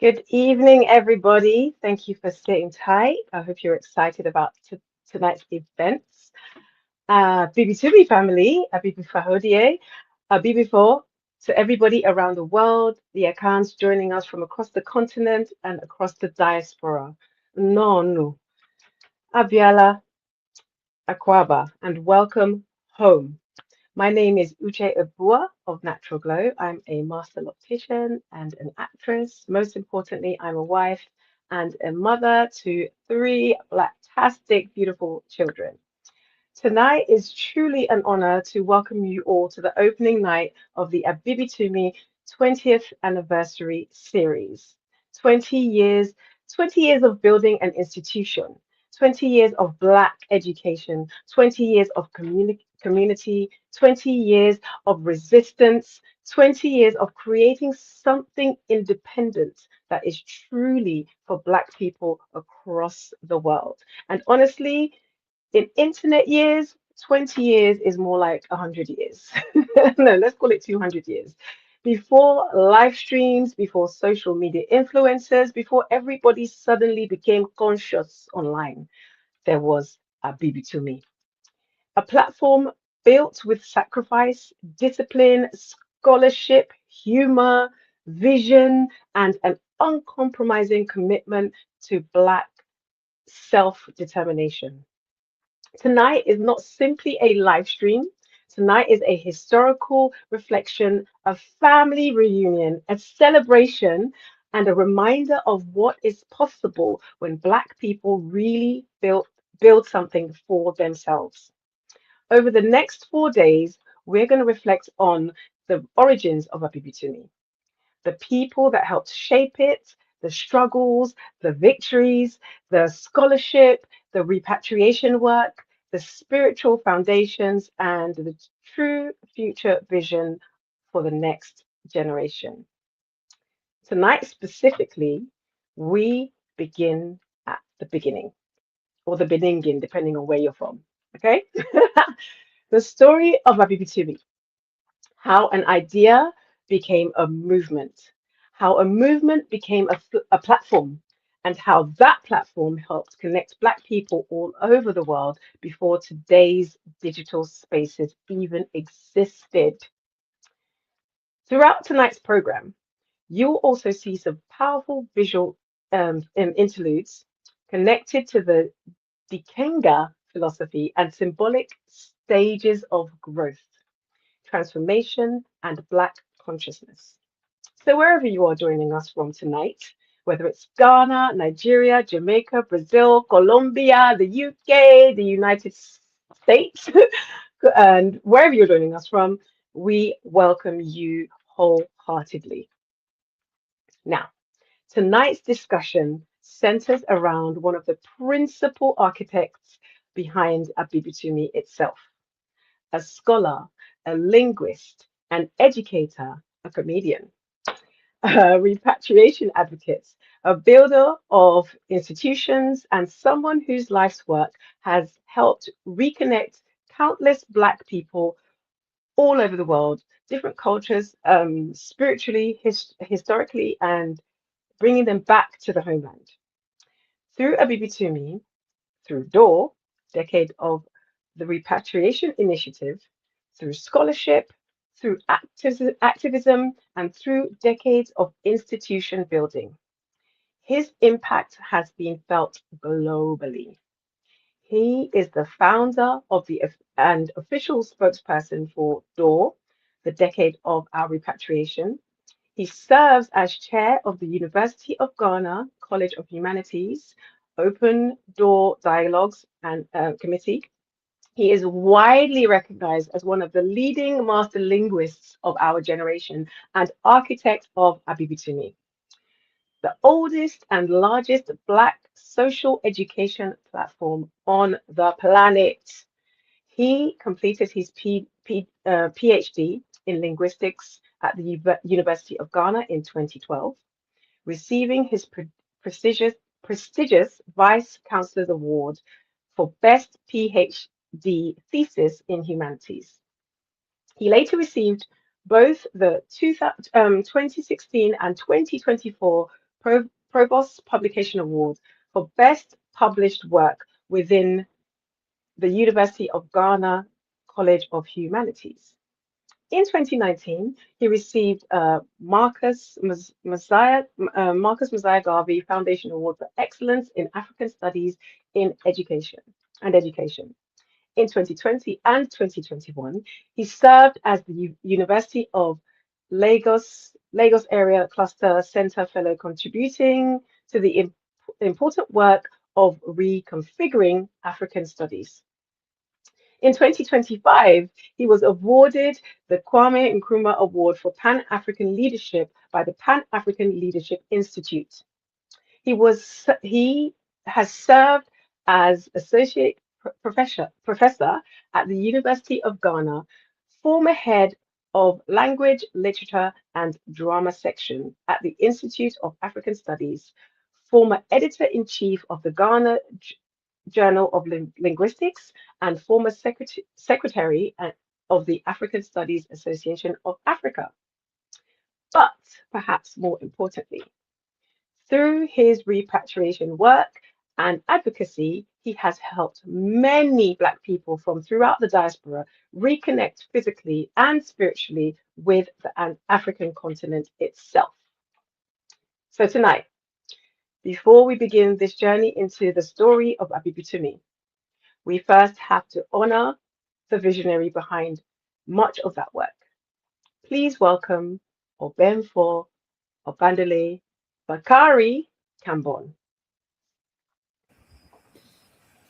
Good evening, everybody. Thank you for sitting tight. I hope you're excited about tonight's events. Abibitumi family, Abibi Fahodie, Abibifo, to everybody around the world, the accounts joining us from across the continent and across the diaspora. No, no. Abiala Akwaba, and welcome home. My name is Uche Abua of Natural Glow. I'm a master optician and an actress. Most importantly, I'm a wife and a mother to three fantastic, beautiful children. Tonight is truly an honor to welcome you all to the opening night of the Abibitumi 20th anniversary series. 20 years, 20 years of building an institution, 20 years of Black education, 20 years of community, 20 years of resistance, 20 years of creating something independent that is truly for Black people across the world. And honestly, in internet years, 20 years is more like 100 years. No, let's call it 200 years. Before live streams, before social media influencers, before everybody suddenly became conscious online, there was Abibitumi, a platform built with sacrifice, discipline, scholarship, humor, vision, and an uncompromising commitment to Black self determination. Tonight is not simply a live stream. Tonight is a historical reflection, a family reunion, a celebration, and a reminder of what is possible when Black people really build something for themselves. Over the next 4 days, we're going to reflect on the origins of Abibitumi, the people that helped shape it, the struggles, the victories, the scholarship, the repatriation work, the spiritual foundations, and the true future vision for the next generation. Tonight, specifically, we begin at the beginning, or the Beningin, depending on where you're from. Okay? The story of Abibitumi, how an idea became a movement, how a movement became a platform, and how that platform helped connect Black people all over the world before today's digital spaces even existed. Throughout tonight's program, you'll also see some powerful visual interludes connected to the Dikenga philosophy and symbolic stages of growth, transformation, and Black consciousness. So, wherever you are joining us from tonight, whether it's Ghana, Nigeria, Jamaica, Brazil, Colombia, the UK, the United States, and wherever you're joining us from, we welcome you wholeheartedly. Now, tonight's discussion centers around one of the principal architects behind Abibitumi itself, a scholar, a linguist, an educator, a comedian, a repatriation advocate, a builder of institutions, and someone whose life's work has helped reconnect countless Black people all over the world, different cultures, spiritually, historically, and bringing them back to the homeland. Through Abibitumi, through DOOR, Decade of the Repatriation Initiative, through scholarship, through activism, and through decades of institution building. His impact has been felt globally. He is the founder of and official spokesperson for DOOR, the Decade of Our Repatriation. He serves as chair of the University of Ghana College of Humanities Open Door Dialogues and Committee. He is widely recognized as one of the leading master linguists of our generation and architect of Abibitumi, the oldest and largest Black social education platform on the planet. He completed his PhD in linguistics at the University of Ghana in 2012, receiving his prestigious Vice Chancellor's Award for Best PhD Thesis in Humanities. He later received both the 2016 and 2024 Provost Publication Award for Best Published Work within the University of Ghana College of Humanities. In 2019, he received Marcus Messiah Garvey Foundation Award for Excellence in African Studies in Education. In 2020 and 2021, he served as the University of Lagos Area Cluster Center Fellow, contributing to the important work of reconfiguring African studies. In 2025, he was awarded the Kwame Nkrumah Award for Pan-African Leadership by the Pan-African Leadership Institute. He has served as associate professor at the University of Ghana, former head of Language, Literature and Drama section at the Institute of African Studies, former editor-in-chief of the Ghana Journal of Linguistics, and former secretary of the African Studies Association of Africa. But perhaps more importantly, through his repatriation work and advocacy, he has helped many Black people from throughout the diaspora reconnect physically and spiritually with the African continent itself. So tonight, before we begin this journey into the story of Abibitumi, we first have to honor the visionary behind much of that work. Please welcome Obenfo Obandale Bakari Kambon.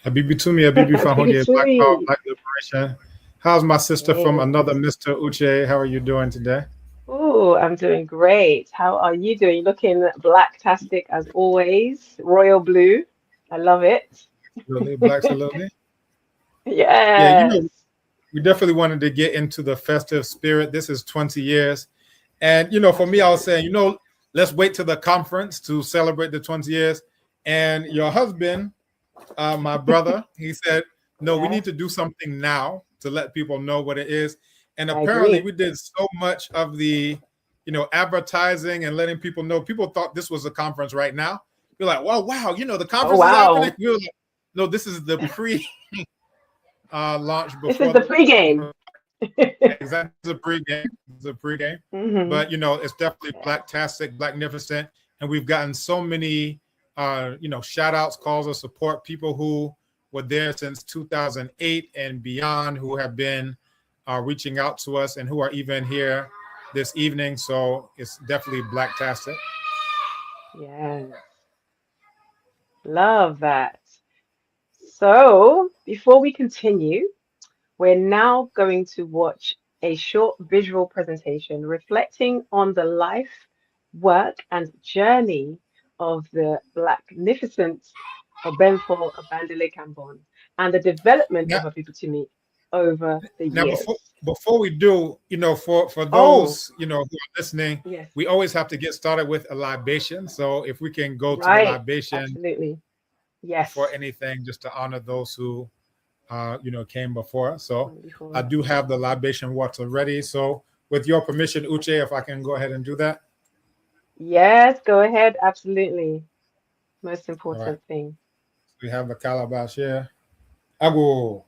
Abibitumi, Black Liberation. How's my sister from another Mr. Uche? How are you doing today? Oh, I'm doing great. How are you doing? Looking black-tastic as always. Royal blue. I love it. Absolutely. Black salute. Yes. Yeah, we definitely wanted to get into the festive spirit. This is 20 years. And, for me, I was saying, let's wait till the conference to celebrate the 20 years. And your husband, my brother, he said, no, we need to do something now to let people know what it is. And apparently we did so much of the, advertising and letting people know. People thought this was a conference right now. You're like, wow, the conference is happening. We were like, no, this is the pre launch before. This is the pregame. Exactly, it's a pregame. Mm-hmm. But it's definitely blacktastic, blacknificent, and we've gotten so many shout outs, calls of support, people who were there since 2008 and beyond, who have been reaching out to us and who are even here this evening. So it's definitely blacktastic. Yes. Love that. So before we continue, we're now going to watch a short visual presentation reflecting on the life, work, and journey of the Blacknificent Obenfo Obandale Kambon and the development of Abibitumi over the years. Now, before we do, for those, who are listening, yes, we always have to get started with a libation. So if we can go to the libation, absolutely, yes, for anything, just to honor those who came before. So I do have the libation water ready. So with your permission, Uche, if I can go ahead and do that. Yes, go ahead. Absolutely. Most important thing. We have the calabash here. Ago.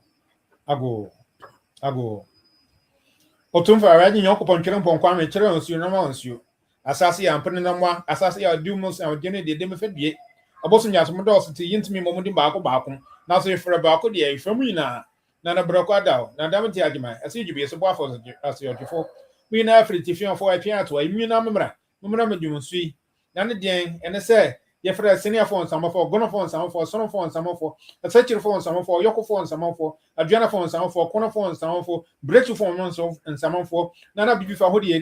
Otumfa already nyoko ponkere ponkwa me kire onsu no ma onsu. Asase ya mpene na mwa, asase ya dumus and gene de me fedie. Obosu nyaso mo dos ti yintimi mo mudi baako. Na so ifre baako de ifam nyina. Na na brako adaw. Na dam ti agima. Ase yubi so boafo ase yodifo. We na afri ti fion fo atwa ato imu na memra. Memra medumsu yi. Na ne den ene se ye frɛ senior phone samafo, gono phone samafo, sono phone samafo, searcher phone samafo, yoko phone samafo, adriana phone samafo, kono phone samafo, breakthrough phone samafo, nana bibi fa hodie,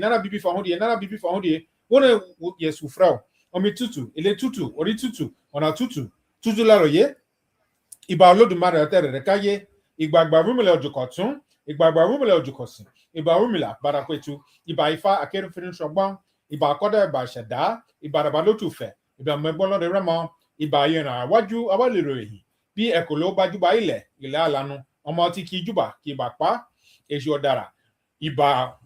wona yesu frau, omi tutu, ele tutu, ori tutu, ona tutu laro ye, iba olodumare atere kaye, igbagba rumele ojokotun, igbagba rumele ojokosin, iba rumila barakwetu, iba ifa akeru finin shogban, iba akoda iba sheda, iba rabalotu fe. Iba mebolo de rama iba yena waju awalero ehi bi ekolo baju ba ile alanu omo ti ki juba ki ba pa eji odara iba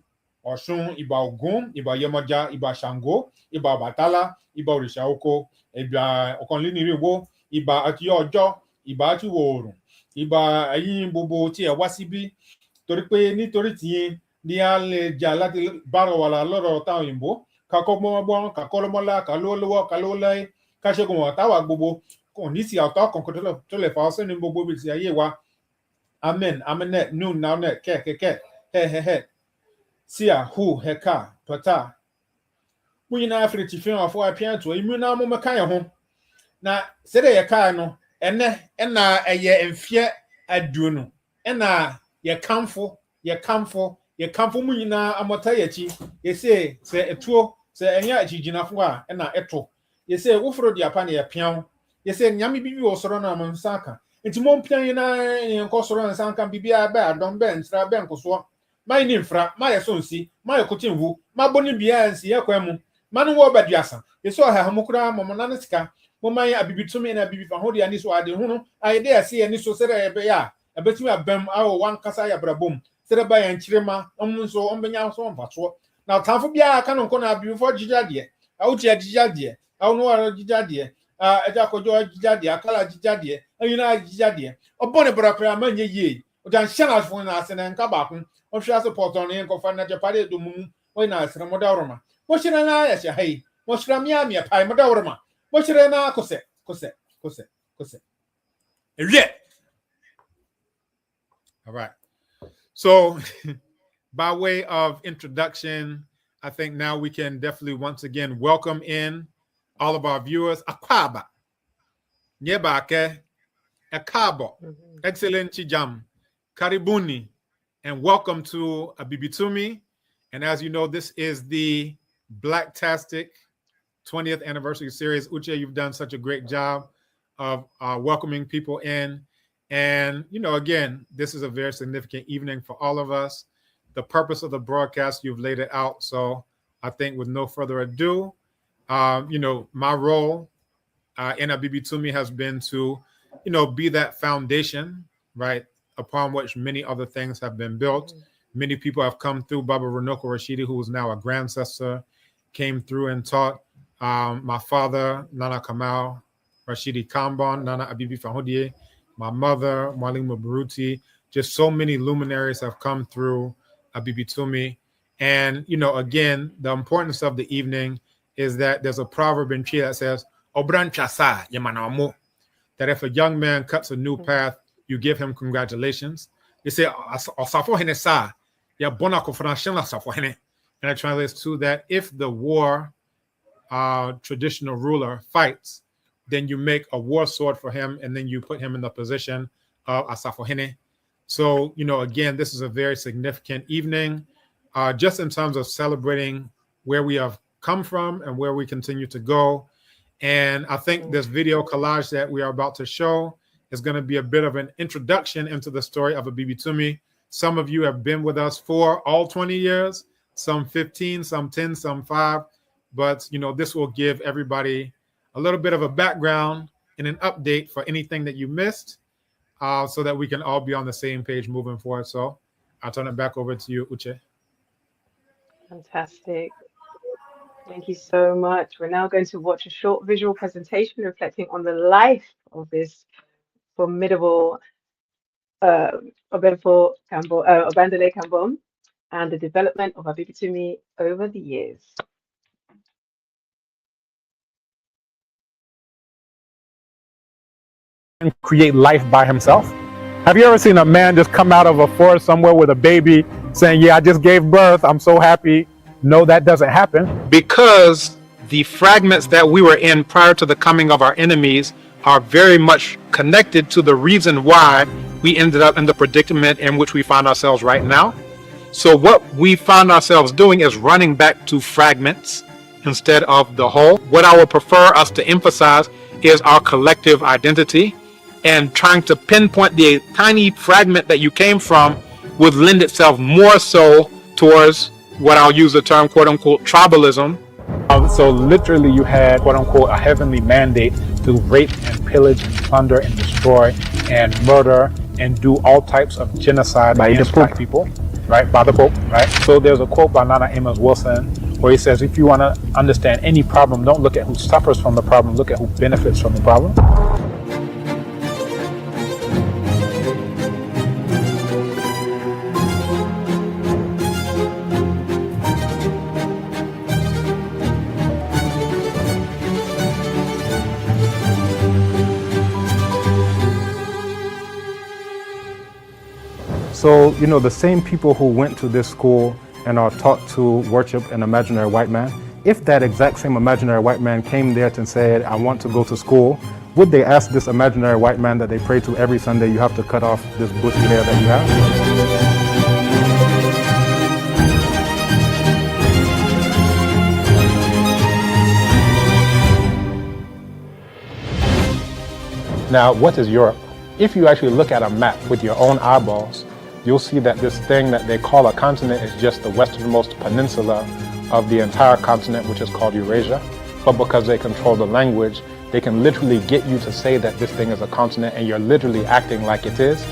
Ọ̀ṣun, ìbà Ògún, ìbà Yemọja, ìbà Ṣàngó, ìbà Ọbàtálá, ìbà òrìṣà oko, ìbà ọ̀kànlénírínwó, ìbà àtiyọ́ ọjọ́, ìbà àtiwọ̀ oòrùn, ìbà ẹ̀yin gbogbo tí ẹ wá síbí torí pé nítorí tìyín ní a lè jà láti bára wà lọ́rọ̀ táwọn òyìnbó kakọ́ mọ́gbọ́n kakọ́ lọ́mọ́lá kalówólówó kalówóláyé káṣẹ́gun wọn táwa gbogbo kò ní sí àtọ́ kankan tó lè fà ọ́ sínú gbogbo ibi tí ayé wa amen amenet nun naunet kẹ́kẹ́kẹ́ hẹ́hẹ́hẹ́ sia hu heka pata mo nyinaa firi ti fi hàn fún apia to imu na mo meka yɛ ho na sɛde yɛ kaa no ɛnɛ ɛna ɛyɛ mfie aduonu ɛna yɛkamfo mu nyinaa amɔta yɛkyi yɛsɛ sɛ etuo sɛ ɛnyɛ akyigyinafo a ɛna ɛto yɛsɛ woforo de apa ne yɛpeaw yɛsɛ nyame bibi wɔ soro na amansa aka nti mo mpian nyinaa yɛnkɔ soro nsa aka bibia bɛ adɔm bɛ nsra bɛ nkosoɔ ma ni mfra ma yɛ so nsi ma yɛ kotenwu ma bɔ ne bia nsi yɛ kwa mu ma no wɔ baduasa yɛsɛ ɔha mo kura mo na ne sika mo ma yɛ abibitumi na bibi fa ho de ani so ade ho no ayɛ de ase yɛ ni so sɛ ɛbɛ ya ɛbɛtumi abɛm awɔ wan kasa yɛ brabom sɛ ba yɛ nkyirema nso ɔmbɛnya so mfasoɔ na tamfo bia aka no nko na abibifo gyigyade awuti agyigyade awu no wara gyigyade ɛja kojo gyigyade akala gyigyade ayina gyigyade ɔbɔ ne brakra ma nye yie ɔjan hyɛna fo na ase na nka baako ɔhwɛ ase pɔtɔn ne nkɔfa na japade do mu ɔyɛ na asra modawroma wɔhyerɛ na yɛ hyɛ hai wɔhyerɛ mia pai modawroma wɔhyerɛ na kosɛ ewie. All right. So by way of introduction, I think now we can definitely once again welcome in all of our viewers. Akwaba, Nyebake, Akabo, Excellent Chijam, Karibuni, and welcome to Abibitumi. And as you know, this is the Blacktastic 20th anniversary series. Uche, you've done such a great job of welcoming people in. And, you know, again, this is a very significant evening for all of us. The purpose of the broadcast, you've laid it out. So I think with no further ado, you know, my role in Abibitumi has been to, you know, be that foundation, right, upon which many other things have been built. Many people have come through. Baba Runoko Rashidi, who is now a grandcessor, came through and taught. My father, Nana Kamal Rashidi Kambon, Nana Abibi Fahodie, my mother, Mwalimu Baruti, just so many luminaries have come through Abibitumi. And, you know, again, the importance of the evening is that there's a proverb in Chi that says, Obran Chasa, Yamanamo, that if a young man cuts a new path, you give him congratulations. You say, Osafo Henesa, ya bona kofranashin la safo hene. And it translates to that if the war traditional ruler fights, then you make a war sword for him, and then you put him in the position of Asafohene. So, you know, again, this is a very significant evening, just in terms of celebrating where we have come from and where we continue to go. And I think this video collage that we are about to show is going to be a bit of an introduction into the story of Abibitumi. Some of you have been with us for all 20 years, some 15, some 10, some 5. But, you know, this will give everybody a little bit of a background and an update for anything that you missed, so that we can all be on the same page moving forward. So I'll turn it back over to you, Uche. Fantastic. Thank you so much. We're now going to watch a short visual presentation reflecting on the life of this formidable Obandale Kambon and the development of Abibitumi over the years. And create life by himself. Have you ever seen a man just come out of a forest somewhere with a baby saying, yeah, I just gave birth, I'm so happy? No, that doesn't happen. Because the fragments that we were in prior to the coming of our enemies are very much connected to the reason why we ended up in the predicament in which we find ourselves right now. So what we found ourselves doing is running back to fragments instead of the whole. What I would prefer us to emphasize is our collective identity, and trying to pinpoint the tiny fragment that you came from would lend itself more so towards what I'll use the term quote unquote tribalism. So literally you had quote unquote a heavenly mandate to rape and pillage and plunder and destroy and murder and do all types of genocide against black people. right, by the Pope, right? So there's a quote by Nana Amos Wilson where he says, if you want to understand any problem, don't look at who suffers from the problem, look at who benefits from the problem. So, the same people who went to this school and are taught to worship an imaginary white man, if that exact same imaginary white man came there and said, I want to go to school, would they ask this imaginary white man that they pray to every Sunday, you have to cut off this bushy hair that you have? Now, what is Europe? If you actually look at a map with your own eyeballs, you'll see that this thing that they call a continent is just the westernmost peninsula of the entire continent, which is called Eurasia. But because they control the language, they can literally get you to say that this thing is a continent, and you're literally acting like it is.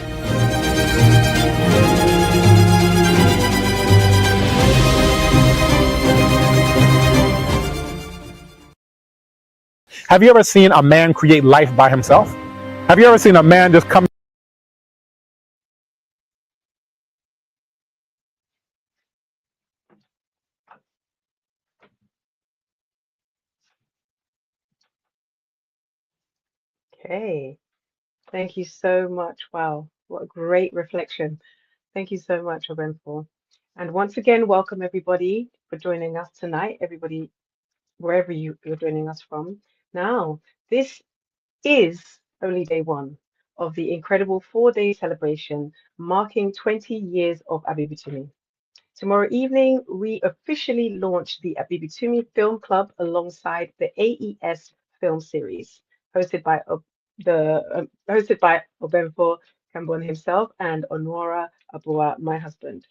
Have you ever seen a man create life by himself? Have you ever seen a man just come? Okay, thank you so much. Wow, what a great reflection. Thank you so much, Obenfor. And once again, welcome everybody for joining us tonight, everybody, wherever you're joining us from. Now, this is only day one of the incredible 4-day celebration marking 20 years of Abibitumi. Tomorrow evening, we officially launch the Abibitumi Film Club alongside the AES film series, hosted by hosted by Obenfo Kambon himself and Onwara Abua, my husband,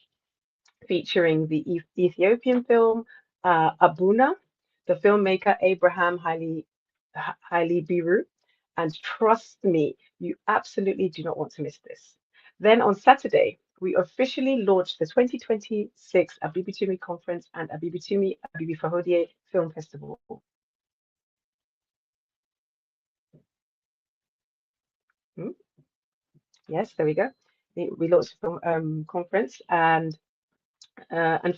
featuring the Ethiopian film Abuna, the filmmaker Abraham Haile Biru, and trust me, you absolutely do not want to miss this. Then on Saturday, we officially launched the 2026 Abibitumi Conference and Abibitumi Abibi Fahodie Film Festival. Hmm? Yes, there we go. We launched the film conference, and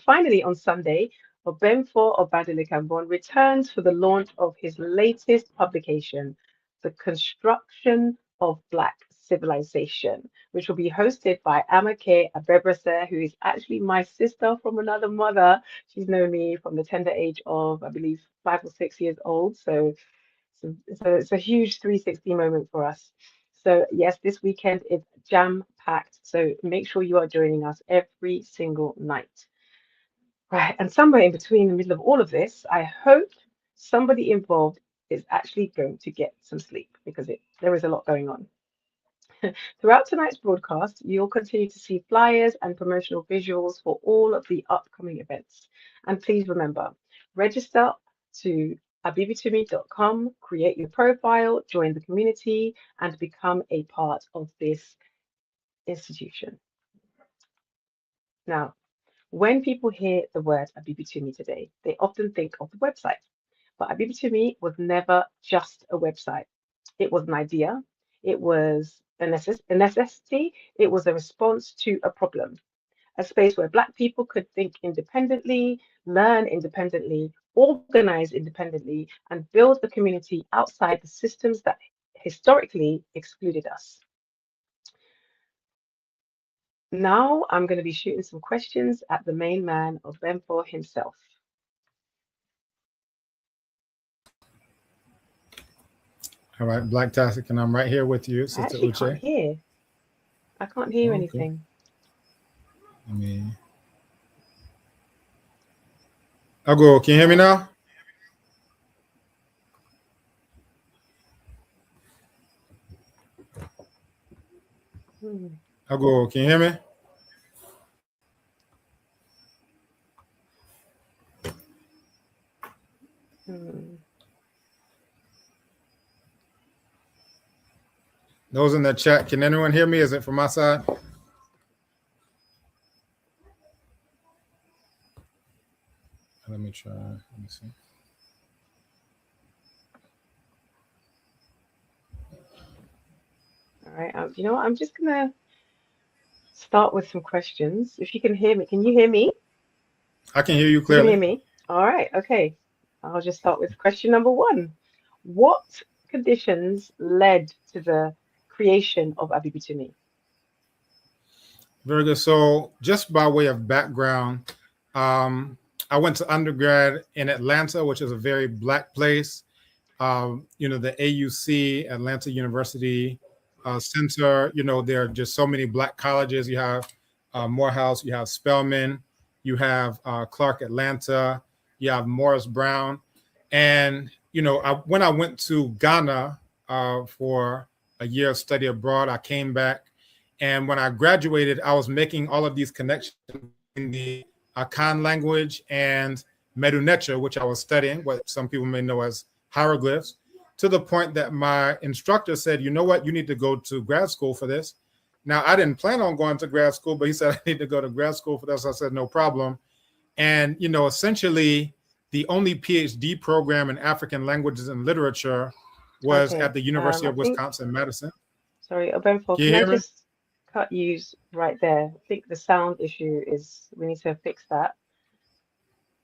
finally on Sunday, Obenfo Obadile Kambon returns for the launch of his latest publication, The Construction of Black Civilization, which will be hosted by Amake Abebrese, who is actually my sister from another mother. She's known me from the tender age of, I believe, 5 or 6 years old. So it's a huge 360 moment for us. So yes, this weekend is jam-packed. So make sure you are joining us every single night. Right, and somewhere in between the middle of all of this, I hope somebody involved is actually going to get some sleep because there is a lot going on. Throughout tonight's broadcast, you'll continue to see flyers and promotional visuals for all of the upcoming events. And please remember, register to abibitumi.com, create your profile, join the community, and become a part of this institution. Now, when people hear the word Abibitumi today, they often think of the website. But Abibitumi was never just a website. It was an idea, it was a necessity, it was a response to a problem, a space where Black people could think independently, learn independently, organize independently, and build a community outside the systems that historically excluded us. Now I'm going to be shooting some questions at the main man of Benfor himself. All right, Black Tastic, and I'm right here with you, I Sister actually Uche. can't hear. I can't hear Okay. anything. I mean, I'll go. Can you hear me now? I'll go. Can you hear me? Those in the chat, can anyone hear me? Is it from my side? Let me try. Let me see. All right. You know what? I'm just gonna start with some questions. If you can hear me, can you hear me? I can hear you You can hear clearly. me? All right. Okay. I'll just start with question number one. What conditions led to the creation of Abibitumi? Very good. So, just by way of background, I went to undergrad in Atlanta, which is a very black place. The AUC, Atlanta University Center, there are just so many black colleges. You have Morehouse, you have Spelman, you have Clark Atlanta, you have Morris Brown. And, when I went to Ghana for a year of study abroad, I came back. And when I graduated, I was making all of these connections in the Akan language and Medunecha, which I was studying, what some people may know as hieroglyphs, to the point that my instructor said, you know what, you need to go to grad school for this. Now, I didn't plan on going to grad school, but he said I need to go to grad school for this. I said, no problem. And, essentially, the only PhD program in African languages and literature was Okay. at the University I of think, Wisconsin-Madison. sorry, Obenfo, Can you can I hear me? just cut you right there? I think the sound issue is, we need to fix that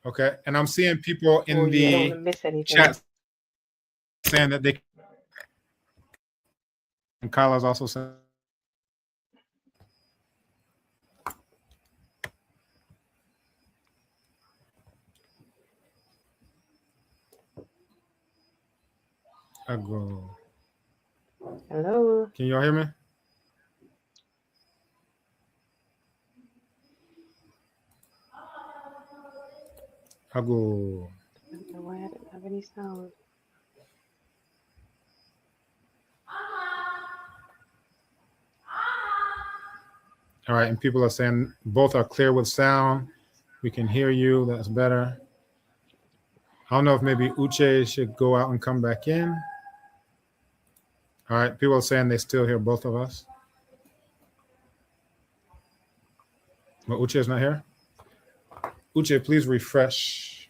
Okay. And I'm seeing people for in you. I don't want to the miss anything. chat saying that they, and Kyla's also saying, I go. Hello. Can y'all hear me? I go. I don't know why I don't have any sound. All right. And people are saying both are clear with sound. We can hear you. That's better. I don't know if maybe Uche should go out and come back in. All right. People are saying they still hear both of us. But Uche is not here. Uche, please refresh.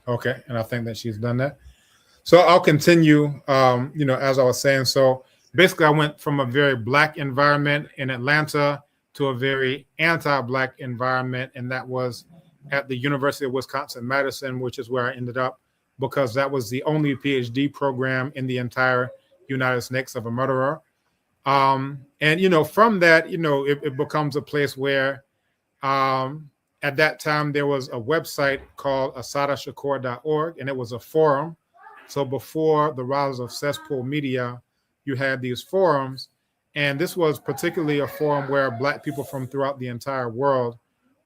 Okay. And I think that she's done that. So I'll continue, as I was saying. So basically, I went from a very black environment in Atlanta to a very anti-black environment, and that was at the University of Wisconsin-Madison, which is where I ended up, because that was the only PhD program in the entire United Snakes of a Murderer. And from that, it becomes a place where at that time there was a website called asadashakur.org, and it was a forum. So before the rise of cesspool media, you had these forums, and this was particularly a forum where Black people from throughout the entire world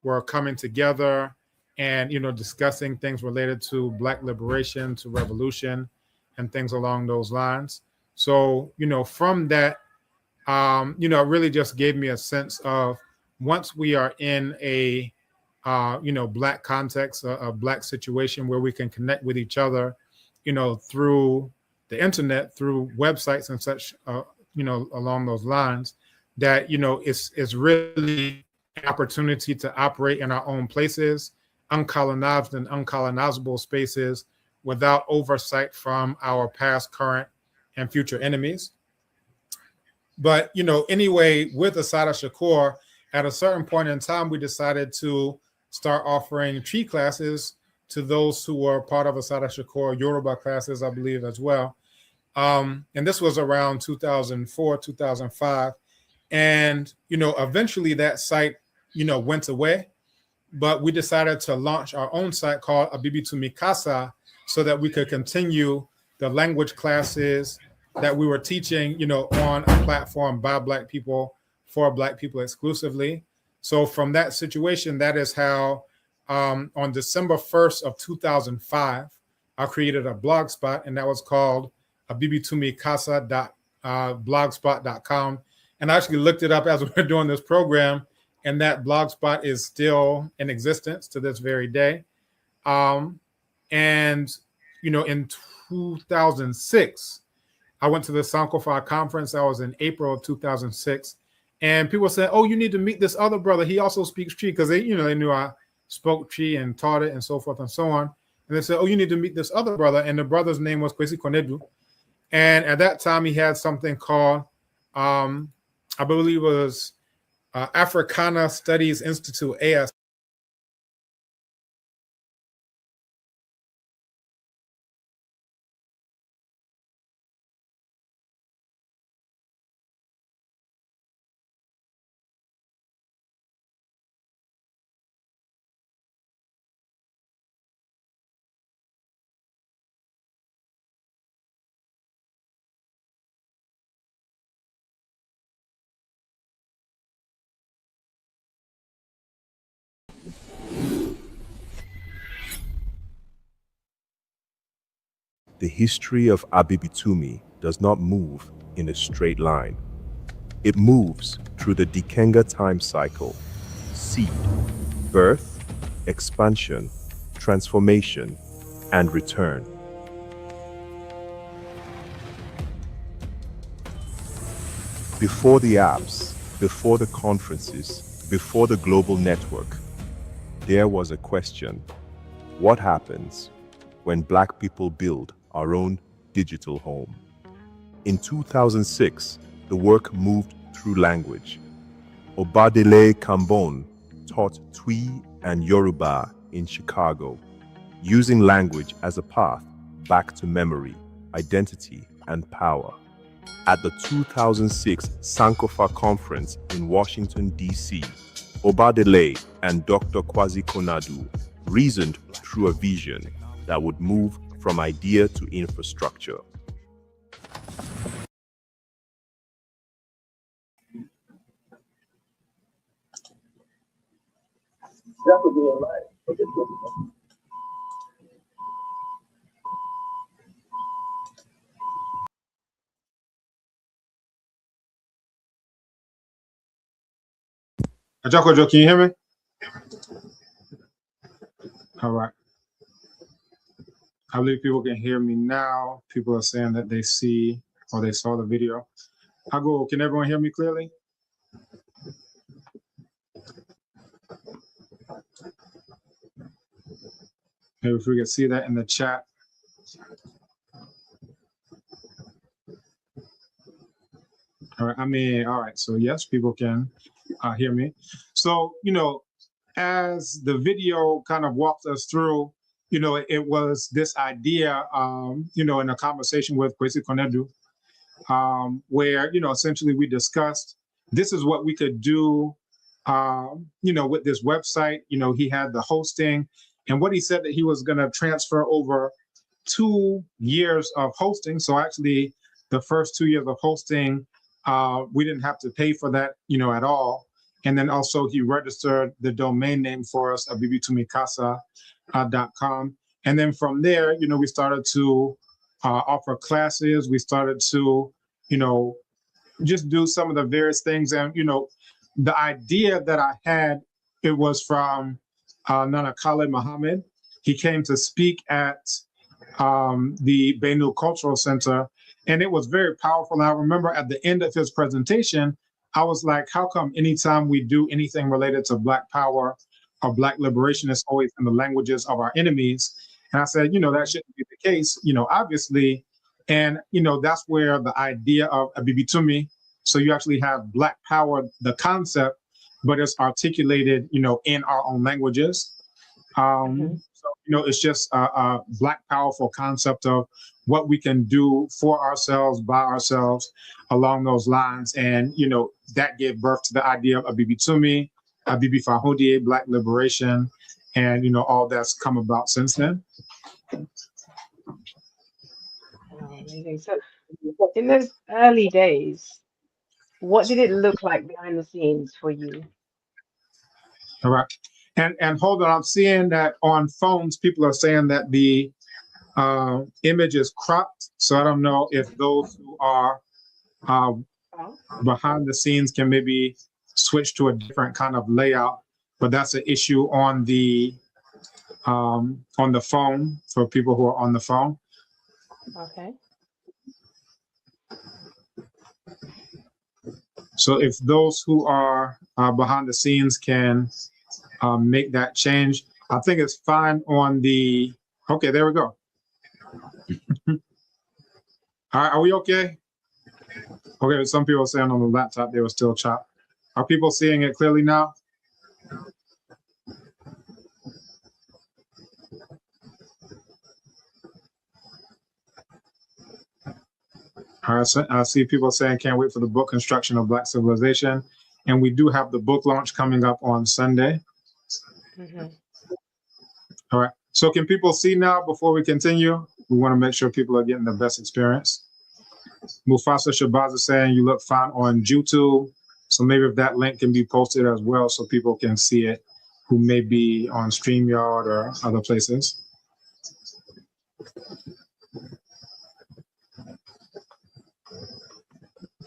were coming together and, discussing things related to Black liberation, to revolution, and things along those lines. So, from that, it really just gave me a sense of, once we are in a, Black context, a Black situation where we can connect with each other, through the internet, through websites and such, along those lines, that, it's really an opportunity to operate in our own places, uncolonized and uncolonizable spaces, without oversight from our past, current, and future enemies. But, anyway, with Asada Shakur, at a certain point in time, we decided to start offering tree classes to those who were part of Asada Shakur Yoruba classes, I believe, as well. And this was around 2004, 2005. And, eventually that site, went away. But we decided to launch our own site called Abibitumi Casa, so that we could continue the language classes that we were teaching, on a platform by Black people, for Black people exclusively. So from that situation, that is how on December 1st of 2005, I created a blog spot, and that was called abibitumicasa.blogspot.com. And I actually looked it up as we were doing this program, and that blog spot is still in existence to this very day. And, in 2006, I went to the Sankofa conference. I was in April of 2006. And people said, oh, you need to meet this other brother. He also speaks Tree, because they knew I spoke Twi and taught it and so forth and so on. And they said, oh, you need to meet this other brother. And the brother's name was Kwesi Konedu. And at that time, he had something called, I believe it was Africana Studies Institute, AS. The history of Abibitumi does not move in a straight line. It moves through the Dikenga time cycle: seed, birth, expansion, transformation, and return. Before the apps, before the conferences, before the global network, there was a question: what happens when Black people build our own digital home? In 2006, the work moved through language. Obadele Kambon taught Twi and Yoruba in Chicago, using language as a path back to memory, identity, and power. At the 2006 Sankofa Conference in Washington, D.C., Obadele and Dr. Kwasi Konadu reasoned through a vision that would move from idea to infrastructure. Ajakojo, can you hear me? All right. I believe people can hear me now. People are saying that they see or they saw the video. Hago, can everyone hear me clearly? Maybe if we can see that in the chat. All right. All right. So yes, people can hear me. So, as the video kind of walked us through, it was this idea, in a conversation with Kwesi Konedu, where, essentially we discussed this is what we could do, with this website. He had the hosting, and what he said that he was going to transfer over 2 years of hosting. So actually the first 2 years of hosting, we didn't have to pay for that, at all. And then also he registered the domain name for us, abibitumikasa.com. And then from there, we started to offer classes. We started to, just do some of the various things. And, the idea that I had, it was from Nana Khaled Muhammad. He came to speak at the Benue Cultural Center, and it was very powerful. And I remember at the end of his presentation, I was like, how come anytime we do anything related to Black power or Black liberation, it's always in the languages of our enemies? And I said, that shouldn't be the case, obviously. And, that's where the idea of Abibitumi, so you actually have Black power, the concept, but it's articulated, in our own languages. So, it's just a Black powerful concept of what we can do for ourselves, by ourselves, along those lines. And, that gave birth to the idea of Abibitumi, Abibi Fahodie, Black liberation, and, all that's come about since then. Oh, amazing. So in those early days, what did it look like behind the scenes for you? All right. And hold on, I'm seeing that on phones, people are saying that the image is cropped. So I don't know if those who are behind the scenes can maybe switch to a different kind of layout, but that's an issue on the phone for people who are on the phone. Okay. So if those who are behind the scenes can make that change. I think it's fine on the, okay, there we go. All right, are we okay? Okay, some people are saying on the laptop they were still chopped. Are people seeing it clearly now? All right, so I see people saying can't wait for the book Construction of Black Civilization. And we do have the book launch coming up on Sunday. All right, so can people see now before we continue? We want to make sure people are getting the best experience. Mufasa Shabazz is saying you look fine on YouTube. So maybe if that link can be posted as well so people can see it who may be on StreamYard or other places.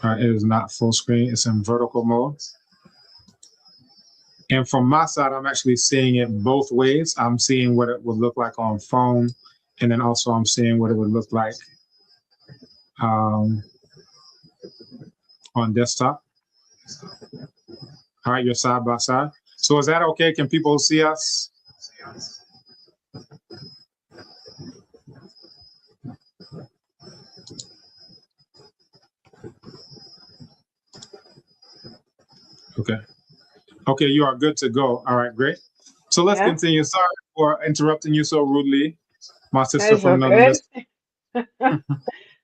All right, it is not full screen, it's in vertical mode. And from my side, I'm actually seeing it both ways. I'm seeing what it would look like on phone, and then also I'm seeing what it would look like on desktop. All right, you're side by side. So is that okay? Can people see us? Okay. Okay, you are good to go. All right, great. So let's continue. Sorry for interrupting you so rudely, my sister from another mister.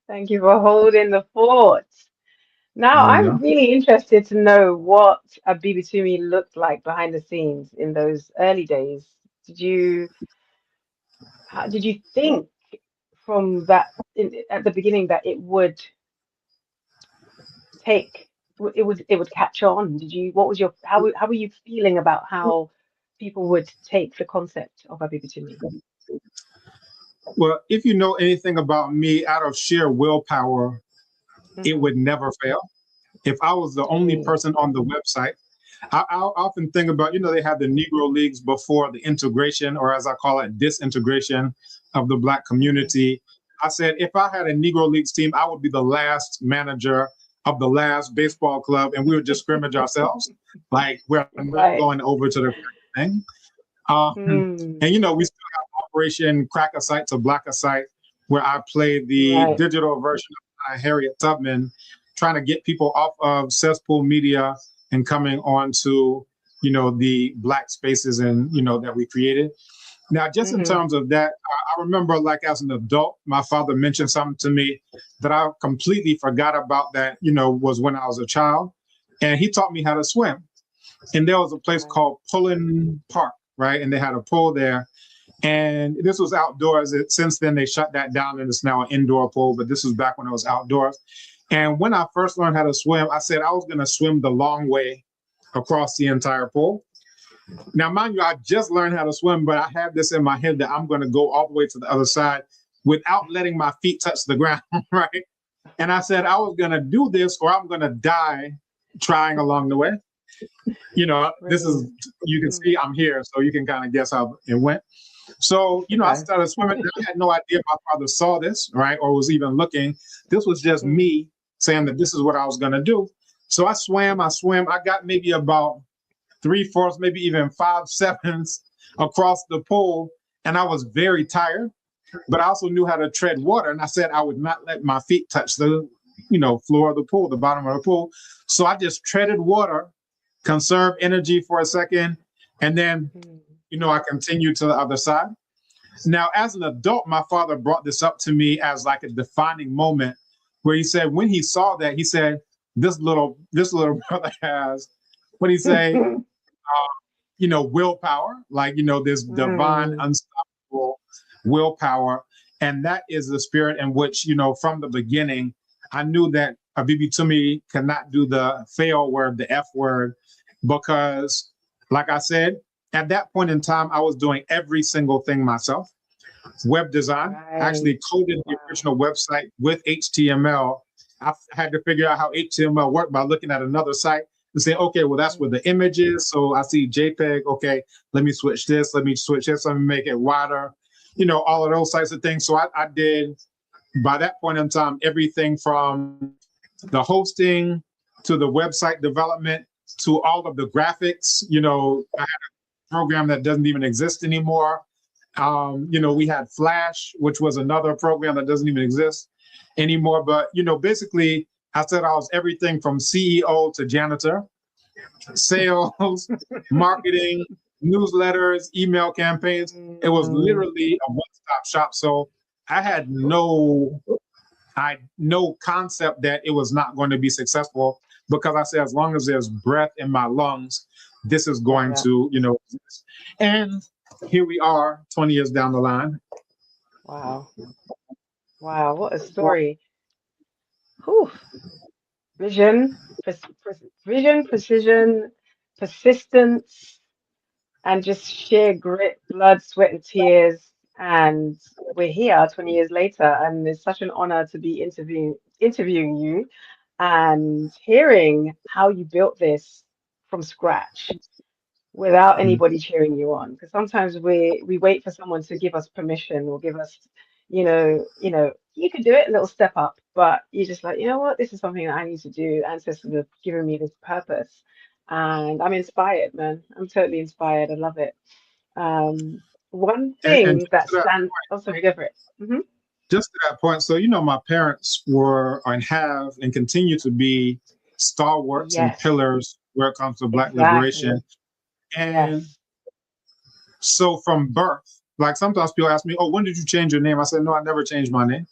Thank you for holding the fort. Now, I'm really interested to know what Abibitumi looked like behind the scenes in those early days. Did you think from that at the beginning that it would catch on? How were you feeling about how people would take the concept of Abibitumi? Well, if you know anything about me, out of sheer willpower, it would never fail. If I was the only person on the website, I'll often think about, they had the Negro Leagues before the integration, or as I call it, disintegration of the Black community. I said, if I had a Negro Leagues team, I would be the last manager of the last baseball club, and we would just scrimmage ourselves. Like, we're not going over to the thing. And, we still have Operation Crack a Site to Black a Site, where I played the digital version of Harriet Tubman, trying to get people off of cesspool media and coming on to, the Black spaces and, that we created. Now, just in terms of that, I remember, like, as an adult, my father mentioned something to me that I completely forgot about that, was when I was a child. And he taught me how to swim. And there was a place called Pullen Park, right? And they had a pool there. And this was outdoors. Since then, they shut that down and it's now an indoor pool. But this was back when it was outdoors. And when I first learned how to swim, I said I was going to swim the long way across the entire pool. Now, mind you, I just learned how to swim, but I had this in my head that I'm going to go all the way to the other side without letting my feet touch the ground, right? And I said I was going to do this or I'm going to die trying along the way. This is, you can see I'm here, so you can kind of guess how it went. So, I started swimming. I had no idea my father saw this, right, or was even looking. This was just me saying that this is what I was going to do. So I swam. I got maybe about 3/4, maybe even 5/7 across the pool. And I was very tired, but I also knew how to tread water. And I said I would not let my feet touch the, floor of the pool, the bottom of the pool. So I just treaded water, conserved energy for a second, and then, I continued to the other side. Now, as an adult, my father brought this up to me as like a defining moment where he said, when he saw that, he said, this little brother has, what he say, willpower, like, this divine, unstoppable willpower. And that is the spirit in which, from the beginning, I knew that Abibitumi cannot do the fail word, the F word, because, like I said, at that point in time, I was doing every single thing myself. Web design, actually coded the original website with HTML. I had to figure out how HTML worked by looking at another site and say, okay, well, that's where the image is. So I see JPEG. Okay, let me switch this. Let me make it wider. All of those types of things. So I did, by that point in time, everything from the hosting to the website development to all of the graphics. I had program that doesn't even exist anymore. We had Flash, which was another program that doesn't even exist anymore. But, basically, I said I was everything from CEO to janitor, sales, marketing, newsletters, email campaigns. It was literally a one-stop shop. So I had no concept that it was not going to be successful, because I said, as long as there's breath in my lungs, this is going to, exist. And here we are 20 years down the line. Wow. Wow, what a story. Whew. Vision, precision, persistence, and just sheer grit, blood, sweat, and tears. And we're here 20 years later, and it's such an honor to be interviewing you and hearing how you built this from scratch without anybody cheering you on. Because sometimes we wait for someone to give us permission or give us, you can do it, a little step up, but you're just like, you know what, this is something that I need to do. Ancestors have given me this purpose. And I'm inspired, man. I'm totally inspired. I love it. One And thing that stands, oh, sorry, go for it. Just to that point, so, my parents were and have and continue to be stalwarts and pillars where it comes to Black liberation. And so from birth, like sometimes people ask me, oh, when did you change your name? I said, no, I never changed my name.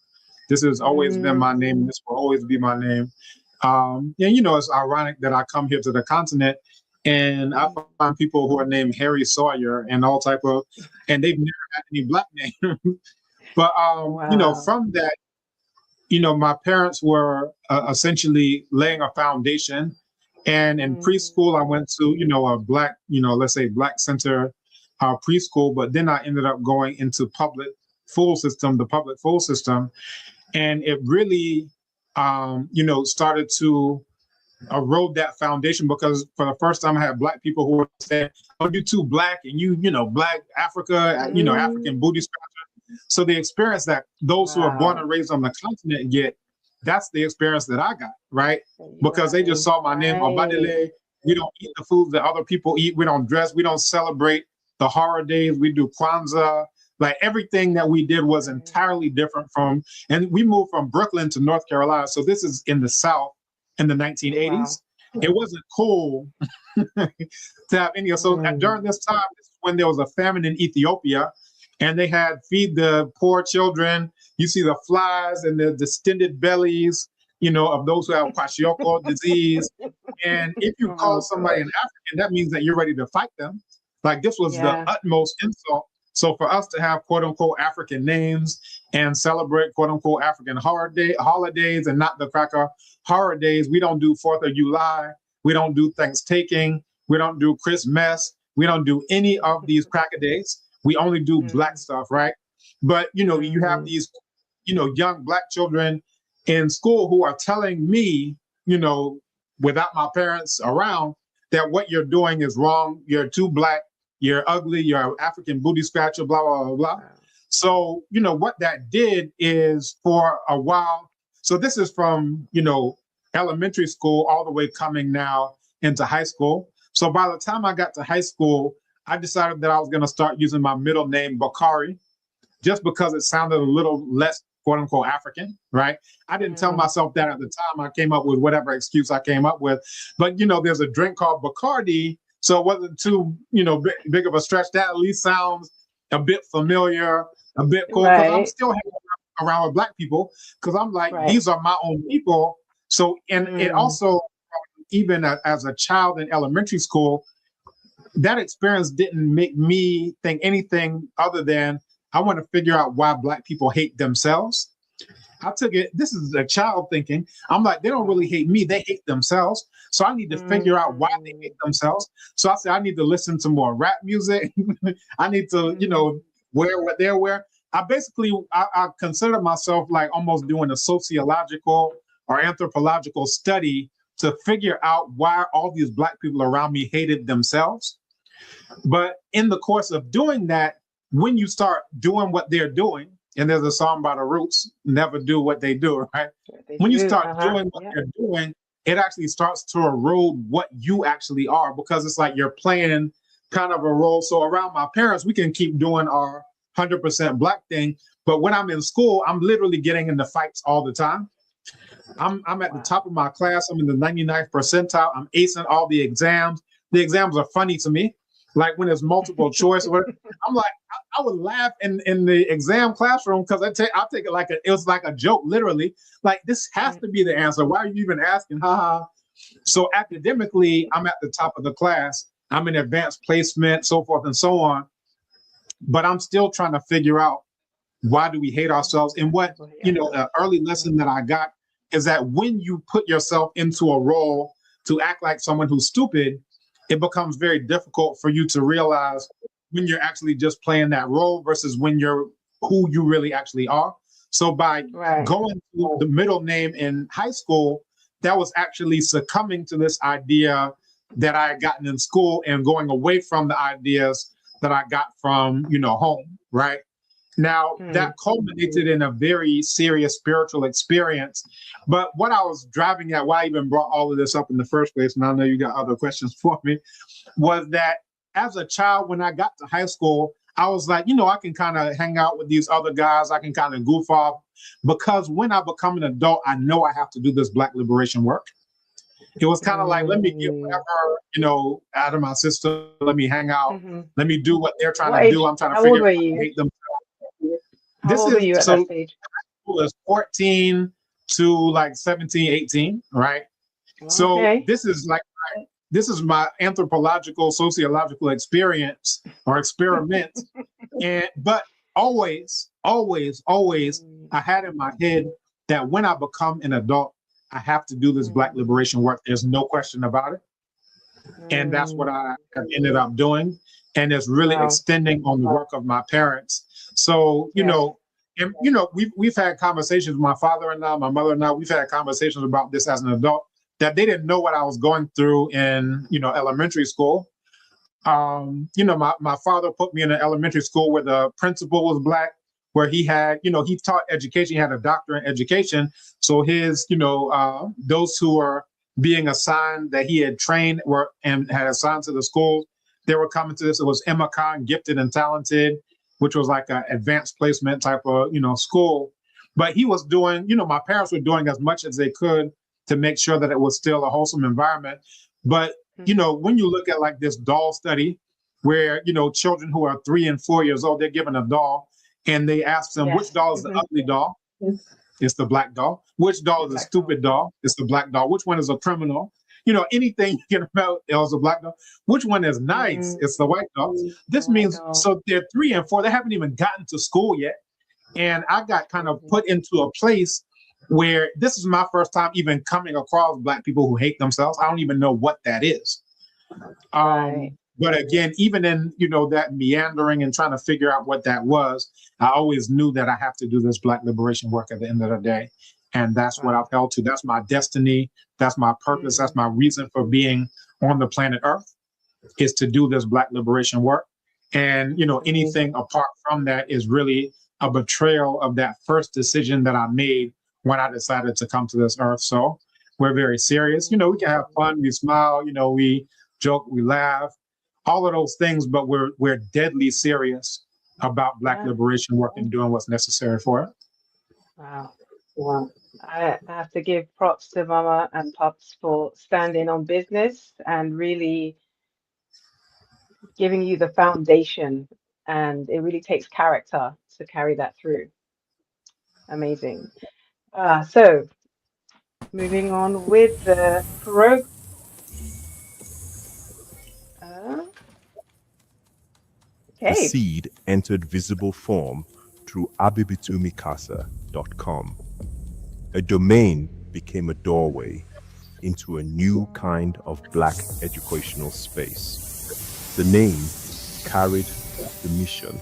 This has always been my name, and this will always be my name. It's ironic that I come here to the continent and I find people who are named Harry Sawyer and all type of, and they've never had any Black name. But, from that, my parents were essentially laying a foundation. And in preschool, I went to, a Black, let's say Black center preschool, but then I ended up going into the public full system. And it really, started to erode that foundation, because for the first time I had Black people who were saying, oh, you're too Black, and Black Africa, African booty scratcher. So the experience that those who are born and raised on the continent get, that's the experience that I got, right? Because they just saw my name, Obadele. We don't eat the foods that other people eat. We don't dress. We don't celebrate the horror days. We do Kwanzaa. Like everything that we did was entirely different from, and we moved from Brooklyn to North Carolina. So this is in the South in the 1980s. It wasn't cool to have any. So during this time, this is when there was a famine in Ethiopia, and they had feed the poor children. You see the flies and the distended bellies, of those who have kwashiorkor disease. And if you call somebody an African, that means that you're ready to fight them. Like this was the utmost insult. So for us to have quote unquote African names and celebrate quote unquote African holidays and not the cracker horror days, we don't do 4th of July, we don't do Thanksgiving, we don't do Christmas, we don't do any of these cracker days. We only do Black stuff, right? But you have these young Black children in school who are telling me, without my parents around, that what you're doing is wrong. You're too Black. You're ugly. You're an African booty scratcher. Blah blah blah blah. So what that did is for a while. So this is from elementary school all the way coming now into high school. So by the time I got to high school, I decided that I was going to start using my middle name Bakari, just because it sounded a little less quote unquote African, right? I didn't tell myself that at the time. I came up with whatever excuse I came up with. But there's a drink called Bacardi, so it wasn't too big of a stretch. That at least sounds a bit familiar, a bit cool. Because I'm still hanging around with Black people, because I'm like, these are my own people. So and it also, even as a child in elementary school, that experience didn't make me think anything other than I want to figure out why Black people hate themselves. I took it, this is a child thinking. I'm like, they don't really hate me, they hate themselves. So I need to figure out why they hate themselves. So I said, I need to listen to more rap music. I need to, wear what they wear. I consider myself like almost doing a sociological or anthropological study to figure out why all these Black people around me hated themselves. But in the course of doing that, when you start doing what they're doing, and there's a song by the Roots, never do what they do, right? When you start doing what they're doing, it actually starts to erode what you actually are, because it's like you're playing kind of a role. So around my parents, we can keep doing our 100% black thing. But when I'm in school, I'm literally getting into fights all the time. I'm at the top of my class. I'm in the 99th percentile. I'm acing all the exams. The exams are funny to me. Like when it's multiple choice, I'm like, I would laugh in the exam classroom because I'll take it like it was like a joke, literally. Like, this has to be the answer. Why are you even asking? Haha. So academically, I'm at the top of the class. I'm in advanced placement, so forth and so on. But I'm still trying to figure out, why do we hate ourselves? And what, an early lesson that I got is that when you put yourself into a role to act like someone who's stupid, it becomes very difficult for you to realize when you're actually just playing that role versus when you're who you really actually are. So by going to the middle name in high school, that was actually succumbing to this idea that I had gotten in school and going away from the ideas that I got from, home, right? Now, that culminated in a very serious spiritual experience. But what I was driving at, why I even brought all of this up in the first place, and I know you got other questions for me, was that as a child, when I got to high school, I was like, I can kind of hang out with these other guys. I can kind of goof off, because when I become an adult, I know I have to do this Black liberation work. It was kind of like, let me get whatever, out of my system. Let me hang out. Let me do what they're trying to do. I'm trying to figure out how to hate them. How old were you at that stage? It was 14 to like 17, 18, right? Okay. So this is my anthropological, sociological experience or experiment. But always, I had in my head that when I become an adult, I have to do this Black liberation work. There's no question about it. And that's what I have ended up doing. And it's really extending on the work of my parents. So, we've had conversations with my father-in-law, my mother-in-law, we've had conversations about this as an adult, that they didn't know what I was going through in, elementary school. My father put me in an elementary school where the principal was Black, where he had, he taught education, he had a doctorate in education. So his, those who were being assigned that he had trained and had assigned to the school, they were coming to this. It was Emma Khan, gifted and talented, which was like an advanced placement type of, school. But he was doing, my parents were doing as much as they could to make sure that it was still a wholesome environment. But, when you look at like this doll study where, children who are 3 and 4 years old, they're given a doll and they ask them, which doll is the ugly doll? It's the Black doll. Which doll is the stupid doll? It's the Black doll. Which one is a criminal? Anything you can about is a Black doll. Which one is nice? It's the white doll. This means, so they're 3 and 4. They haven't even gotten to school yet. And I got kind of put into a place where this is my first time even coming across Black people who hate themselves. I don't even know what that is. But again, even in, that meandering and trying to figure out what that was, I always knew that I have to do this Black liberation work at the end of the day. And that's what I've held to. That's my destiny. That's my purpose. That's my reason for being on the planet Earth, is to do this Black liberation work. And, anything apart from that is really a betrayal of that first decision that I made when I decided to come to this earth. So we're very serious. We can have fun, we smile, we joke, we laugh, all of those things, but we're deadly serious about Black liberation work and doing what's necessary for it. Wow. I have to give props to Mama and Pops for standing on business and really giving you the foundation. And it really takes character to carry that through. Amazing. So moving on with the The seed entered visible form through abibitumikasa.com. A domain became a doorway into a new kind of Black educational space. The name carried the mission.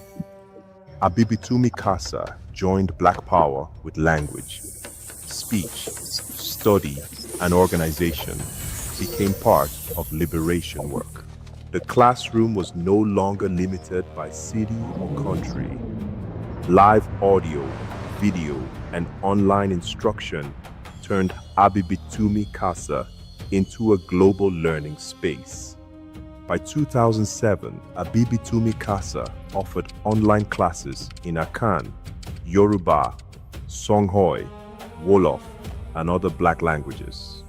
Abibitumi Casa joined Black Power with language, speech, study, and organization became part of liberation work. The classroom was no longer limited by city or country. Live audio, video, and online instruction turned Abibitumi Casa into a global learning space. By 2007, Abibitumi Casa offered online classes in Akan, Yoruba, Songhai, Wolof, and other Black languages.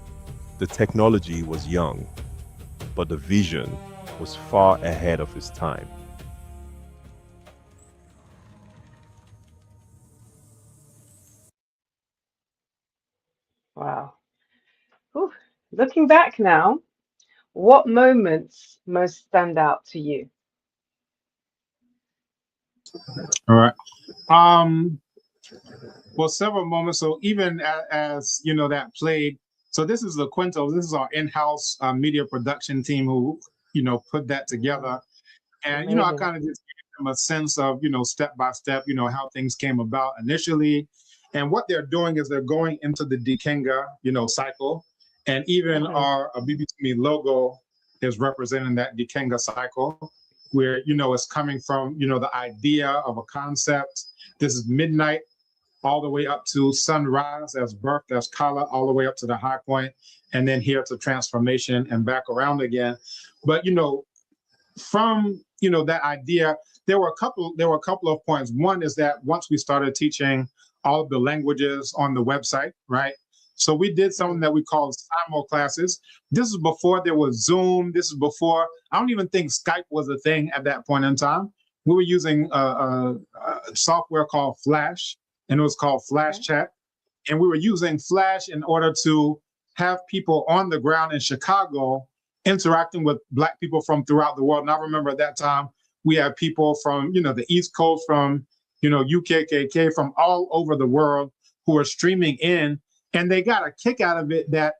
The technology was young, but the vision was far ahead of its time. Wow. Whew. Looking back now, what moments most stand out to you? All right. Well, several moments. So even as you know, that played. So this is the Quinto. This is our in-house media production team who, put that together. And, I Amazing. kind of just gave them a sense of, step by step, how things came about initially. And what they're doing is they're going into the Dikenga, cycle. And even our Abibitumi logo is representing that Dikenga cycle, where, it's coming from, the idea of a concept. This is midnight all the way up to sunrise as birth, as Kala, all the way up to the high point, and then here to transformation and back around again. But, from that idea, there were a couple of points. One is that once we started teaching all of the languages on the website, right? So we did something that we called simul classes. This is before there was Zoom. This is before, I don't even think Skype was a thing at that point in time. We were using a software called Flash, and it was called Flash Chat. And we were using Flash in order to have people on the ground in Chicago interacting with Black people from throughout the world. And I remember at that time, we had people from, the East Coast, from, UKKK, from all over the world who were streaming in. And they got a kick out of it that,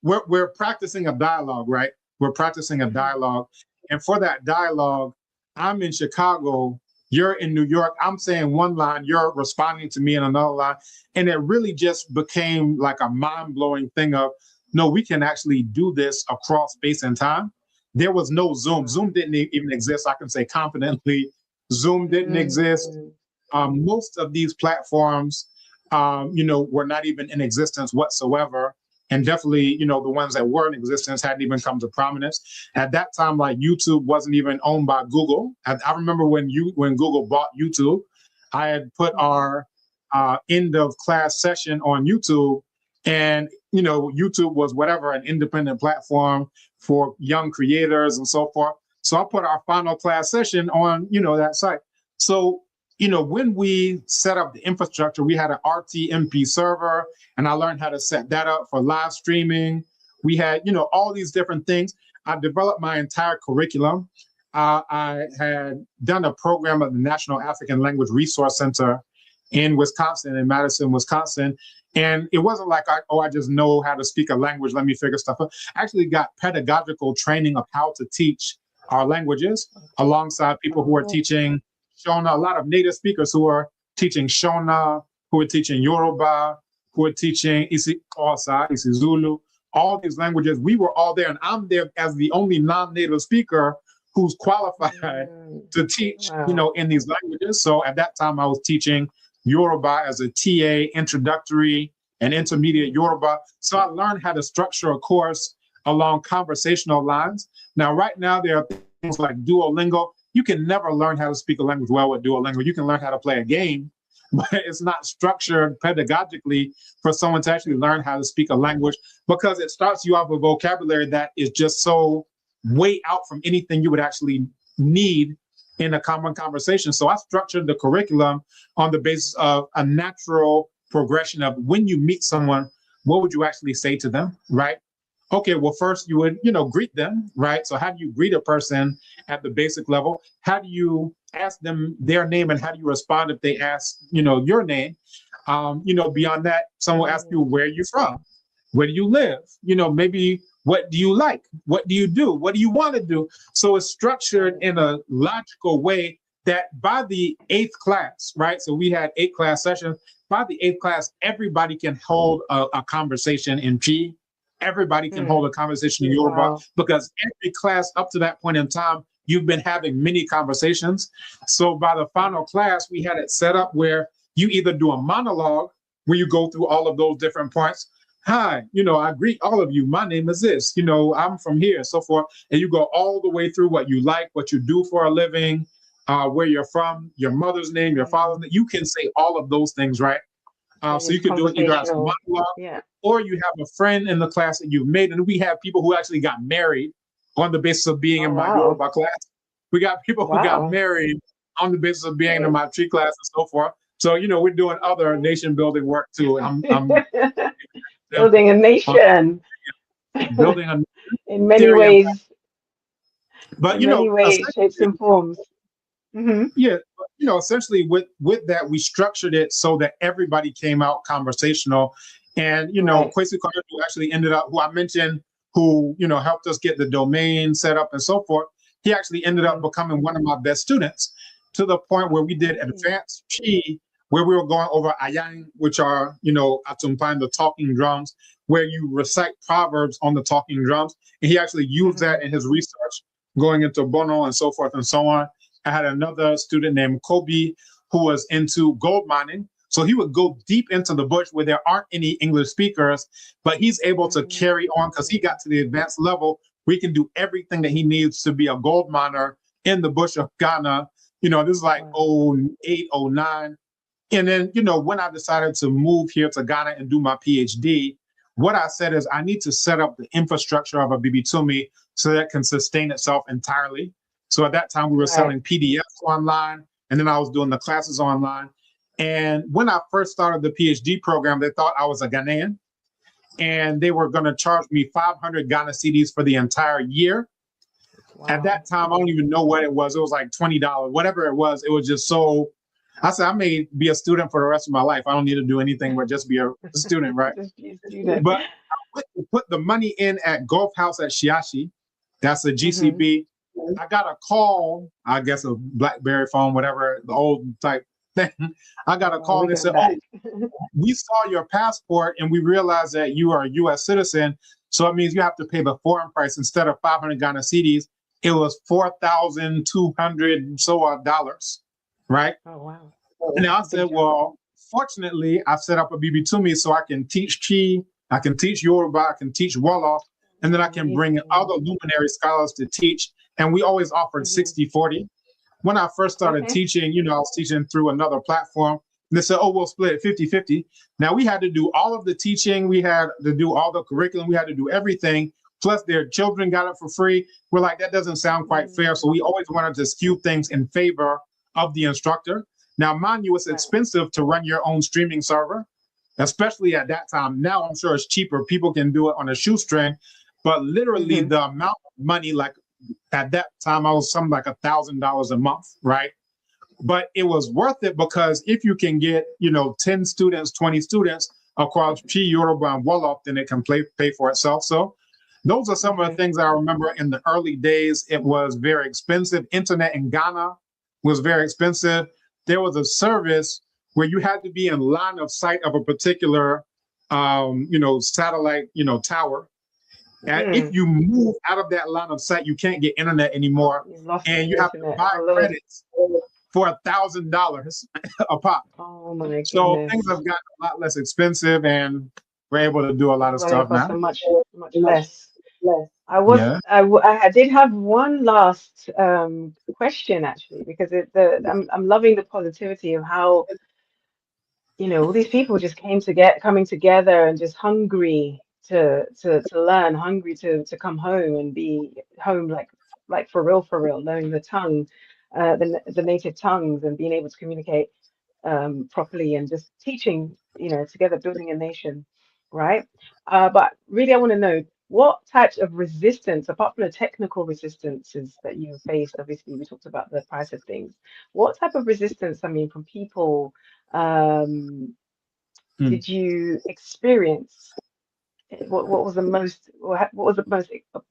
we're practicing a dialogue, right? We're practicing a dialogue. And for that dialogue, I'm in Chicago, you're in New York, I'm saying one line, you're responding to me in another line. And it really just became like a mind-blowing thing of, no, we can actually do this across space and time. There was no Zoom. Zoom didn't even exist. I can say confidently, Zoom didn't exist. Most of these platforms, were not even in existence whatsoever. And definitely, the ones that were in existence hadn't even come to prominence. At that time, like YouTube wasn't even owned by Google. I remember when Google bought YouTube, I had put our end of class session on YouTube, and YouTube was whatever, an independent platform for young creators and so forth. So I put our final class session on, that site. So when we set up the infrastructure, we had an RTMP server, and I learned how to set that up for live streaming. We had, all these different things. I developed my entire curriculum. I had done a program at the National African Language Resource Center in Wisconsin, in Madison, Wisconsin. And it wasn't like, I just know how to speak a language, let me figure stuff out. I actually got pedagogical training of how to teach our languages alongside people who are teaching Shona, a lot of native speakers who are teaching Shona, who are teaching Yoruba, who are teaching Xhosa, isiZulu, all these languages. We were all there, and I'm there as the only non-native speaker who's qualified to teach, in these languages. So at that time, I was teaching Yoruba as a TA, introductory and intermediate Yoruba. So I learned how to structure a course along conversational lines. Now, right now, there are things like Duolingo. You can never learn how to speak a language well with Duolingo. You can learn how to play a game, but it's not structured pedagogically for someone to actually learn how to speak a language, because it starts you off with vocabulary that is just so way out from anything you would actually need in a common conversation. So I structured the curriculum on the basis of a natural progression of when you meet someone, what would you actually say to them, right? Okay, well, first you would, greet them, right? So how do you greet a person at the basic level? How do you ask them their name, and how do you respond if they ask, your name? Beyond that, someone will ask you, where are you from? Where do you live? Maybe what do you like? What do you do? What do you want to do? So it's structured in a logical way that by the 8th class, right? So we had 8 class sessions. By the 8th class, everybody can hold a conversation in G. Everybody can hold a conversation in Yoruba, because every class up to that point in time, you've been having many conversations. So by the final class, we had it set up where you either do a monologue where you go through all of those different points, hi, I greet all of you. My name is this, I'm from here, so forth. And you go all the way through what you like, what you do for a living, where you're from, your mother's name, your father's name. You can say all of those things, right? So you It's can do it either as a conversational. monologue, Yeah. or you have a friend in the class that you've made. And we have people who actually got married on the basis of being Oh, in my wow. Yoruba class. We got people who got Wow. married on the basis of being in my tree class and so forth. So, we're doing other nation building work too. I'm Building a nation. building a In many theory. ways, But, in many ways, shapes and forms. Mm-hmm. yeah, essentially with that, we structured it so that everybody came out conversational. And, Right. Kwesi Carter, who actually ended up, who I mentioned, who, helped us get the domain set up and so forth, he actually ended up becoming one of my best students, to the point where we did advanced Chi, where we were going over Ayang, which are, Atumpan, the talking drums, where you recite proverbs on the talking drums. And he actually used that in his research, going into Bono and so forth and so on. I had another student named Kobe who was into gold mining. So he would go deep into the bush where there aren't any English speakers, but he's able to carry on because he got to the advanced level. We can do everything that he needs to be a gold miner in the bush of Ghana. This is like 08, 09. And then, when I decided to move here to Ghana and do my PhD, what I said is I need to set up the infrastructure of Abibitumi so that it can sustain itself entirely. So at that time, we were selling PDFs online, and then I was doing the classes online. And when I first started the PhD program, they thought I was a Ghanaian, and they were going to charge me 500 Ghana cedis for the entire year. Wow. At that time, I don't even know what it was. It was like $20, whatever it was. It was just so. I said, I may be a student for the rest of my life. I don't need to do anything but just be a student, right? Just be a student. But I went to put the money in at Gulf House at Shiashi. That's a GCB. I got a call, I guess a BlackBerry phone, whatever, the old type thing. I got a call and they said, we saw your passport and we realized that you are a U.S. citizen. So it means you have to pay the foreign price. Instead of 500 Ghana cedis, it was $4,200 so odd dollars, right? Oh, wow. And I said, well, fortunately, I've set up Abibitumi so I can teach Chi, I can teach Yoruba, I can teach Wolof, and then I can bring other luminary scholars to teach. And we always offered 60-40. When I first started teaching, I was teaching through another platform. And they said, oh, we'll split it 50-50. Now we had to do all of the teaching. We had to do all the curriculum. We had to do everything. Plus their children got it for free. We're like, that doesn't sound quite fair. So we always wanted to skew things in favor of the instructor. Now, mind you, it's expensive to run your own streaming server, especially at that time. Now I'm sure it's cheaper. People can do it on a shoestring. But literally the amount of money, like at that time, I was something like $1,000 a month, right? But it was worth it because if you can get, 10 students, 20 students across Chi, Yoruba, and Wolof, then it can pay for itself. So those are some of the things I remember in the early days. It was very expensive. Internet in Ghana was very expensive. There was a service where you had to be in line of sight of a particular, satellite, tower. And if you move out of that line of sight, you can't get internet anymore. And you have to buy credits for $1,000 a pop. Oh my goodness. So things have gotten a lot less expensive and we're able to do a lot of stuff now. Much less. I did have one last question actually, because I'm loving the positivity of how, all these people just coming together and just hungry to learn, hungry to come home and be home like for real, knowing the tongue, the native tongues, and being able to communicate properly, and just teaching, together, building a nation, right? But really, I want to know what types of resistance, apart from the technical resistances that you faced. Obviously, we talked about the price of things. What type of resistance, from people, did you experience? What was the most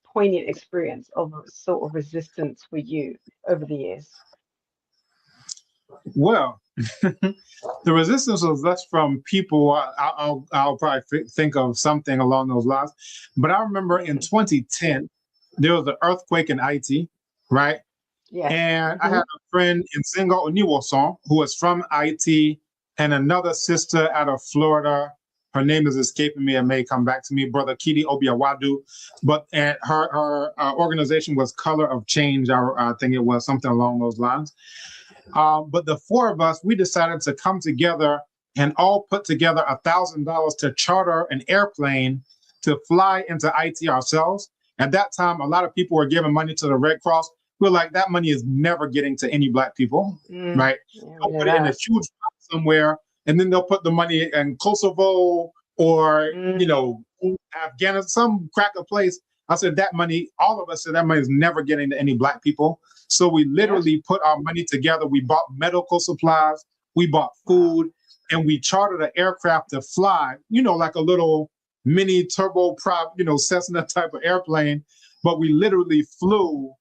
poignant experience of a sort of resistance for you over the years? Well, the resistance was less from people. I'll probably think of something along those lines. But I remember in 2010, there was an earthquake in Haiti, right? Yeah. And I had a friend in Senghor Oniwoson who was from Haiti, and another sister out of Florida her name is escaping me and may come back to me, Brother Kidi Obiawadu. But and her organization was Color of Change. I think it was something along those lines. But the four of us, we decided to come together and all put together $1,000 to charter an airplane to fly into IT ourselves. At that time, a lot of people were giving money to the Red Cross. We're like, that money is never getting to any Black people, right? They'll put it in a huge pot somewhere, and then they'll put the money in Kosovo or, you know, Afghanistan, some cracker place. I said that money, all of us said that money is never getting to any Black people. So we literally put our money together. We bought medical supplies, we bought food, and we chartered an aircraft to fly, you know, like a little mini turboprop, you know, Cessna type of airplane. But we literally flew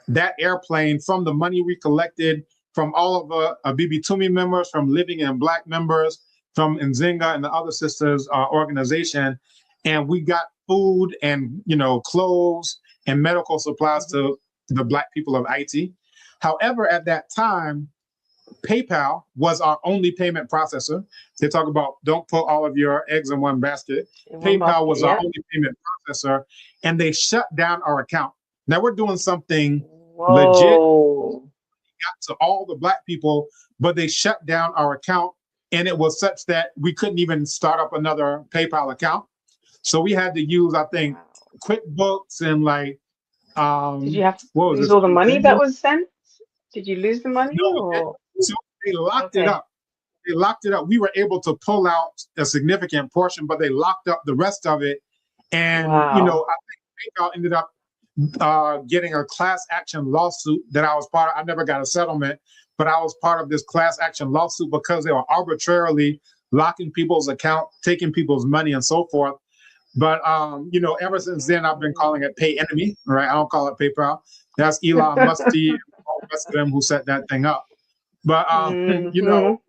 that airplane from the money we collected from all of the Abibitumi members, from Living in Black members, from Nzinga and the other sisters organization. And we got food and, you know, clothes and medical supplies to the Black people of IT. However, at that time, PayPal was our only payment processor. They talk about don't put all of your eggs in one basket. PayPal was our only payment processor, and they shut down our account. Now we're doing something legit, got to all the Black people, but they shut down our account, and it was such that we couldn't even start up another PayPal account. So we had to use, I think, QuickBooks and like, did you have to lose all the money that was sent? Did you lose the money? No, so they locked it up. They locked it up. We were able to pull out a significant portion, but they locked up the rest of it. And, you know, I think PayPal ended up getting a class action lawsuit that I was part of. I never got a settlement, but I was part of this class action lawsuit because they were arbitrarily locking people's account, taking people's money and so forth. But, you know, ever since then, I've been calling it Pay Enemy, right? I don't call it PayPal. That's Elon Musk and all the rest of them who set that thing up. But, you know,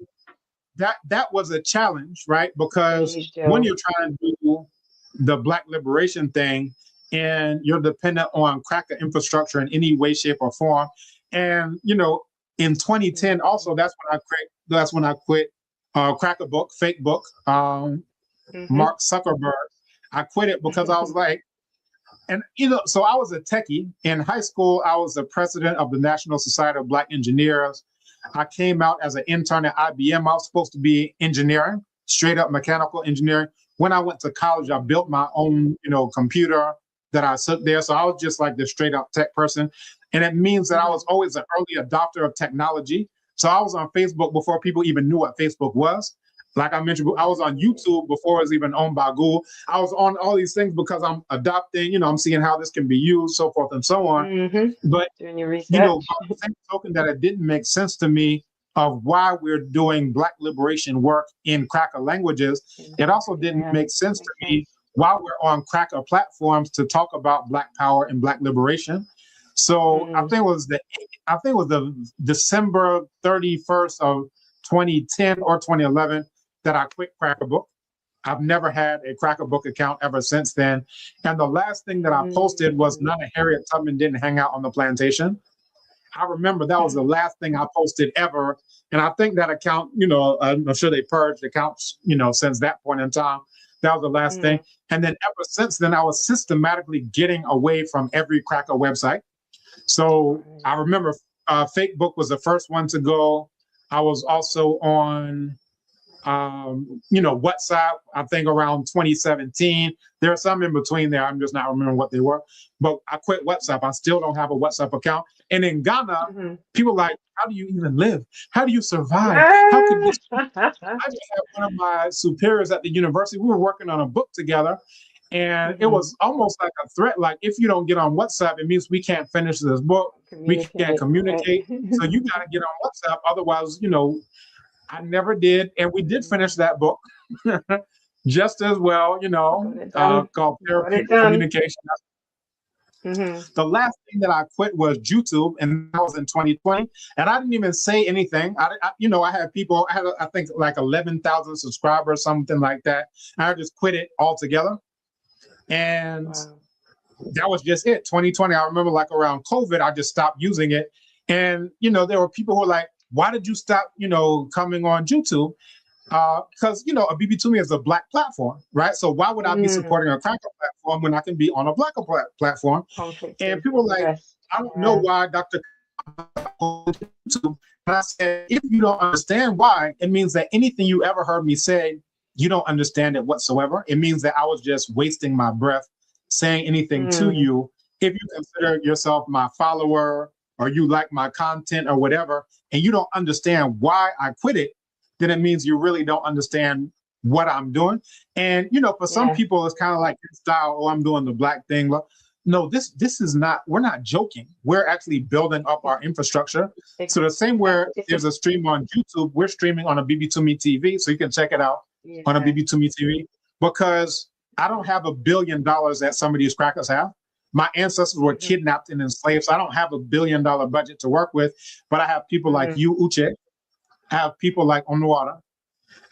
that was a challenge, right? Because when you're trying to do the Black liberation thing and you're dependent on cracker infrastructure in any way, shape, or form. And, you know, in 2010, also, that's when I quit Cracker Book, Fake Book, Mark Zuckerberg. I quit it because I was like, and, you know, so I was a techie. In high school, I was the president of the National Society of Black Engineers. I came out as an intern at IBM. I was supposed to be engineering, straight up mechanical engineering. When I went to college, I built my own, you know, computer that I took there. So I was just like this straight up tech person. And it means that I was always an early adopter of technology. So I was on Facebook before people even knew what Facebook was. Like I mentioned, I was on YouTube before it was even owned by Google. I was on all these things because I'm adopting, you know, I'm seeing how this can be used, so forth and so on. But, you know, by the same token that it didn't make sense to me of why we're doing Black liberation work in cracker languages, it also didn't make sense to me why we're on cracker platforms to talk about Black power and Black liberation. So I think it was the December 31st of 2010 or 2011 that I quit Cracker Book. I've never had a Cracker Book account ever since then. And the last thing that I posted was none of Harriet Tubman didn't hang out on the plantation. I remember that was the last thing I posted ever. And I think that account, you know, I'm sure they purged accounts, you know, since that point in time. That was the last thing. And then ever since then, I was systematically getting away from every Cracker website. So I remember Fake Book was the first one to go. I was also on, you know, WhatsApp, I think around 2017. There are some in between there. I'm just not remembering what they were. But I quit WhatsApp. I still don't have a WhatsApp account. And in Ghana, people are like, how do you even live? How do you survive? How could this? I just had one of my superiors at the university. We were working on a book together. And it was almost like a threat. Like, if you don't get on WhatsApp, it means we can't finish this book. We can't communicate. So you got to get on WhatsApp. Otherwise, you know, I never did. And we did finish that book just as well, you know, called Therapeutic Communication. The last thing that I quit was YouTube, and that was in 2020. And I didn't even say anything. You know, I had people, I think like 11,000 subscribers, something like that. I just quit it altogether. And that was just it. 2020, I remember like around COVID, I just stopped using it. And, you know, there were people who were like, why did you stop, you know, coming on YouTube? Because Abibitumi is a black platform, right? So why would I be supporting a cracker platform when I can be on a black platform? Conflict And of people are like, interest. I don't know why Dr. YouTube. And I said, if you don't understand why, it means that anything you ever heard me say, you don't understand it whatsoever. It means that I was just wasting my breath saying anything to you. If you consider yourself my follower or you like my content or whatever, and you don't understand why I quit it, then it means you really don't understand what I'm doing. And for some people, it's kind of like style. Oh, I'm doing the black thing. No, this is not. We're not joking. We're actually building up our infrastructure. So the same where there's a stream on YouTube, we're streaming on Abibitumi TV, so you can check it out on Abibitumi TV. Because I don't have $1 billion that some of these crackers have. My ancestors were kidnapped and enslaved, so I don't have $1 billion budget to work with. But I have people like you, Uche. I have people like Onwara.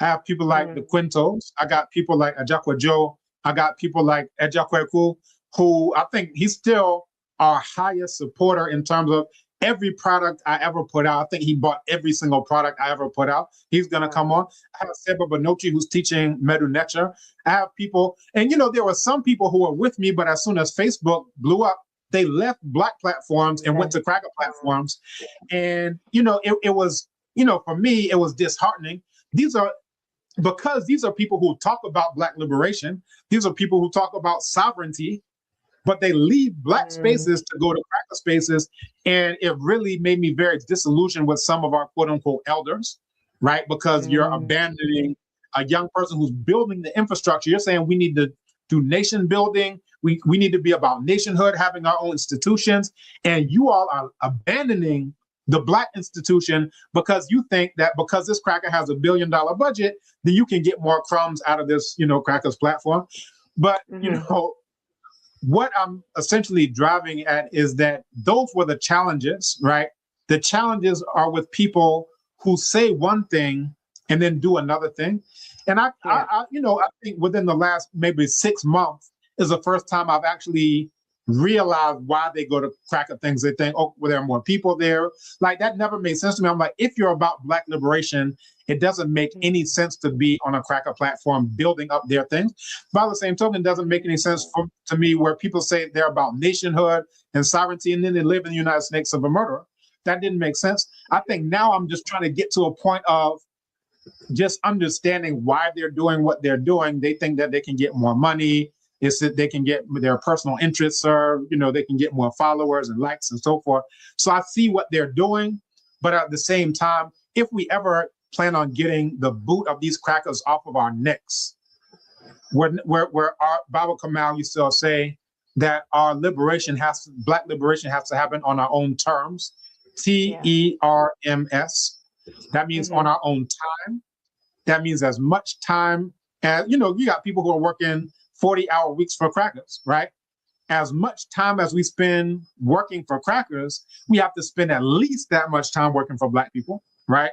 I have people like the Quintos. I got people like Ajakwa Joe. I got people like Ejakweku, who I think he's still our highest supporter in terms of every product I ever put out. I think he bought every single product I ever put out. He's going to come on. I have Seba Banochi, who's teaching Medu Necha. I have people, and there were some people who were with me, but as soon as Facebook blew up, they left black platforms and went to cracker platforms. And, it was, for me, it was disheartening. Because these are people who talk about black liberation. These are people who talk about sovereignty, but they leave black spaces to go to cracker spaces. And it really made me very disillusioned with some of our quote unquote elders, right? Because you're abandoning a young person who's building the infrastructure. You're saying we need to do nation building. We need to be about nationhood, having our own institutions. And you all are abandoning the black institution because you think that because this cracker has $1 billion budget, then you can get more crumbs out of this, cracker's platform. But, what I'm essentially driving at is that those were the challenges, right? The challenges are with people who say one thing and then do another thing. And I think within the last maybe 6 months is the first time I've actually realized why they go to cracker things. They think, oh, well, there are more people there. Like that never made sense to me. I'm like, if you're about black liberation, it doesn't make any sense to be on a cracker platform building up their things. By the same token, it doesn't make any sense to me where people say they're about nationhood and sovereignty, and then they live in the United States of a murderer. That didn't make sense. I think now I'm just trying to get to a point of just understanding why they're doing what they're doing. They think that they can get more money. It's that they can get their personal interests served. They can get more followers and likes and so forth. So I see what they're doing. But at the same time, if we ever plan on getting the boot of these crackers off of our necks, where our Baba Kamal used to say that our black liberation has to happen on our own terms, TERMS. That means on our own time. That means as much time as, you got people who are working 40-hour weeks for crackers, right? As much time as we spend working for crackers, we have to spend at least that much time working for black people, right?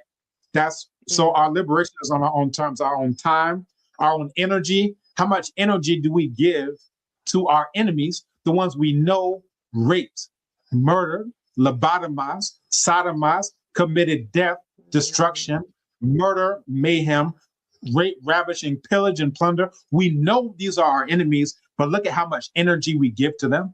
So our liberation is on our own terms, our own time, our own energy. How much energy do we give to our enemies, the ones we know raped, murdered, lobotomized, sodomized, committed death, destruction, murder, mayhem, rape, ravishing, pillage, and plunder? We know these are our enemies, but look at how much energy we give to them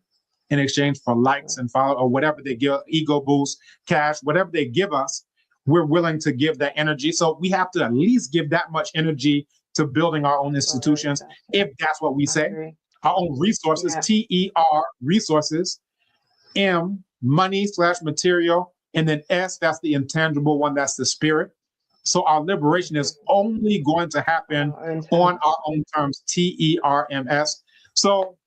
in exchange for likes and follow or whatever they give, ego boost, cash, whatever they give us, we're willing to give that energy. So we have to at least give that much energy to building our own institutions, if that's what we say. Our own resources, TER, resources, M, money / material, and then S, that's the intangible one, that's the spirit. So our liberation is only going to happen on our own terms, TERMS. So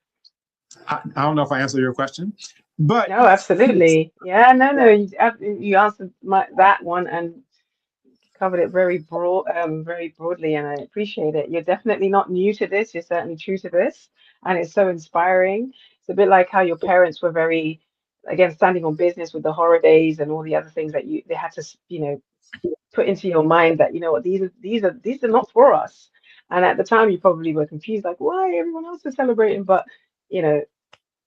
I don't know if I answered your question, but no, absolutely, no, you answered that one and covered it very broadly, and I appreciate it. You're definitely not new to this. You're certainly true to this, and it's so inspiring. It's a bit like how your parents were very, again, standing on business with the horror days and all the other things that they had to, put into your mind that what these are not for us. And at the time, you probably were confused, like why everyone else is celebrating, but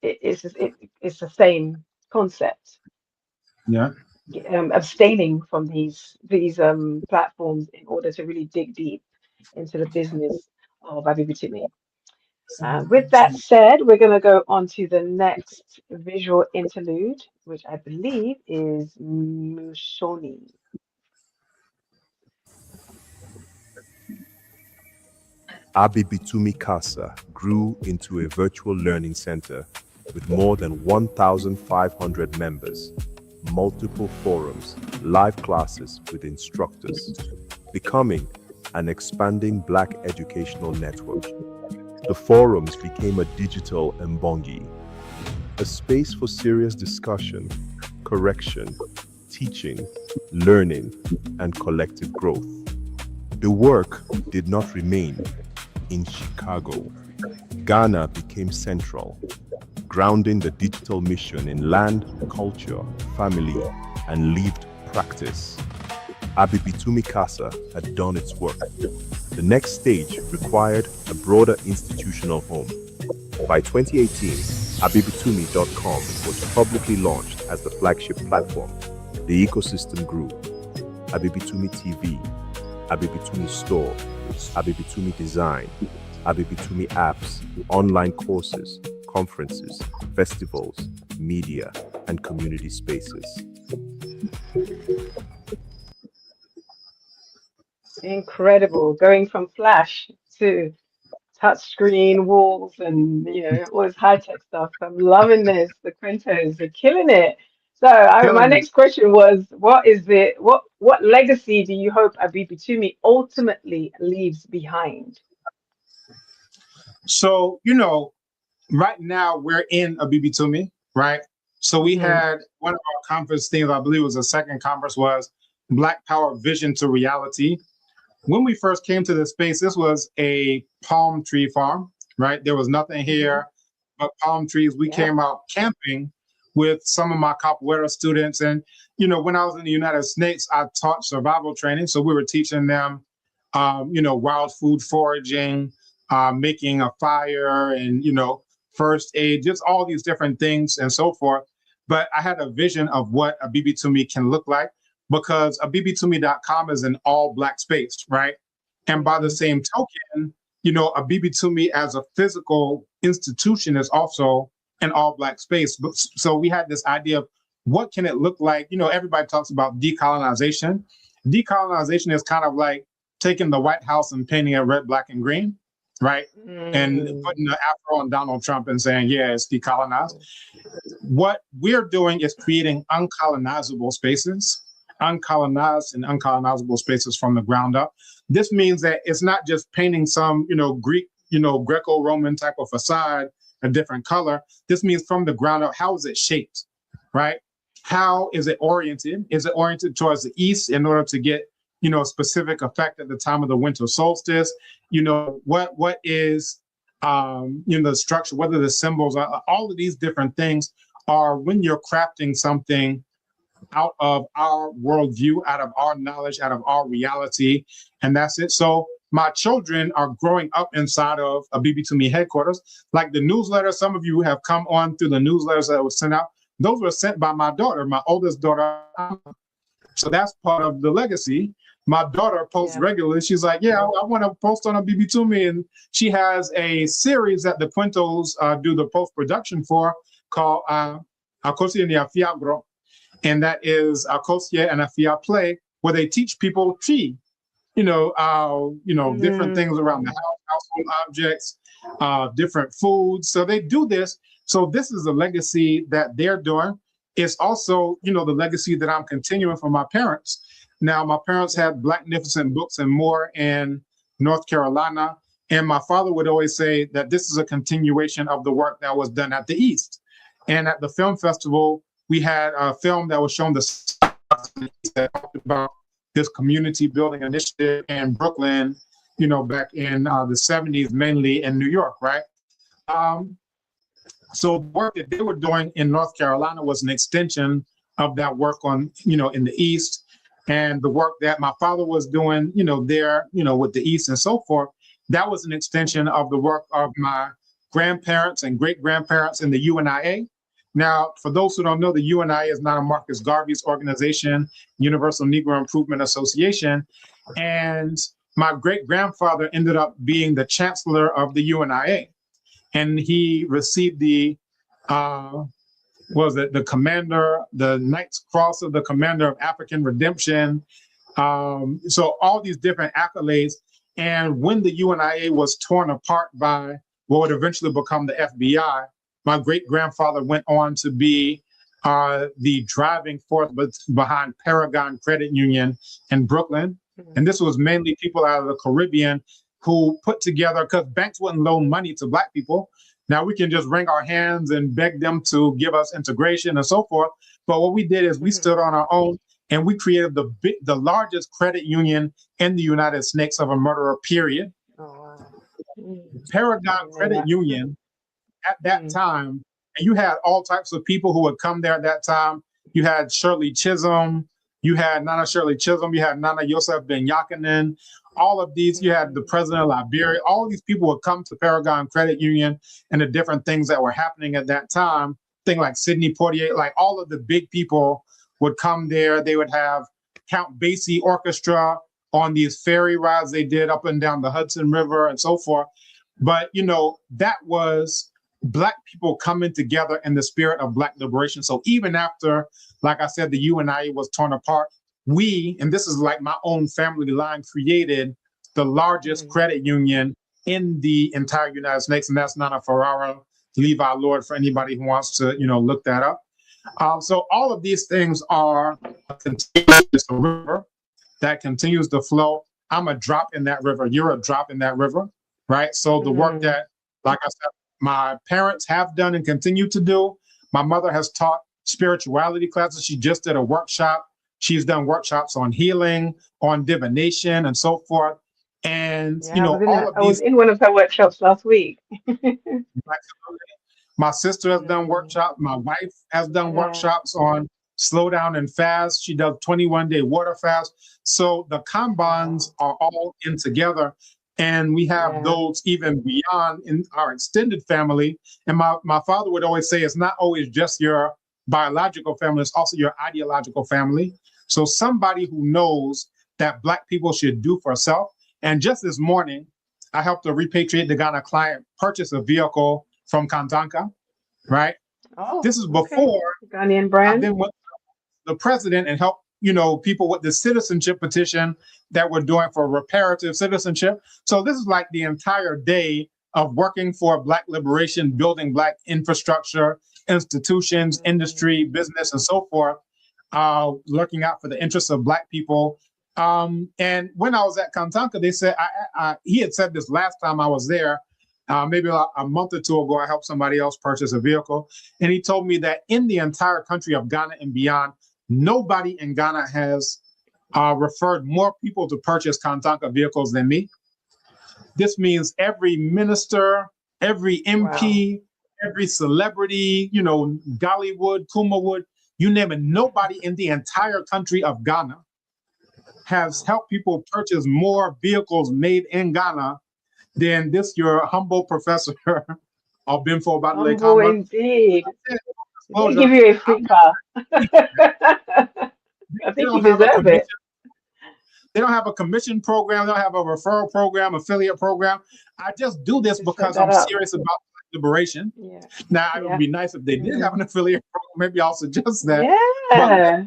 it's the same concept. Yeah. abstaining from these platforms in order to really dig deep into the business of Abibitumi. With that said, we're going to go on to the next visual interlude, which I believe is Mushoni. Abibitumi Casa grew into a virtual learning center with more than 1,500 members, multiple forums, live classes with instructors, becoming an expanding Black educational network. The forums became a digital Mbongi, a space for serious discussion, correction, teaching, learning, and collective growth. The work did not remain in Chicago. Ghana became central, grounding the digital mission in land, culture, family, and lived practice. Abibitumi Casa had done its work. The next stage required a broader institutional home. By 2018, Abibitumi.com was publicly launched as the flagship platform. The ecosystem grew. Abibitumi TV, Abibitumi Store, Abibitumi Design, Abibitumi Apps, online courses, conferences, festivals, media, and community spaces. Incredible, going from Flash to touchscreen walls and all this high-tech stuff. I'm loving this. The Quintos are killing it. So my Killing it. next question was, what legacy do you hope Abibitumi ultimately leaves behind? So, right now we're in Abibitumi, right? So we had one of our conference themes, I believe it was the second conference, was Black Power Vision to Reality. When we first came to this space, this was a palm tree farm, right? There was nothing here but palm trees. We came out camping with some of my capoeira students. And, when I was in the United States, I taught survival training. So we were teaching them, wild food foraging, making a fire and, first aid, just all these different things and so forth. But I had a vision of what Abibitumi can look like, because Abibitumi.com is an all Black space, right? And by the same token, Abibitumi as a physical institution is also an all Black space. So we had this idea of what can it look like? Everybody talks about decolonization. Decolonization is kind of like taking the White House and painting it red, black, and green, right? And putting the afro on Donald Trump and saying, yeah, it's decolonized. What we're doing is creating uncolonizable spaces, uncolonized and uncolonizable spaces from the ground up. This means that it's not just painting some, Greek, Greco-Roman type of facade, a different color. This means from the ground up, how is it shaped, right? How is it oriented? Is it oriented towards the east in order to get, a specific effect at the time of the winter solstice? What is, the structure, whether the symbols are, all of these different things are when you're crafting something out of our worldview, out of our knowledge, out of our reality, and that's it. So my children are growing up inside of Abibitumi headquarters. Like the newsletter, some of you have come on through the newsletters that were sent out. Those were sent by my daughter, my oldest daughter. So that's part of the legacy. My daughter posts regularly. She's like, yeah, I want to post on Abibitumi. And she has a series that the Quintos do the post-production for called Akosia ni Afia Gro. And that is Akosia and Afia Play, where they teach people tree, different things around the house, household objects, different foods. So they do this. So this is a legacy that they're doing. It's also, the legacy that I'm continuing from my parents. Now, my parents had Blacknificent Books and more in North Carolina. And my father would always say that this is a continuation of the work that was done at the East. And at the film festival, we had a film that was shown that talked about this community building initiative in Brooklyn, back in the 70s, mainly in New York, right? So the work that they were doing in North Carolina was an extension of that work on, in the East. And the work that my father was doing, there, with the East and so forth, that was an extension of the work of my grandparents and great-grandparents in the UNIA. Now, for those who don't know, the UNIA is not a Marcus Garvey's organization, Universal Negro Improvement Association. And my great-grandfather ended up being the chancellor of the UNIA. And he received the commander, the Knight's Cross of the Commander of African Redemption. So all these different accolades. And when the UNIA was torn apart by what would eventually become the FBI, my great-grandfather went on to be the driving force behind Paragon Credit Union in Brooklyn. And this was mainly people out of the Caribbean who put together, because banks wouldn't loan money to Black people. Now we can just wring our hands and beg them to give us integration and so forth. But what we did is we stood on our own and we created the largest credit union in the United States of a murderer, period. Oh, wow. Paragon Credit Union at that time, and you had all types of people who would come there at that time. You had Shirley Chisholm, you had Nana Shirley Chisholm, you had Nana Yosef Ben Yakinen, all of these, you had the president of Liberia, all of these people would come to Paragon Credit Union and the different things that were happening at that time. Thing like Sidney Poitier, like all of the big people would come there. They would have Count Basie Orchestra on these ferry rides they did up and down the Hudson River and so forth. But, you know, that was Black people coming together in the spirit of Black liberation. So even after, like I said, the UNIA was torn apart, we, and this is like my own family line, created the largest credit union in the entire United States. And that's Nana Ferrara, Levi Lord, for anybody who wants to, you know, look that up. So all of these things are a continuous river that continues to flow. I'm a drop in that river. You're a drop in that river, right? So the work that, like I said, my parents have done and continue to do. My mother has taught spirituality classes. She just did a workshop. She's done workshops on healing, on divination, and so forth. And, you know, I was in one of her workshops last week. My sister has done workshops. My wife has done workshops on slow down and fast. She does 21-day water fast. So the Kanbans are all in together. And we have those even beyond in our extended family. And my father would always say, it's not always just your biological family, it's also your ideological family. So somebody who knows that Black people should do for self. And just this morning, I helped a Repatriate the Ghana client purchase a vehicle from Kantanka, right? Oh, this is before Ghanaian brand. I've been with the president and helped, you know, people with the citizenship petition that we're doing for reparative citizenship. So this is like the entire day of working for Black liberation, building Black infrastructure, institutions, industry, business, and so forth, looking out for the interests of Black people. And when I was at Kantanka, they said, he had said this last time I was there, maybe a month or two ago, I helped somebody else purchase a vehicle. And he told me that in the entire country of Ghana and beyond, nobody in Ghana has referred more people to purchase Kantanka vehicles than me. This means every minister, every MP, every celebrity, you know, Gollywood, Kumawood, you name it, nobody in the entire country of Ghana has helped people purchase more vehicles made in Ghana than this your humble professor of Binfo Badale Humble indeed. They give you a free car. I think you deserve it. They don't have a commission program. They don't have a referral program, affiliate program. I just do this because I'm serious about liberation. Yeah. Now, it would be nice if they did have an affiliate program. Maybe I'll suggest that. Yeah.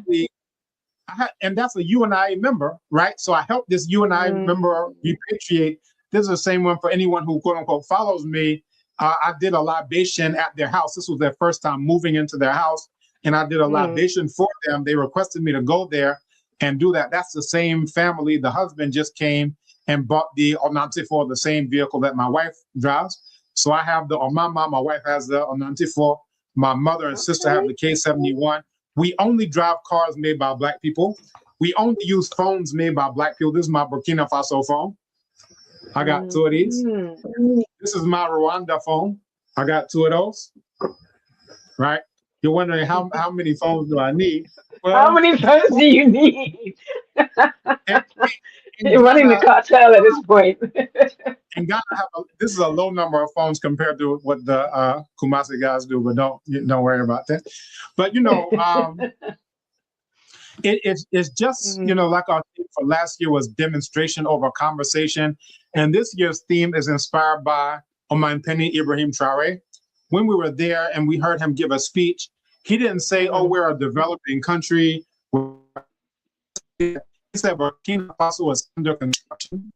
And that's a UNIA member, right? So I helped this UNIA member repatriate. This is the same one for anyone who, quote unquote, follows me. I did a libation at their house. This was their first time moving into their house. And I did a libation for them. They requested me to go there and do that. That's the same family. The husband just came and bought the Onante for the same vehicle that my wife drives. So I have the Omama, my wife has the Onante for, my mother and sister have the K71. We only drive cars made by Black people. We only use phones made by Black people. This is my Burkina Faso phone. I got two of these. This is my Rwanda phone. I got two of those. Right? You're wondering how many phones do I need? Well, how many phones do you need? You're running the cartel at this point. in Ghana, this is a low number of phones compared to what the Kumasi guys do, but don't worry about that. But it's just like our theme for last year was demonstration over conversation, and this year's theme is inspired by Omanpeni Ibrahim Traore. When we were there and we heard him give a speech, he didn't say, "Oh, we're a developing country." He said Burkina Faso was under construction.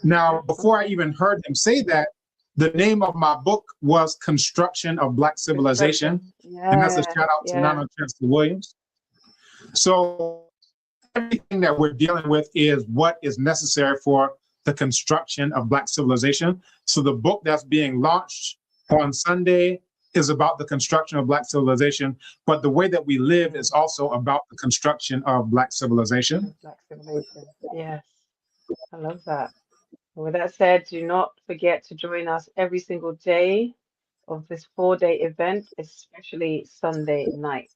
Now, before I even heard him say that, the name of my book was Construction of Black Civilization. And that's a shout out to Nana Chancellor Williams. So everything that we're dealing with is what is necessary for the construction of Black civilization. So the book that's being launched on Sunday is about the construction of Black civilization, but the way that we live is also about the construction of Black civilization. Black civilization, yes. I love that. With that said, do not forget to join us every single day of this 4-day event, especially Sunday night.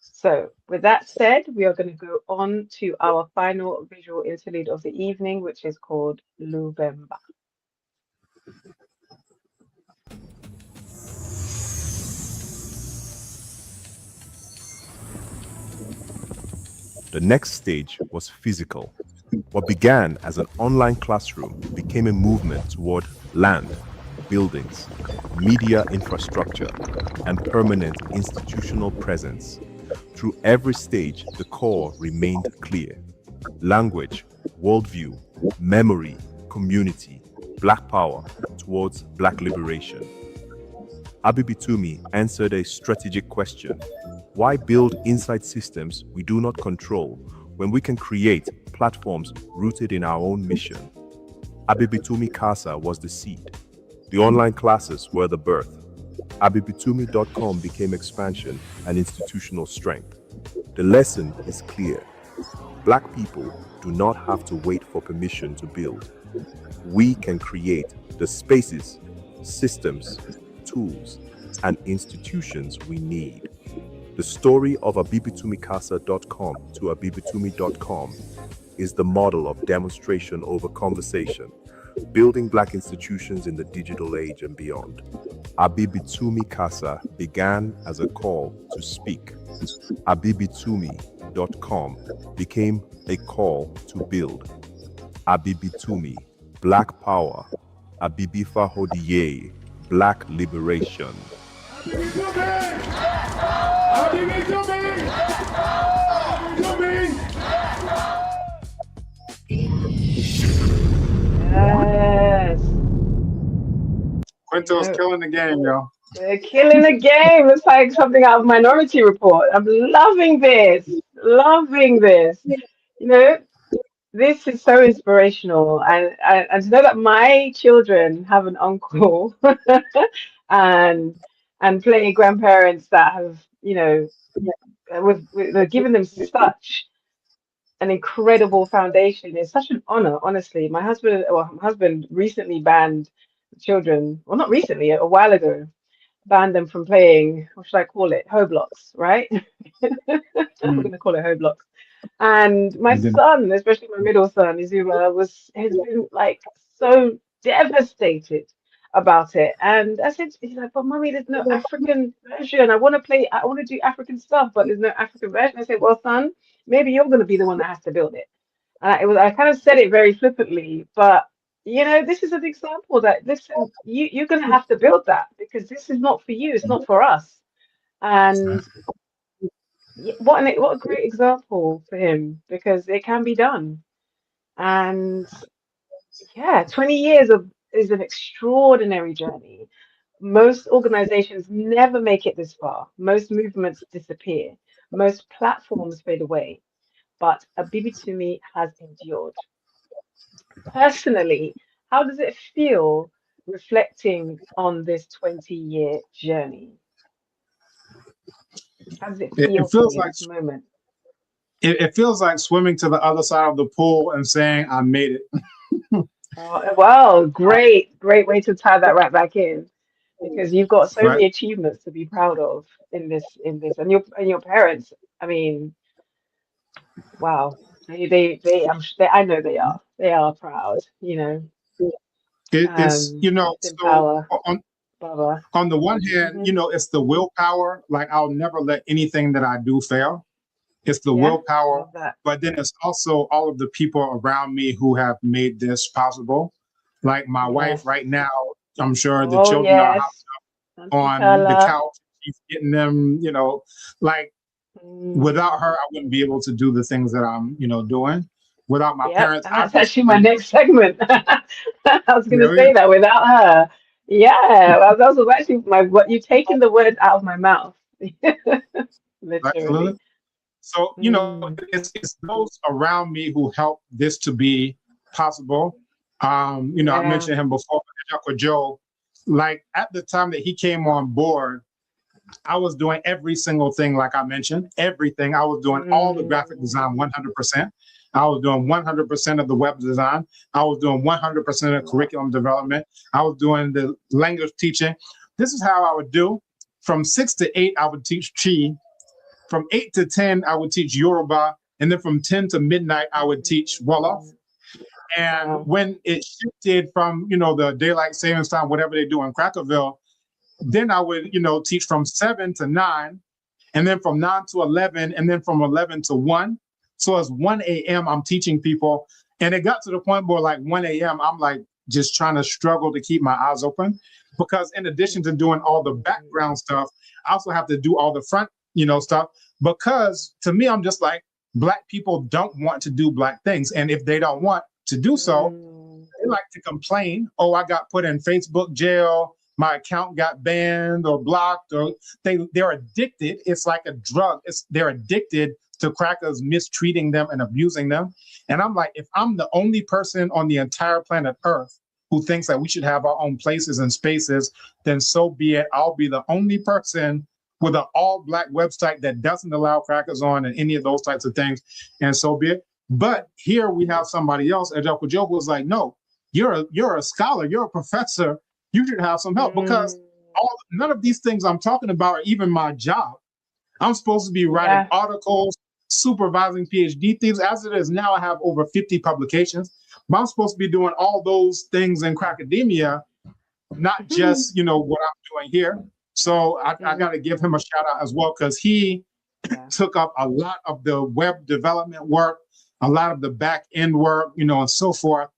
So with that said, we are going to go on to our final visual interlude of the evening, which is called Luvemba. The next stage was physical. What began as an online classroom became a movement toward land, buildings, media infrastructure, and permanent institutional presence. Through every stage, the core remained clear. Language, worldview, memory, community, Black power towards Black liberation. Abibitumi answered a strategic question. Why build inside systems we do not control when we can create platforms rooted in our own mission? Abibitumi Casa was the seed. The online classes were the birth. Abibitumi.com became expansion and institutional strength. The lesson is clear. Black people do not have to wait for permission to build. We can create the spaces, systems, tools, and institutions we need. The story of abibitumicasa.com to abibitumi.com is the model of demonstration over conversation, building Black institutions in the digital age and beyond. Abibitumi Casa began as a call to speak. Abibitumi.com became a call to build. Abibitumi, Black power. Abibifa Hodiye, Black liberation. Yes. Quinto's killing the game, yo. They're killing the game. It's like something out of Minority Report. I'm loving this. Loving this. You know, this is so inspirational. And to know that my children have an uncle and plenty of grandparents that have, we've given them such an incredible foundation. It's such an honor, honestly. My husband recently banned children, well, not recently, a while ago, banned them from playing, what should I call it? Roblox, right? We're going to call it Roblox. And my son, especially my middle son, Izuma, has been like so devastated about it. And I said, he's like, but mommy, there's no African version. I want to do African stuff, but there's no African version. I said, well, son, maybe you're going to be the one that has to build it. And I kind of said it very flippantly, but this is an example that, listen, you're going to have to build that because this is not for you. It's not for us. And what a great example for him, because it can be done. And 20 years is an extraordinary journey. Most organizations never make it this far. Most movements disappear. Most platforms fade away. But Abibitumi has endured. Personally, how does it feel reflecting on this 20-year journey? How does it feel? It feels like this moment? It feels like swimming to the other side of the pool and saying, "I made it." Oh, wow, great way to tie that right back in, because you've got so many achievements to be proud of in this, and your parents. I mean, wow, I know they are proud. It's, you know, in so power, on, Baba. on the one hand, you know, it's the willpower. Like, I'll never let anything that I do fail. It's the Yeah, willpower, love that. but then it's also all of the people around me who have made this possible. Like my wife Yes. right now, I'm sure the Oh, children are yes. Auntie on the Carla. couch. She's getting them, you know, like without her, I wouldn't be able to do the things that I'm, you know, doing. Without my Yep, parents, and I that's actually my basically, next segment. I was going to really, say that without her. Yeah, well, that was actually my what you taking the words out of my mouth. Literally. absolutely. So, you know, Mm, it's those around me who help this to be possible. You know, I yeah. mentioned him before, Uncle Joe. Like at the time that he came on board, I was doing every single thing, like I mentioned, everything. I was doing all the graphic design 100%. I was doing 100% of the web design. I was doing 100% of curriculum development. I was doing the language teaching. This is how I would do. From 6 to 8, I would teach Chi. From 8 to 10, I would teach Yoruba. And then from 10 to midnight, I would teach Wolof. And Wow. when it shifted from, you know, the daylight savings time, whatever they do in Crackerville, then I would, you know, teach from 7 to 9, and then from 9 to 11, and then from 11 to 1. So it's 1 a.m. I'm teaching people. And it got to the point where like 1 a.m. I'm like just trying to struggle to keep my eyes open, because in addition to doing all the background stuff, I also have to do all the front, you know, stuff. Because to me, I'm just like, Black people don't want to do Black things. And if they don't want to do so, they like to complain. Oh, I got put in Facebook jail. My account got banned or blocked, or they're addicted. It's like a drug. They're addicted to crackers mistreating them and abusing them. And I'm like, if I'm the only person on the entire planet Earth who thinks that we should have our own places and spaces, then so be it. I'll be the only person with an all-Black website that doesn't allow crackers on and any of those types of things, and so be it. But here we have somebody else, Ejoko Joe, who's like, no, you're a scholar, you're a professor, you should have some help, because none of these things I'm talking about are even my job. I'm supposed to be writing Yeah. articles, supervising PhD things. As it is now, I have over 50 publications. But I'm supposed to be doing all those things in Cracademia, not just, you know, what I'm doing here. So I got to give him a shout out as well, because he took up a lot of the web development work, a lot of the back end work, you know, and so forth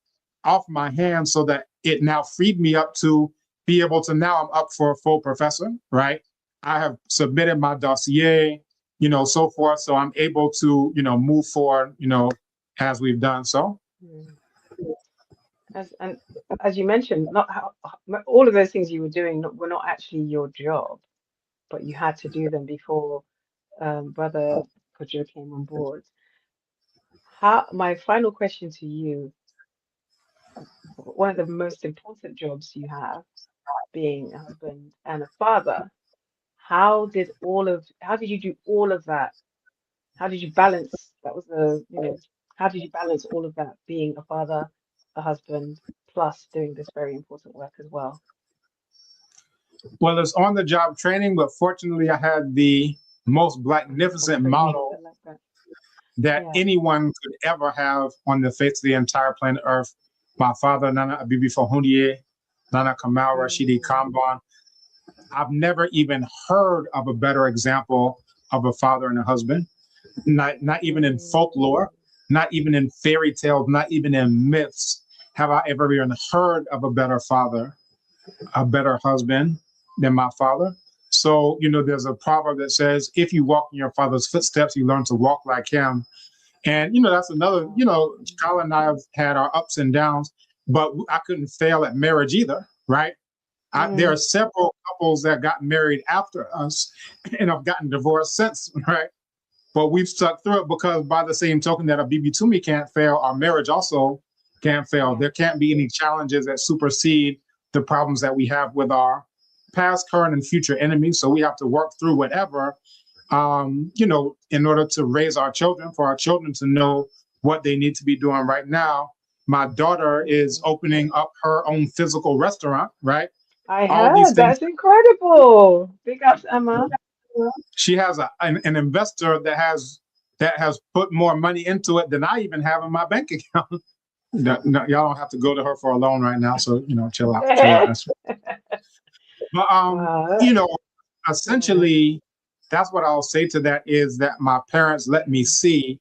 off my hands, so that it now freed me up to be able to, now I'm up for a full professor, right? I have submitted my dossier, you know, so forth. So I'm able to, you know, move forward, you know, as we've done so. As you mentioned, not how all of those things you were doing were not actually your job, but you had to do them before Brother Kojo came on board. My final question to you, one of the most important jobs you have, being a husband and a father, how did you do all of that? How did you balance? That was how did you balance all of that, being a father, a husband, plus doing this very important work as well? Well, it's on the job training, but fortunately I had the most magnificent model that anyone could ever have on the face of the entire planet Earth. My father, Nana Abibitumi, Nana Kamal Rashidi Kamban. I've never even heard of a better example of a father and a husband. Not even in folklore, not even in fairy tales, not even in myths have I ever even heard of a better father, a better husband than my father. So, you know, there's a proverb that says, if you walk in your father's footsteps, you learn to walk like him. And, you know, that's another, you know, Kyle and I have had our ups and downs, but I couldn't fail at marriage either, right? There are several couples that got married after us and have gotten divorced since, right? But we've stuck through it, because by the same token that Abibitumi can't fail, our marriage also can't fail. There can't be any challenges that supersede the problems that we have with our past, current, and future enemies. So we have to work through whatever, you know, in order to raise our children, for our children to know what they need to be doing right now. My daughter is opening up her own physical restaurant, right? I All these heard. things. That's incredible. Big ups, Emma. She has an investor that has put more money into it than I even have in my bank account. No, y'all don't have to go to her for a loan right now. So, chill out. Chill out. But, Wow. essentially, that's what I'll say to that is that my parents let me see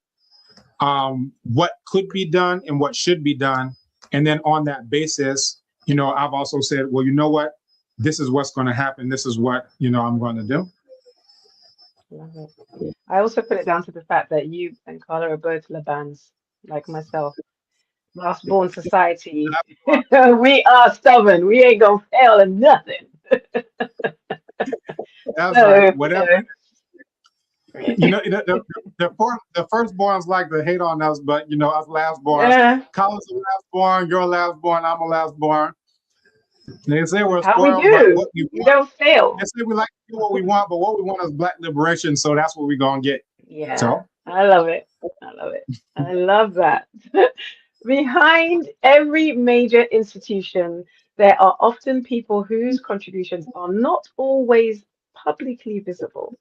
what could be done and what should be done. And then on that basis, I've also said, well, you know what? This is what's going to happen. This is what, I'm going to do. Love it. I also put it down to the fact that you and Carla are both Labans, like myself. Last born society. We are stubborn. We ain't gonna fail at nothing. That's So, right. Whatever. The firstborns like to hate on us, but us lastborns. yeah, Carla's a lastborn, you're a lastborn, I'm a lastborn. They say we're how we spoiled, but do. what we We want. don't fail. They say we like to do what we want, but what we want is Black liberation. So that's what we're gonna get. Yeah, So I love it. I love it. I love that. Behind every major institution, there are often people whose contributions are not always publicly visible.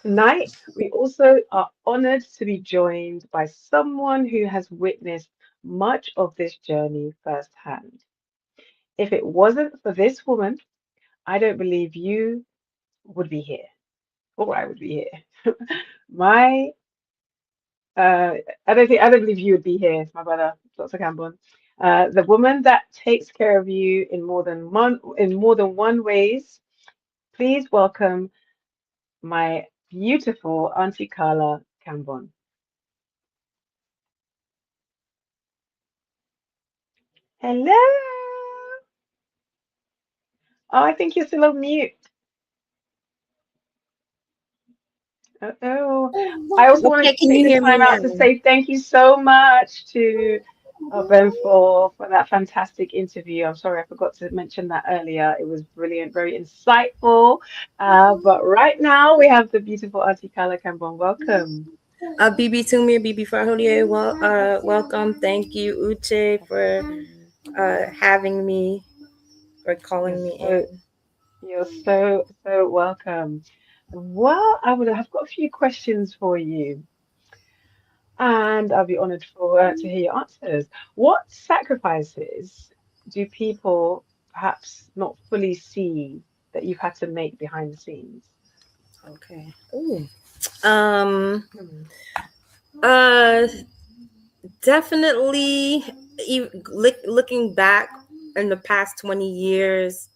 Tonight, we also are honored to be joined by someone who has witnessed much of this journey firsthand. If it wasn't for this woman, I don't believe you would be here, or I would be here. My, I don't believe you would be here, my brother, Dr. Campbell. The woman that takes care of you in more than one ways. Please welcome my beautiful Auntie Carla Cambon. Hello. Oh, I think you're still on mute. Uh-oh. I also want Okay, to can take you the hear me time now? out to say thank you so much to Ben for that fantastic interview. I'm sorry I forgot to mention that earlier. It was brilliant, very insightful. But right now we have the beautiful Auntie Carla Cambon. Welcome. Abibitumi, Bibi Faholie, welcome. Thank you, Uche, for having me, for calling me in. You're so welcome. Well, I've got a few questions for you, and I'll be honored to hear your answers. What sacrifices do people perhaps not fully see that you've had to make behind the scenes? Okay. Ooh. Um. Hmm. Uh. Definitely. Looking back in the past 20 years,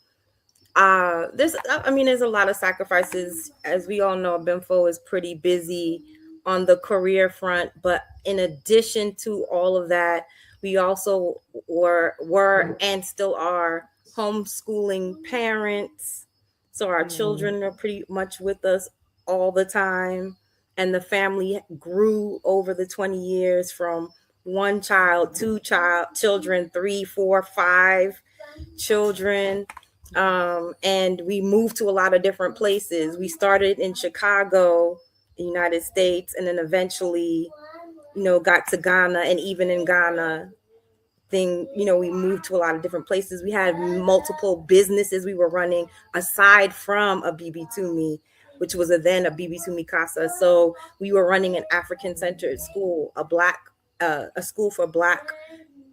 there's a lot of sacrifices. As we all know, Benfo is pretty busy on the career front, but in addition to all of that, we also were and still are homeschooling parents. So our Hmm. children are pretty much with us all the time, and the family grew over the 20 years from one child, two children, 3, 4, 5 children. And we moved to a lot of different places. We started in Chicago, the United States, and then eventually, got to Ghana. And even in Ghana, we moved to a lot of different places. We had multiple businesses we were running aside from Abibitumi, which was then Abibitumi Casa. So we were running an African-centered school, a school for Black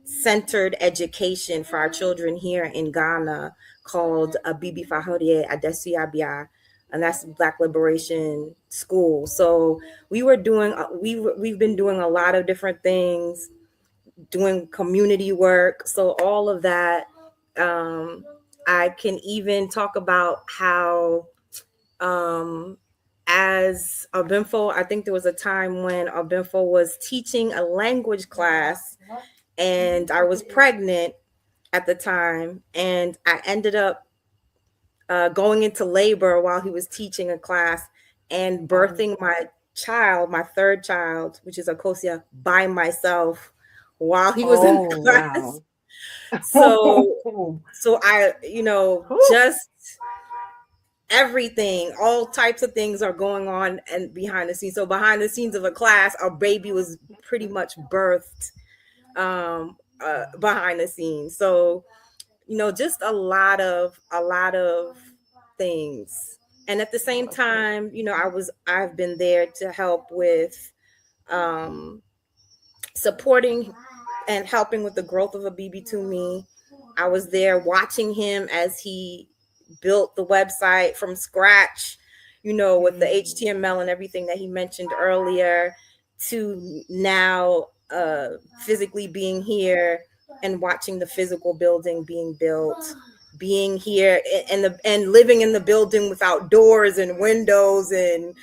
centered education for our children here in Ghana called Bibi Fahodie Adesiabia, and that's Black Liberation School. So we've been doing a lot of different things, doing community work. So all of that, I can even talk about how as Abimfo, I think there was a time when Abimfo was teaching a language class and I was pregnant at the time, and I ended up going into labor while he was teaching a class and birthing my third child, which is Akosia, by myself while he was in Oh, class. wow. So I, just everything, all types of things are going on and behind the scenes. So behind the scenes of a class, our baby was pretty much birthed behind the scenes. So, just a lot of things. And at the same time, I've been there to help with supporting and helping with the growth of Abibitumi. I was there watching him as he built the website from scratch, with the HTML and everything that he mentioned earlier, to now physically being here and watching the physical building being built, being here and living in the building without doors and windows and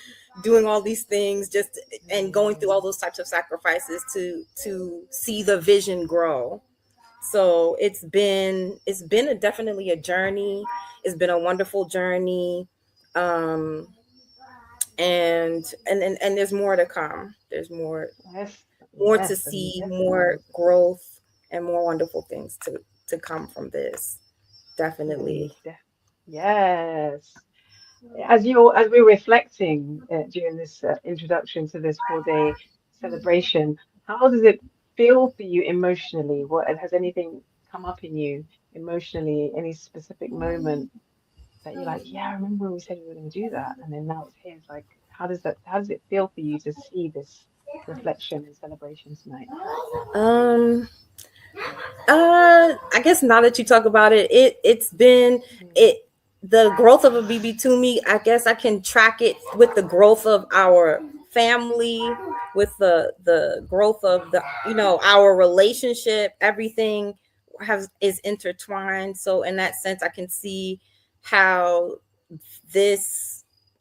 doing all these things, just and going through all those types of sacrifices to see the vision grow. So it's been definitely a journey. It's been a wonderful journey. And there's more to come. There's more to see, more growth, and more wonderful things to come from this. Definitely. Yes. As we're reflecting during this introduction to this 4-day celebration, how does it feel for you emotionally? Has anything come up in you emotionally? Any specific moment that you're like, yeah, I remember when we said we were going to do that, and then now it's here. It's like, how does it feel for you to see this reflection and celebration tonight? I guess now that you talk about it, it's been the growth of Abibitumi. I guess I can track it with the growth of our family, with the growth of our relationship. Everything is intertwined. So in that sense, I can see how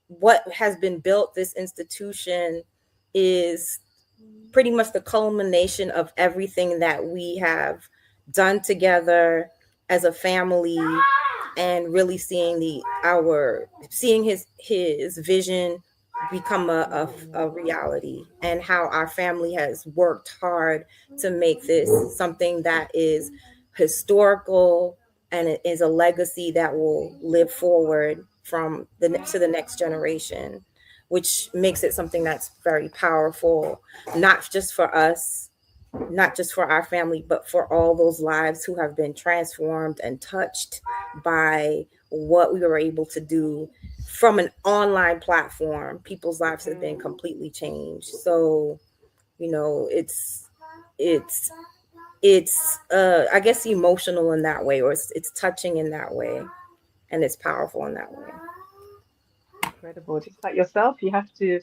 what has been built, this institution, is pretty much the culmination of everything that we have done together as a family, and really seeing his vision become a reality, and how our family has worked hard to make this something that is historical, and it is a legacy that will live forward to the next generation, which makes it something that's very powerful, not just for us, not just for our family, but for all those lives who have been transformed and touched by what we were able to do from an online platform. People's lives have been completely changed. So, it's I guess emotional in that way, or it's touching in that way, and it's powerful in that way. Incredible. Just like yourself, you have to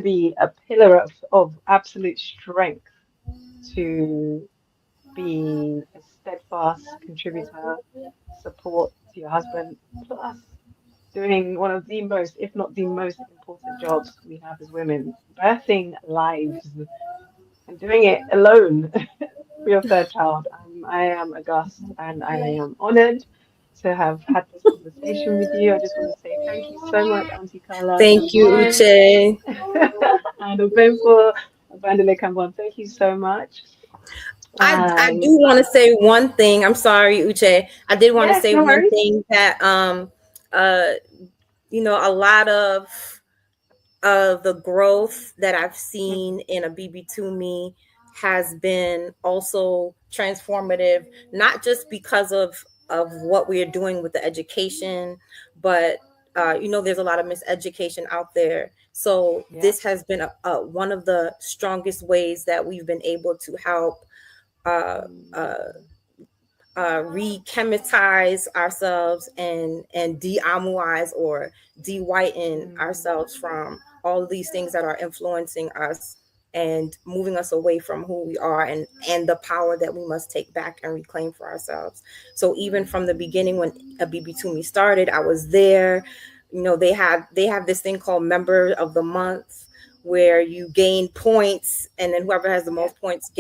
be a pillar of absolute strength to be a steadfast contributor, support to your husband, plus doing one of the most, if not the most important jobs we have as women, birthing lives, and doing it alone for your third child. I am aghast, and I am honored to have had this conversation with you. I just want to say thank you so much, Auntie Carla. Thank you, Uche. And Obempo, Bandele Kambon, thank you so much. I do want to say one thing. I'm sorry, Uche. I did want to say one thing, that a lot of the growth that I've seen in Abibitumi has been also transformative, not just because of what we are doing with the education, but there's a lot of miseducation out there. So this has been one of the strongest ways that we've been able to help re-chemitize ourselves and de-amuize or de-whiten ourselves from all of these things that are influencing us and moving us away from who we are, and the power that we must take back and reclaim for ourselves. So even from the beginning, when Abibitumi started, I was there. They have this thing called Member of the Month, where you gain points, and then whoever has the most points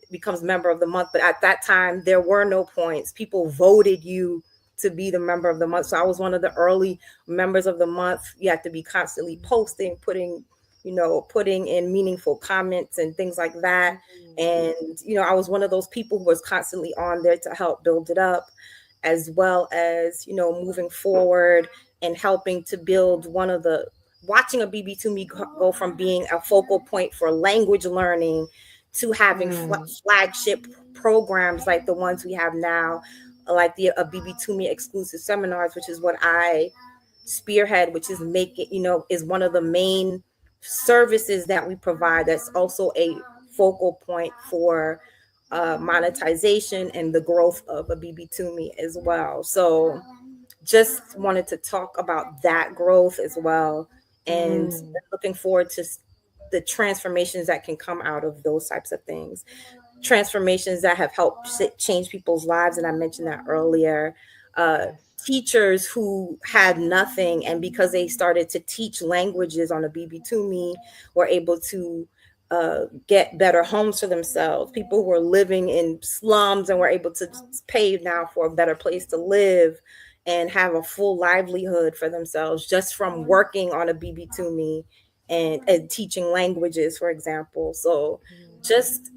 becomes Member of the Month. But at that time, there were no points. People voted you to be the Member of the Month. So I was one of the early Members of the Month. You have to be constantly posting, putting in meaningful comments and things like that. And, I was one of those people who was constantly on there to help build it up, as well as, moving forward and helping to build watching Abibitumi go from being a focal point for language learning to having flagship programs like the ones we have now, like the Abibitumi exclusive seminars, which is what I spearhead, which is is one of the main services that we provide. That's also a focal point for monetization and the growth of Abibitumi as well. So just wanted to talk about that growth as well, and looking forward to the transformations that can come out of those types of things, transformations that have helped change people's lives. And I mentioned that earlier. Teachers who had nothing, and because they started to teach languages on Abibitumi, were able to get better homes for themselves. People who were living in slums and were able to pay now for a better place to live and have a full livelihood for themselves just from working on Abibitumi and teaching languages, for example. So just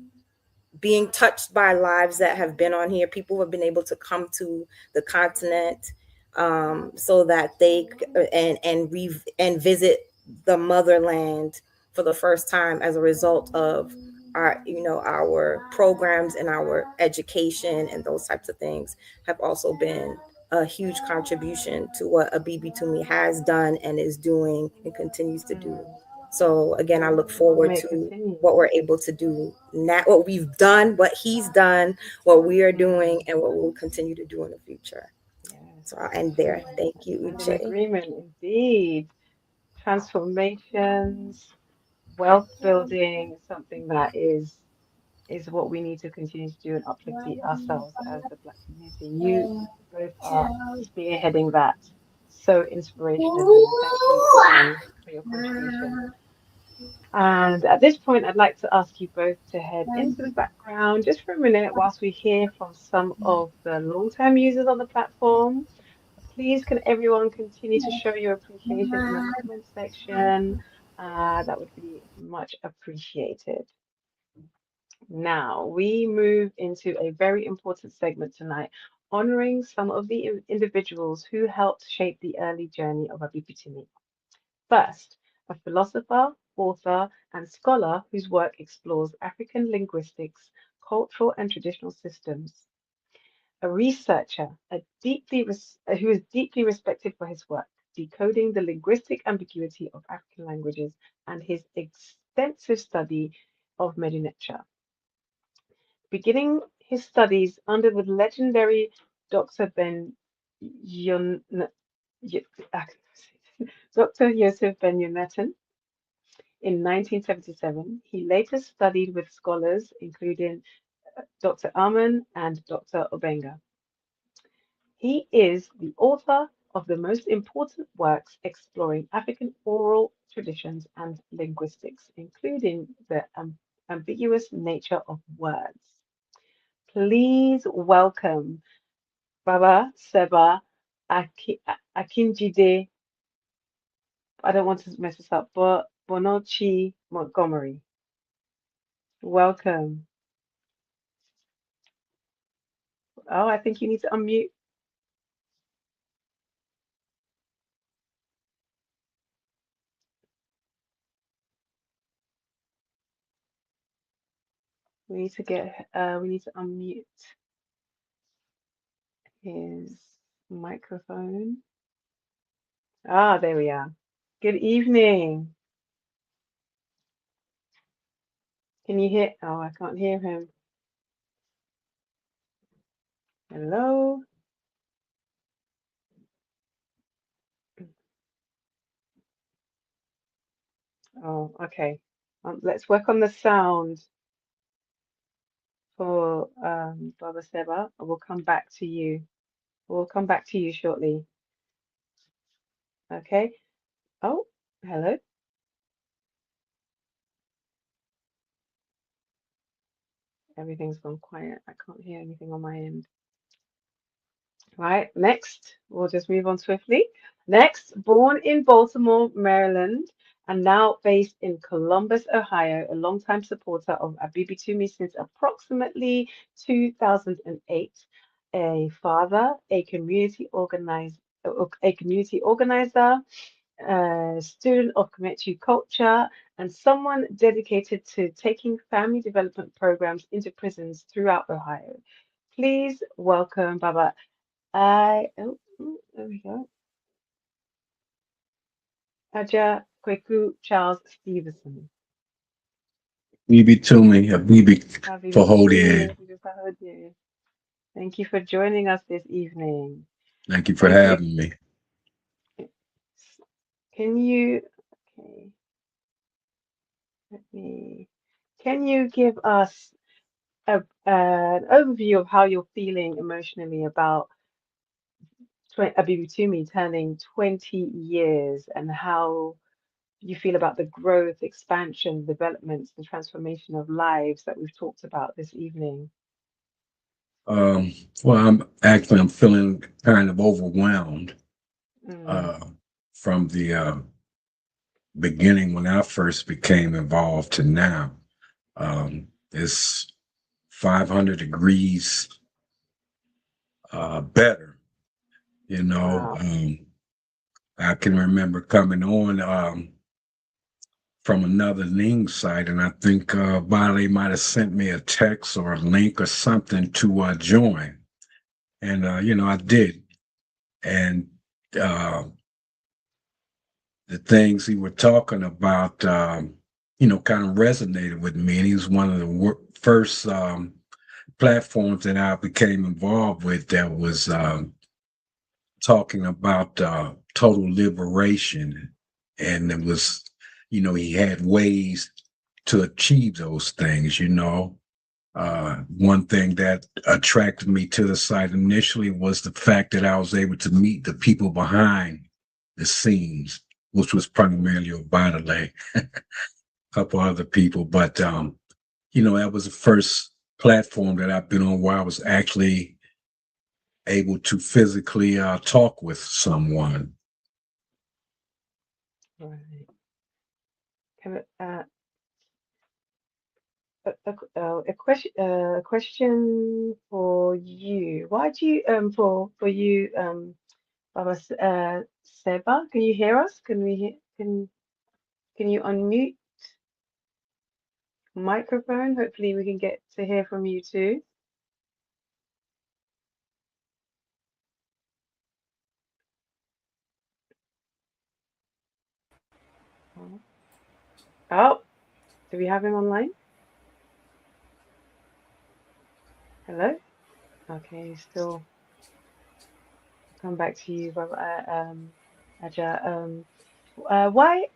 being touched by lives that have been on here, people who have been able to come to the continent so that they and visit the motherland for the first time as a result of our programs and our education, and those types of things have also been a huge contribution to what Abibitumi has done and is doing and continues to do. So again, I look forward to what we're able to do now, what we've done, what he's done, what we are doing, and what we'll continue to do in the future. So I'll end there. Thank you, I'm in Uche. agreement, indeed. Transformations, wealth building, something that is what we need to continue to do and uplift ourselves as the Black community. You both are spearheading that so inspirationally, and thank you again for your contribution. And at this point, I'd like to ask you both to head into the background just for a minute whilst we hear from some of the long-term users on the platform. Please, can everyone continue to show your appreciation in the comment section? That would be much appreciated. Now, we move into a very important segment tonight, honoring some of the individuals who helped shape the early journey of Abibitumi. First, a philosopher, author, and scholar whose work explores African linguistics, cultural and traditional systems. A researcher, who is deeply respected for his work, decoding the linguistic ambiguity of African languages and his extensive study of Medinecha. Beginning his studies under the legendary Dr. Dr. Yosef Ben Yonatan in 1977, he later studied with scholars including Dr. Aman and Dr. Obenga. He is the author of the most important works exploring African oral traditions and linguistics, including the ambiguous nature of words. Please welcome Baba Seba Akinjide. I don't want to mess this up, but Bonochi Montgomery. Welcome. Oh, I think you need to unmute. We need to unmute his microphone. Ah, there we are. Good evening. Can you hear? Oh, I can't hear him. Hello. Oh, okay. Let's work on the sound for Baba Seba. We'll come back to you. We'll come back to you shortly. Okay. Oh, hello. Everything's gone quiet. I can't hear anything on my end. Right, next, we'll just move on swiftly. Next, born in Baltimore, Maryland, and now based in Columbus, Ohio, a longtime supporter of Abibitumi since approximately 2008. A father, a community organizer, student of Comanche culture, and someone dedicated to taking family development programs into prisons throughout Ohio. Please welcome Baba. There we go. Aja Kweku Charles Stevenson. Abibitumi, Abibitumi. Abibitumi. Thank you for joining us this evening. Thank you for If you having me. can you okay, can you give us an overview of how you're feeling emotionally about Abibitumi turning 20 years and how you feel about the growth, expansion, developments, and transformation of lives that we've talked about this evening? Well, I'm feeling kind of overwhelmed from the beginning when I first became involved to now. It's 500 degrees better, you know. Wow. I can remember coming on from another Ning site, and I think Bali might have sent me a text or a link or something to join. And, I did. And the things he were talking about, kind of resonated with me. And he was one of the first platforms that I became involved with that was talking about total liberation. And it was, he had ways to achieve those things, One thing that attracted me to the site initially was the fact that I was able to meet the people behind the scenes, which was primarily Obatale, a couple other people. But, that was the first platform that I've been on where I was actually able to physically talk with someone. Right. A question for you. Why do you for you Baba Seba? Can you hear us? Can you unmute microphone? Hopefully we can get to hear from you too. Oh, do we have him online? Hello? Okay, still come back to you, Baba Aja. Why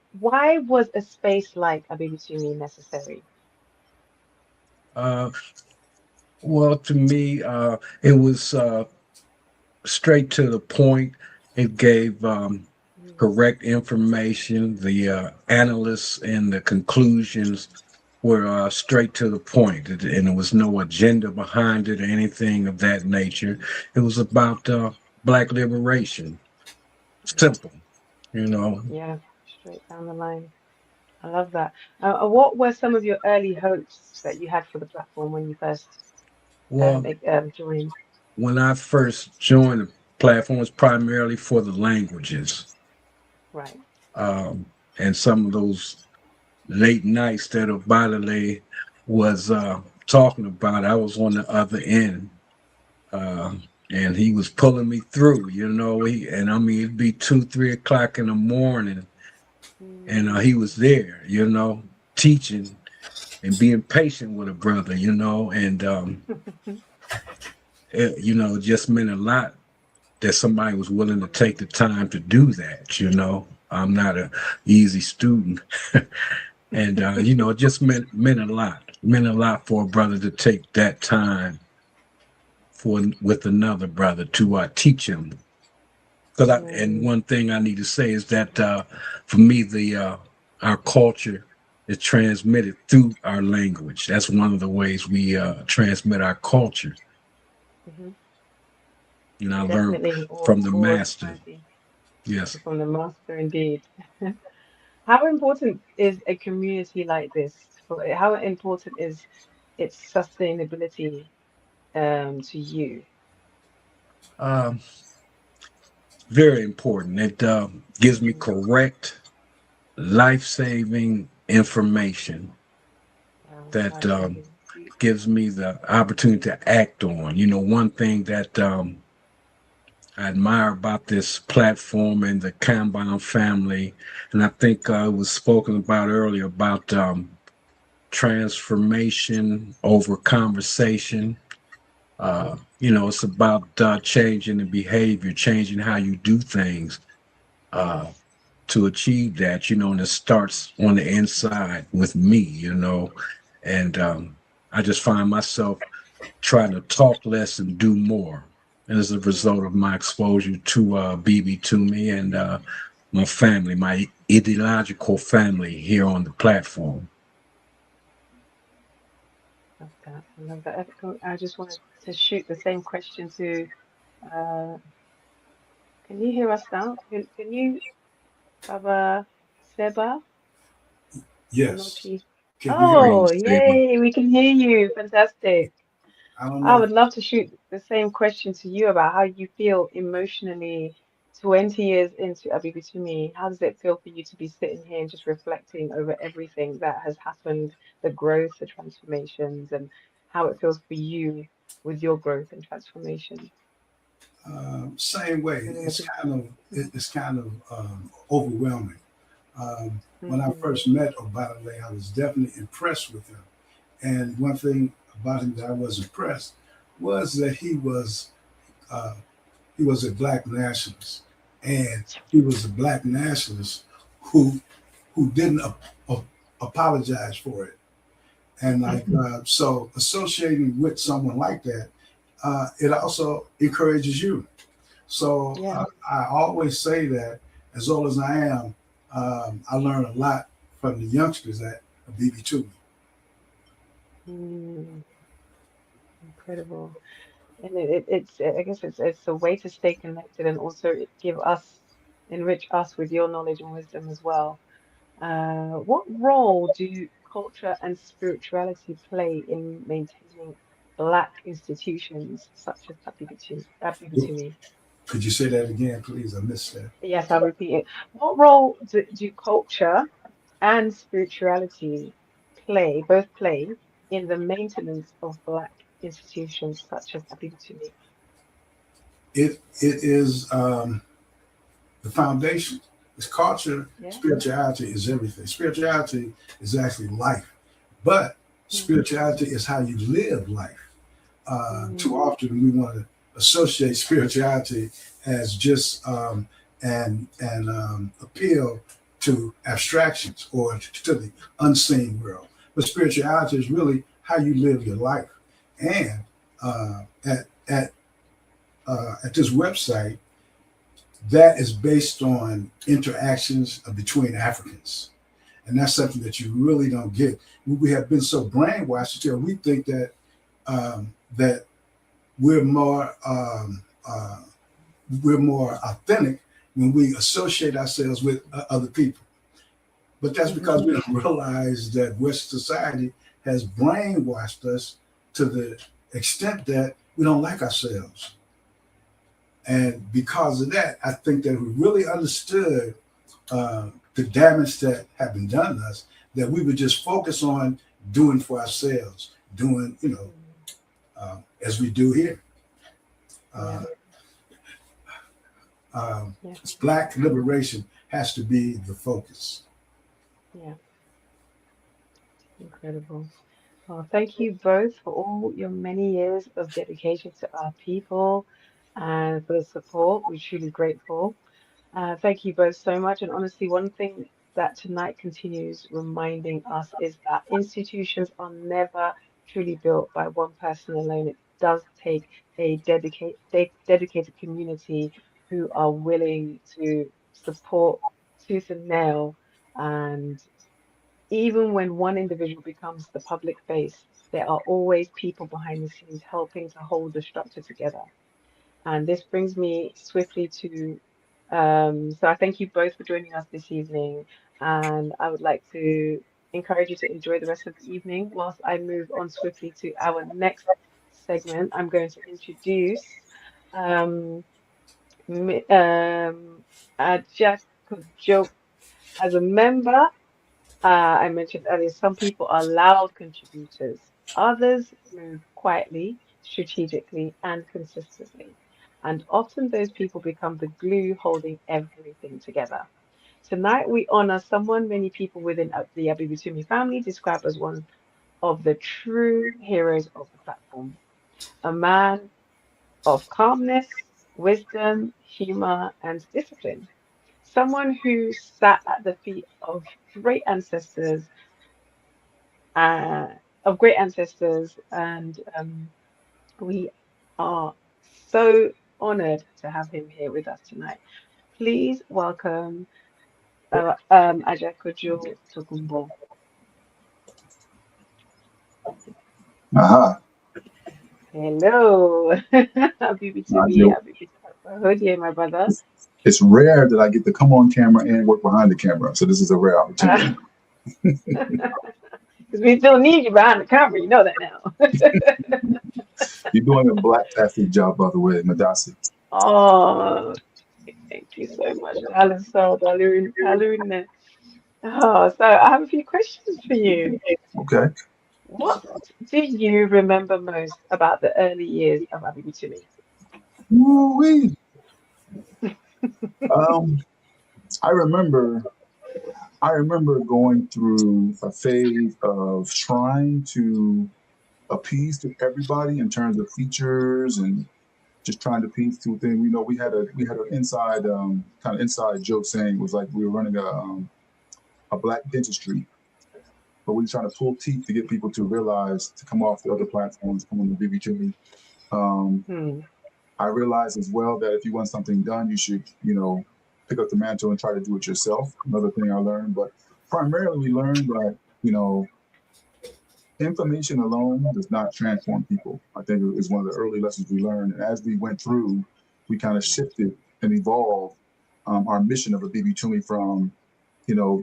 was a space like Abibitumi necessary? Well, to me, it was straight to the point. It gave correct information. The analysts and the conclusions were straight to the point, and there was no agenda behind it or anything of that nature. It was about Black liberation. Simple, Yeah, straight down the line. I love that. What were some of your early hopes that you had for the platform when you first Well, joined? when I first joined the platform, it was primarily for the languages. Right. And some of those late nights that Obalale was talking about, I was on the other end. And he was pulling me through, it'd be 2, 3 o'clock in the morning. And he was there, teaching and being patient with a brother, and it just meant a lot that somebody was willing to take the time to do that. I'm not an easy student. And it just meant a lot for a brother to take that time with another brother to teach him. And one thing I need to say is that for me, our culture is transmitted through our language. That's one of the ways we transmit our culture. And I learned from the master. Yes. From the master, indeed. How important is a community like this? How important is its sustainability to you? Very important. It gives me correct, life-saving information that gives me the opportunity to act on. One thing that I admire about this platform and the Kanban family, and I think it was spoken about earlier about transformation over conversation. It's about changing the behavior, changing how you do things to achieve that, and it starts on the inside with me, and I just find myself trying to talk less and do more. And as a result of my exposure to Abibitumi and my family, my ideological family here on the platform. Love that. I love that. I just wanted to shoot the same question to, can you hear us now? Can you, Baba Seba? Yes. Onochi? Can you hear me? Oh, yay, we can hear you. Fantastic. I don't I know. would love to shoot the same question to you about how you feel emotionally 20 years into Abibitumi. How does it feel for you to be sitting here and just reflecting over everything that has happened, the growth, the transformations, and how it feels for you with your growth and transformation Same way. within the It's community? kind of it's kind of overwhelming. When I Mm, first met Obalale, I was definitely impressed with him. And one thing about him that I was impressed was that uh, he was a black nationalist, and he was a black nationalist who didn't apologize for it. And so associating with someone like that, it also encourages you. So yeah. I always say that as old as I am, I learn a lot from the youngsters at BB2. Mm, incredible. And it's I guess it's a way to stay connected and also give us enrich us with your knowledge and wisdom as well. What role do culture and spirituality play in maintaining Black institutions such as Abibitumi? Could you say that again, please? I missed that. Yes, I'll repeat it. What role do culture and spirituality both play in the maintenance of Black institutions such as Abibitumi? It is the foundation. It's culture. Yeah. Spirituality is everything. Spirituality is actually life, but Mm, spirituality is how you live life. Too mm, often we want to associate spirituality as just an appeal to abstractions or to the unseen world. But spirituality is really how you live your life. And uh, at at at this website, that is based on interactions between Africans. And that's something that you really don't get. We have been so brainwashed until we think that we're more we're more authentic when we associate ourselves with other people. But that's because mhm. we don't realize that Western society has brainwashed us to the extent that we don't like ourselves. And because of that, I think that we really understood the damage that had been done to us, that we would just focus on doing for ourselves, doing, as we do here. Yeah, Uh, um, yeah, Black liberation has to be the focus. yeah. Incredible. Well, thank you both for all your many years of dedication to our people and for the support. We're truly grateful. Thank you both so much. And honestly, one thing that tonight continues reminding us is that institutions are never truly built by one person alone. It does take a dedicated community who are willing to support tooth and nail. And even when one individual becomes the public face, there are always people behind the scenes helping to hold the structure together. And this brings me swiftly to, so I thank you both for joining us this evening. And I would like to encourage you to enjoy the rest of the evening whilst I move on swiftly to our next segment. I'm going to introduce um, Ajak Joke as a member. I mentioned earlier, some people are loud contributors. Others move quietly, strategically, and consistently. And often those people become the glue holding everything together. Tonight, we honor someone many people within the Abibitumi family describe as one of the true heroes of the platform, a man of calmness, wisdom, humor, and discipline. Someone who sat at the feet great ancestors, uh, of great ancestors, and we are so honored to have him here with us tonight. Please welcome Ajakojo Tokumbo. Aha. Hello, Abibitumi, Nigel, Abibitumi, my brother. it's rare that I get to come on camera and work behind the camera. So this is a rare opportunity. Because we still need you behind the camera, you know that now. You're doing a black-tastic job, by the way, Madasi. Oh, thank you so much, Alan. So, Hallelujah. Oh, so I have a few questions for you. Okay. What do you remember most about the early years of Abibitumi? Woo-wee. Um, I remember going through a phase of trying to appease to everybody in terms of features and just trying to piece through things. You know, we had an inside kind of inside joke saying it was like we were running a black dentistry, but we were trying to pull teeth to get people to realize to come off the other platforms, come on the Abibitumi. I realized as well that if you want something done, you should, pick up the mantle and try to do it yourself. Another thing I learned, but primarily we learned that, information alone does not transform people. I think it was one of the early lessons we learned. And as we went through, we kind of shifted and evolved our mission of Abibitumi from,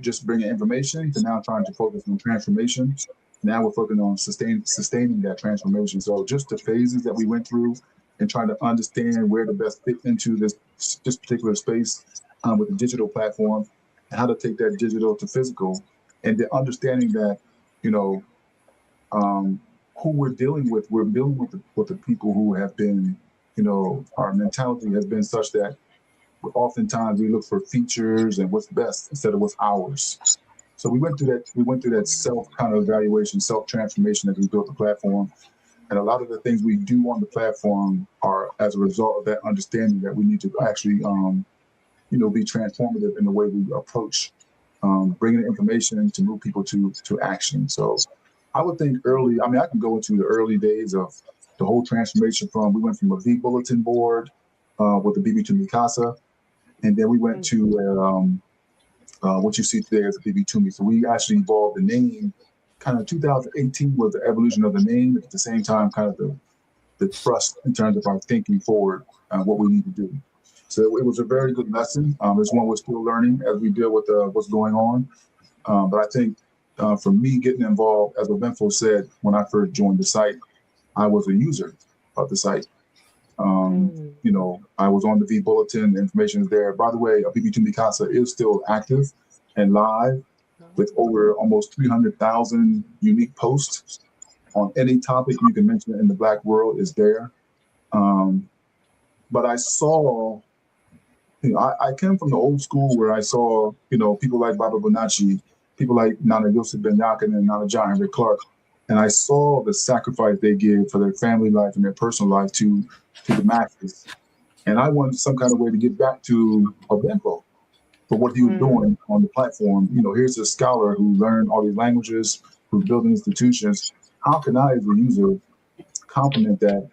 just bringing information to now trying to focus on transformation. Now we're focusing on sustaining that transformation. So just the phases that we went through and trying to understand where to best fit into this particular space with the digital platform and how to take that digital to physical, and the understanding that, who we're dealing with the people who have been, our mentality has been such that oftentimes we look for features and what's best instead of what's ours. So we went through that self kind of evaluation, self transformation as we built the platform. And a lot of the things we do on the platform are as a result of that understanding that we need to actually, be transformative in the way we approach bringing information to move people to action. So I would think I can go into the early days of the whole transformation we went from a V bulletin board with the Abibitumi Casa, and then we went to what you see today as a Abibitumi. So we actually evolved the name. Kind of 2018 was the evolution of the name. At the same time, kind of the thrust in terms of our thinking forward, what we need to do. So it was a very good lesson. It's one we're still learning as we deal with what's going on. But I think for me, getting involved, as Obenfo said, when I first joined the site, I was a user of the site. I was on the V Bulletin, the information is there. By the way, Abibitumi Casa is still active and live with over almost 300,000 unique posts on any topic you can mention in the Black world is there. But I saw, I came from the old school where I saw, people like Baba Bonacci, people like Nana Yosef Ben Yakin and Nana John Henry Clark, and I saw the sacrifice they give for their family life and their personal life to the masses. And I wanted some kind of way to get back to Obenfo for what he was doing on the platform. Here's a scholar who learned all these languages, who's building institutions. How can I, as a user, complement that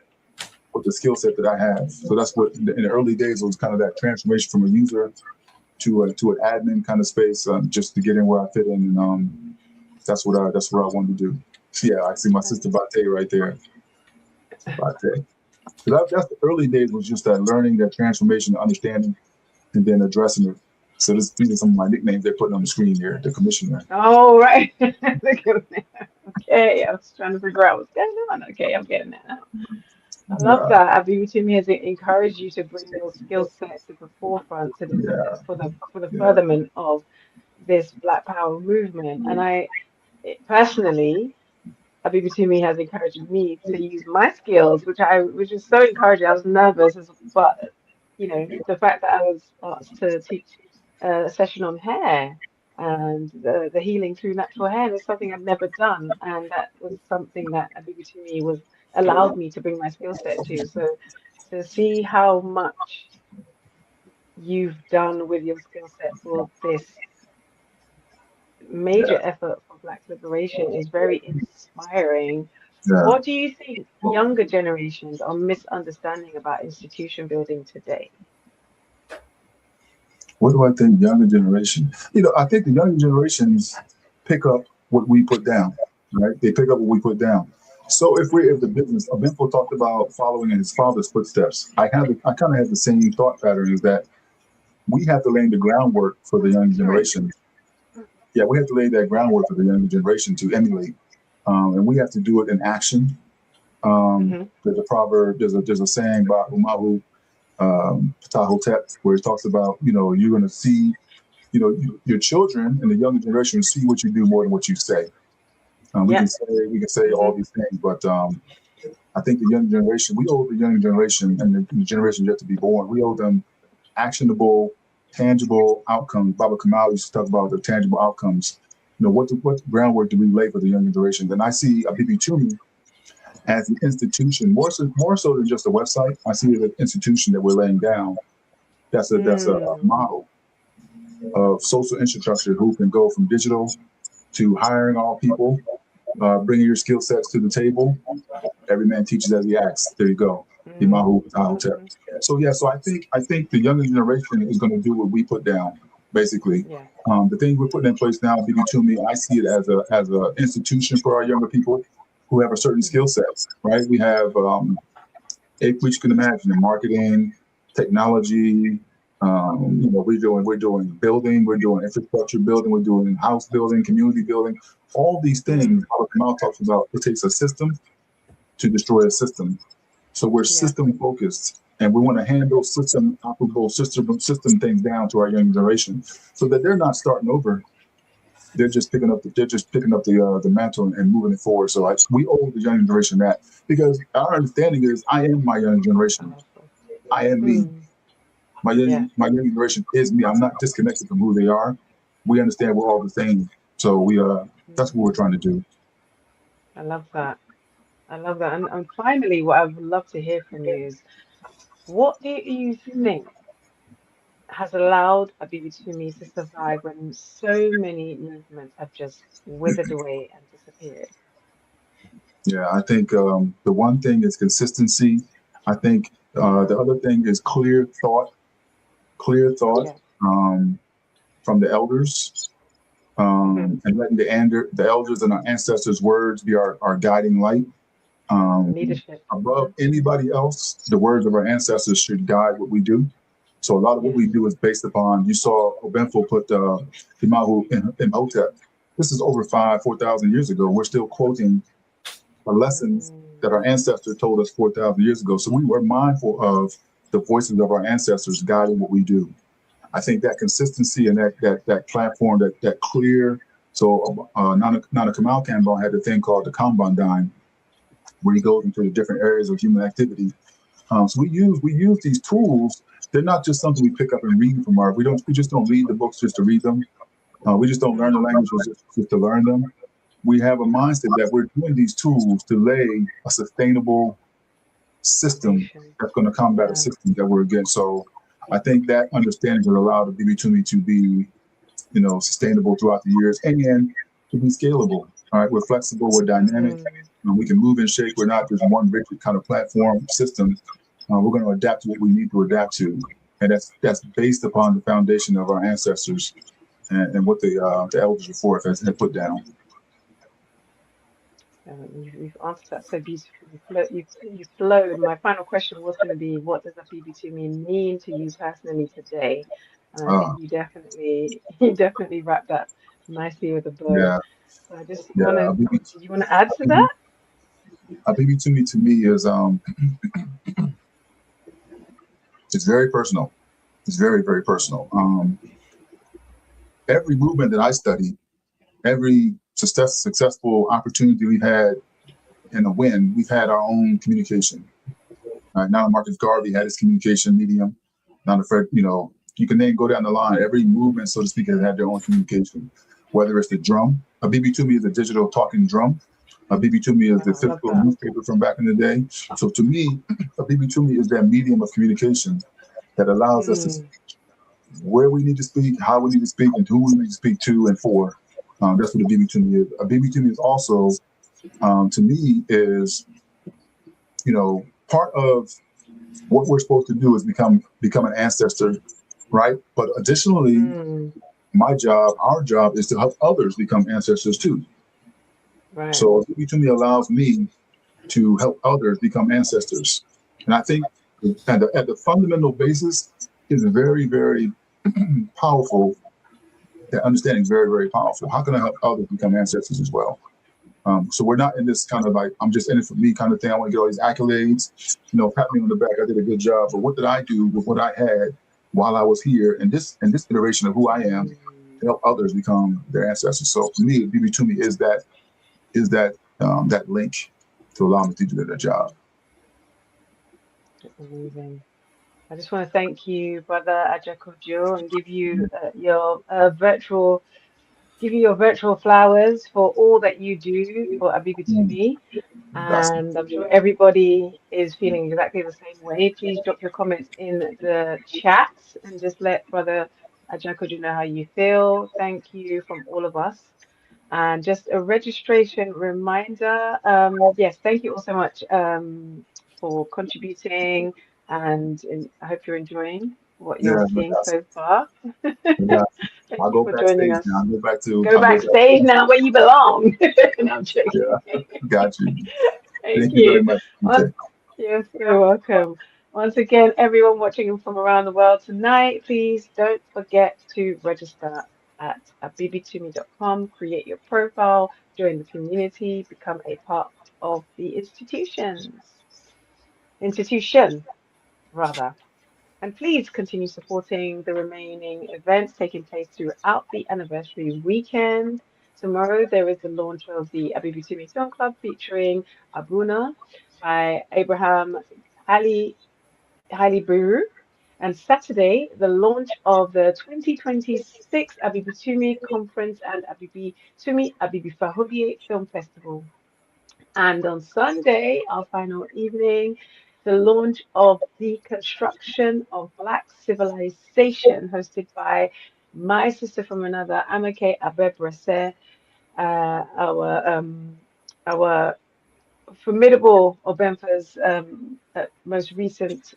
with the skill set that I have? So that's what in the early days, it was kind of that transformation from a user to an admin kind of space, just to get in where I fit in. And that's what I wanted to do. So yeah, I see my sister Bate right there. Bate. So that's the early days, was just that learning, that transformation, understanding, and then addressing it. So these are some of my nicknames they're putting on the screen here. The commissioner. Oh, right. Okay, I was trying to figure out what's going on. Okay, I'm getting that now. I love that. Abibitumi has encouraged you to bring your skill set to the forefront for the furtherment of this Black Power movement. And personally, Abibitumi has encouraged me to use my skills, which is so encouraging. I was nervous, but the fact that I was asked to teach a session on hair, and the healing through natural hair is something I've never done, and that was something that Abibitumi was allowed me to bring my skill set to. So to see how much you've done with your skill set for this major Yeah, effort for Black liberation is very inspiring. yeah. What do you think younger generations are misunderstanding about institution building today? What do I think younger generation? I think the younger generations pick up what we put down, right? They pick up what we put down. So if the business, Benfo talked about following in his father's footsteps. I kind of have the same thought pattern, is that we have to lay the groundwork for the younger Sorry. generation. Yeah, we have to lay that groundwork for the younger generation to emulate, and we have to do it in action. There's a proverb, there's a saying by Umaru Ptahotep, where it talks about, you're going to see, your children and the younger generation see what you do more than what you say. We Yeah. can say all these things, but I think the younger generation, we owe the younger generation and the generation yet to be born, we owe them actionable, tangible outcomes. Baba Kamal used to talk about the tangible outcomes. What groundwork do we lay for the younger generation? And I see Abibitumi as an institution, more so than just a website. I see it as an institution that we're laying down. That's a model of social infrastructure who can go from digital to hiring all people, bringing your skill sets to the table. Every man teaches as he acts. There you go. So I think the younger generation is going to do what we put down, basically. Yeah. The things we're putting in place now, Abibitumi, I see it as a institution for our younger people who have a certain skill set, right? We have, which you can imagine, in marketing, technology. We're doing building, we're doing infrastructure building, we're doing house building, community building. All these things, Kamal talks about, it takes a system to destroy a system. So we're system focused, and we want to hand those system things down to our young generation, so that they're not starting over. They're just picking up the mantle and moving it forward. So we owe the young generation that, because our understanding is, I am my young generation. I am me. My young generation is me. I'm not disconnected from who they are. We understand we're all the same. So that's what we're trying to do. I love that. And finally, what I would love to hear from you is, what do you think has allowed Abibitumi to survive when so many movements have just withered away and disappeared? Yeah, I think the one thing is consistency. I think the other thing is clear thought from the elders, and letting the elders and our ancestors' words be our guiding light. Leadership. Above anybody else, the words of our ancestors should guide what we do. So a lot of what we do is based upon, you saw Obenfo put Himahu in Hotep. This is over 4,000 years ago. We're still quoting the lessons that our ancestors told us 4,000 years ago. So we were mindful of the voices of our ancestors guiding what we do. I think that consistency and that platform, that clear. So Nana Kamal Campbell had a thing called the Kanban, where he goes into the different areas of human activity. So we use these tools. They're not just something we pick up and read from we just don't read the books just to read them. We just don't learn the languages just to learn them. We have a mindset that we're doing these tools to lay a sustainable system that's going to combat a system that we're against. So I think that understanding will allow the Abibitumi to be, sustainable throughout the years, and to be scalable. All right, we're flexible, we're dynamic, and we can move and shake. We're not just one rigid kind of platform system. We're going to adapt to what we need to adapt to, and that's based upon the foundation of our ancestors and what the elders before us had put down. You've answered that so beautifully. You've flowed. My final question was going to be, what does Abibitumi mean to you personally today? And I think you definitely wrapped that nicely with a bow. Yeah. So I just want to. Do you want to add to that? Abibitumi to me is it's very personal. It's very, very personal. Every movement that I study, every successful opportunity we've had in a win, we've had our own communication. Now Marcus Garvey had his communication medium. Now Fred, You can then go down the line. Every movement, so to speak, has had their own communication. Whether it's the drum, Abibitumi is a digital talking drum. Abibitumi is the physical newspaper from back in the day. So to me, Abibitumi is that medium of communication that allows us to speak where we need to speak, how we need to speak, and who we need to speak to and for. That's what Abibitumi is. Abibitumi is also, to me, is, you know, part of what we're supposed to do is become an ancestor, right? But additionally, my job, our job, is to help others become ancestors too. Right. So Abibitumi allows me to help others become ancestors, and I think at the fundamental basis is very, very powerful. That understanding is very, very powerful. How can I help others become ancestors as well? So we're not in this kind of like, I'm just in it for me kind of thing. I want to get all these accolades, you know, pat me on the back. I did a good job. But what did I do with what I had while I was here in this iteration of who I am to help others become their ancestors? So for me, Abibitumi is that link to allow me to do that job. That's amazing. I just want to thank you, Brother Ajakojo, and give you your virtual flowers for all that you do for Abibitumi. And I'm sure everybody is feeling exactly the same way. Please drop your comments in the chat and just let Brother Ajakoju know how you feel. Thank you from all of us. And just a registration reminder. Yes, thank you all so much for contributing, and I hope you're enjoying what you're Yeah, seeing so far. yeah. Thank I'll you go for joining backstage us. now. Go backstage now where you belong. No, I'm joking. Yeah, got you. Thank Thank you very you. much. You're so welcome. Once again, everyone watching from around the world tonight, please don't forget to register at abibitumi.com, create your profile, join the community, become a part of the institution rather. And please continue supporting the remaining events taking place throughout the anniversary weekend. Tomorrow, there is the launch of the Abibitumi Film Club featuring Abuna by Abraham Hali Buru. And Saturday, the launch of the 2026 Abibitumi Conference and Abibitumi Abibifahodie Film Festival. And on Sunday, our final evening, the launch of Deconstruction of Black Civilization, hosted by my sister from another, Amake Abebrese, our formidable Obemfa's most recent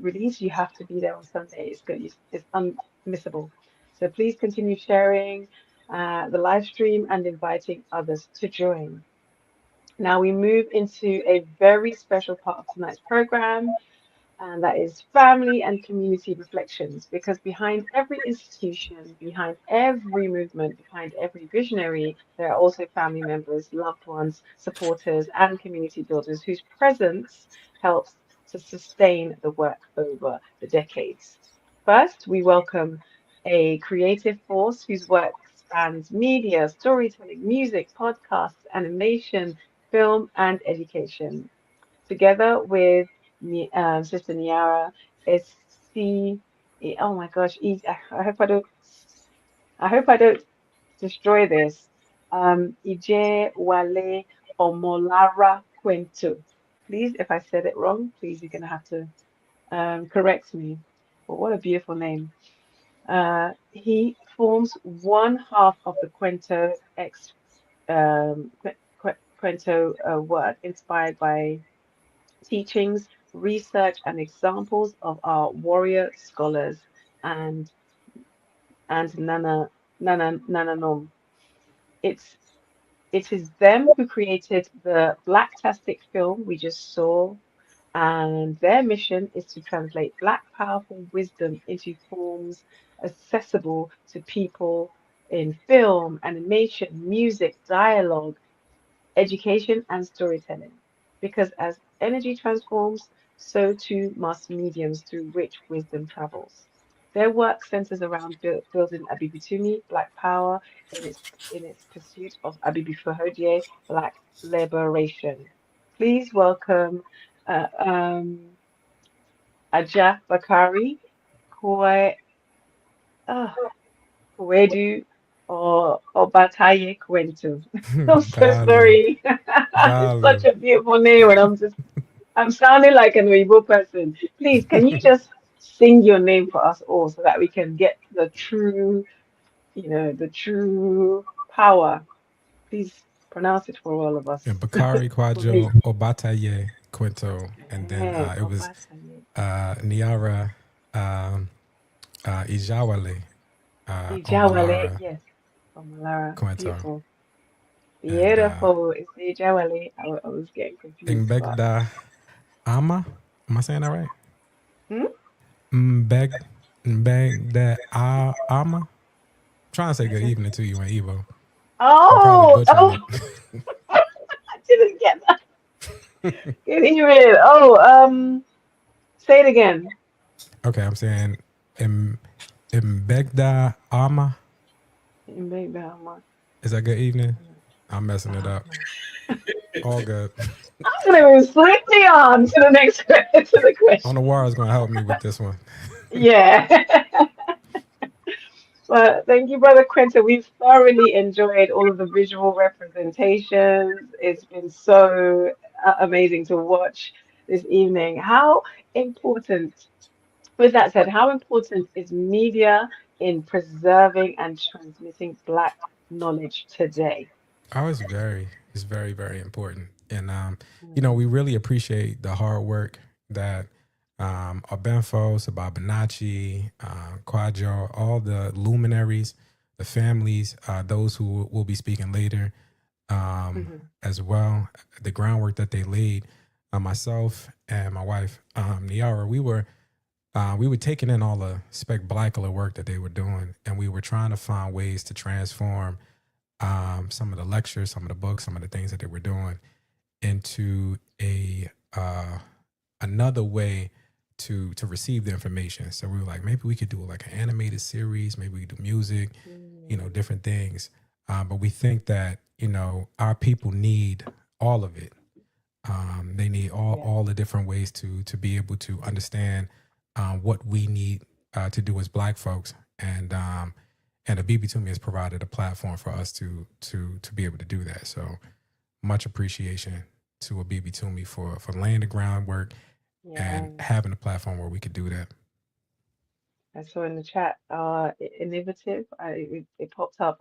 release. You have to be there on Sunday. It's good. It's unmissable. So please continue sharing the live stream and inviting others to join. Now we move into a very special part of tonight's program, and that is family and community reflections. Because behind every institution, behind every movement, behind every visionary, there are also family members, loved ones, supporters, and community builders whose presence helps to sustain the work over the decades. First, we welcome a creative force whose work spans media, storytelling, music, podcasts, animation, film, and education. Together with Sister Niara, oh my gosh, I hope I don't destroy this. Ije Wale Omolara Quinto. Please, if I said it wrong, please, you're going to have to correct me. But what a beautiful name. He forms one half of the Quento work inspired by teachings, research, and examples of our warrior scholars and Nana Nom. It's it is them who created the Blacktastic film we just saw, and their mission is to translate Black powerful wisdom into forms accessible to people in film, animation, music, dialogue, education, and storytelling. Because as energy transforms, so too must mediums through which wisdom travels. Their work centers around building Abibitumi, Black Power, in its pursuit of Abibi Fahodie, Black Liberation. Please welcome uh, um, Aja Bakari, Kwe, Kwedu or Obataye Kwento. I'm so Dali, sorry. It's such Dali. a beautiful name, and I'm sounding like an Weibo person. Please, can you just sing your name for us all so that we can get the true, the true power? Please pronounce it for all of us. And Bakari For me. Kwajo Obataye Quinto. And then Eh, it was Obataye. Niara Ijawale Ijawale, Omalara yes. Omalara. Quinto. Beautiful. And Beautiful. It's Ijawale. I was getting confused, but Ngbegda Ama. Am I saying that right? hmm? Mbegda Ama. Trying to say good evening to you in Igbo. I'm probably Oh, butchering oh, it. I didn't get that. Good evening. Oh, say it again. Okay, I'm saying Mbegda Ama. You make that one. Is that good evening? I'm messing it Oh, up. no. All good. I'm gonna move swiftly on to the next to the On question. the wire is going to help me with this one. Yeah. Well, thank you, Brother Quentin. We've thoroughly enjoyed all of the visual representations. It's been so amazing to watch this evening. How important, with that said, how important is media in preserving and transmitting Black knowledge today? Oh, it's very, very important. And, we Mm, really appreciate the hard work that Obenfo, Sababanachi, Kwajo, all the luminaries, the families, those who will be speaking later mhm. as well, the groundwork that they laid. Myself and my wife, Niara, we were taking in all the spectacular work that they were doing, and we were trying to find ways to transform some of the lectures, some of the books, some of the things that they were doing into a another way to receive the information. So we were like, maybe we could do like an animated series, maybe we could do music, Mm, different things. But we think that our people need all of it. They need yeah, all the different ways to be able to understand what we need to do as Black folks, and Abibitumi has provided a platform for us to be able to do that. So much appreciation to Abibitumi for laying the groundwork yeah. and having a platform where we could do that. I saw in the chat, innovative. It popped up.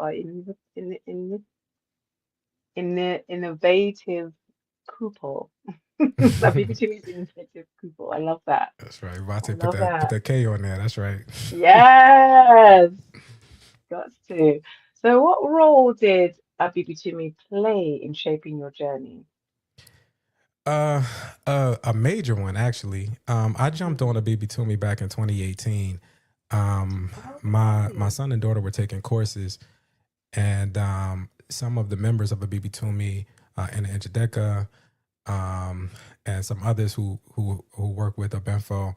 Innovative couple. That BBC is innovative couple. I love that. That's right. About I to put love that that. K on there. That's right. Yes, got to. So, what role did Abibitumi play in shaping your journey? Uh, a major one actually. I jumped on Hmm. a Abibitumi back in 2018. My Okay. son and daughter were taking courses, and some of the members of Abibitumi and Njideka, and some others who work with Obenfo,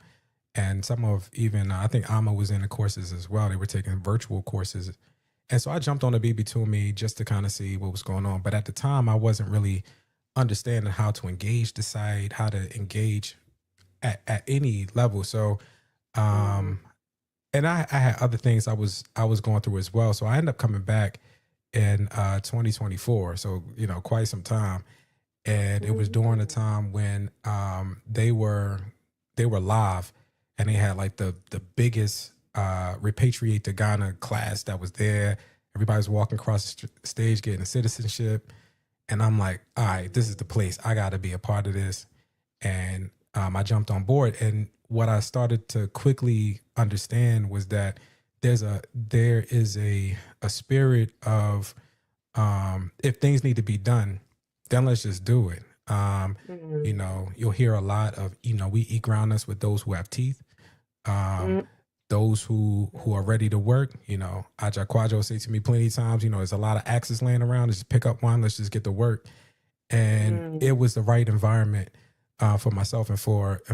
and some of even I think Amma was in the courses as well. They were taking virtual courses, and so I jumped on a BB2Me just to kind of see what was going on. But at the time, I wasn't really understanding how to engage the site, how to engage at any level. So, Mm, um, and I had other things I was going through as well. So I ended up coming back in 2024. So quite some time, and it was during the mm, time when they were live, and they had like the biggest repatriate to Ghana class that was there. Everybody was walking across the stage getting citizenship, and I'm like, all right, this is the place. I got to be a part of this, and I jumped on board. And what I started to quickly understand was that there is a spirit of if things need to be done, then let's just do it. mm, You'll hear a lot of, we eat groundnuts with those who have teeth. Um, mm, those who are ready to work, Aja Quadro say to me plenty of times, there's a lot of axes laying around. Let's just pick up one. Let's just get to work. And it mm, was the right environment for myself and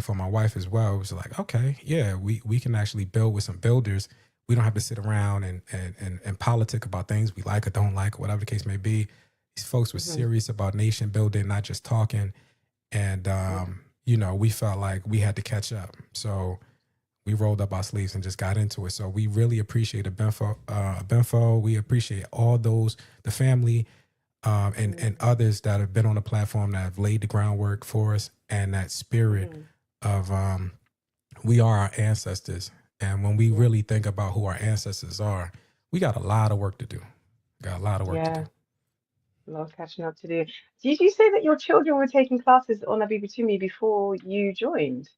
for my wife as well. It was like, okay, yeah, we can actually build with some builders. We don't have to sit around and politic about things we like or don't like, or whatever the case may be. These folks were mhm, serious about nation building, not just talking. And mm, we felt like we had to catch up. So we rolled up our sleeves and just got into it. So we really appreciate Benfo. We appreciate all those, the family, and others that have been on the platform that have laid the groundwork for us, and that spirit of we are our ancestors. And when we really think about who our ancestors are, we got a lot of work to do. Got a lot of work to do. A lot of catching up to do. Did you say that your children were taking classes on Abibitumi before you joined?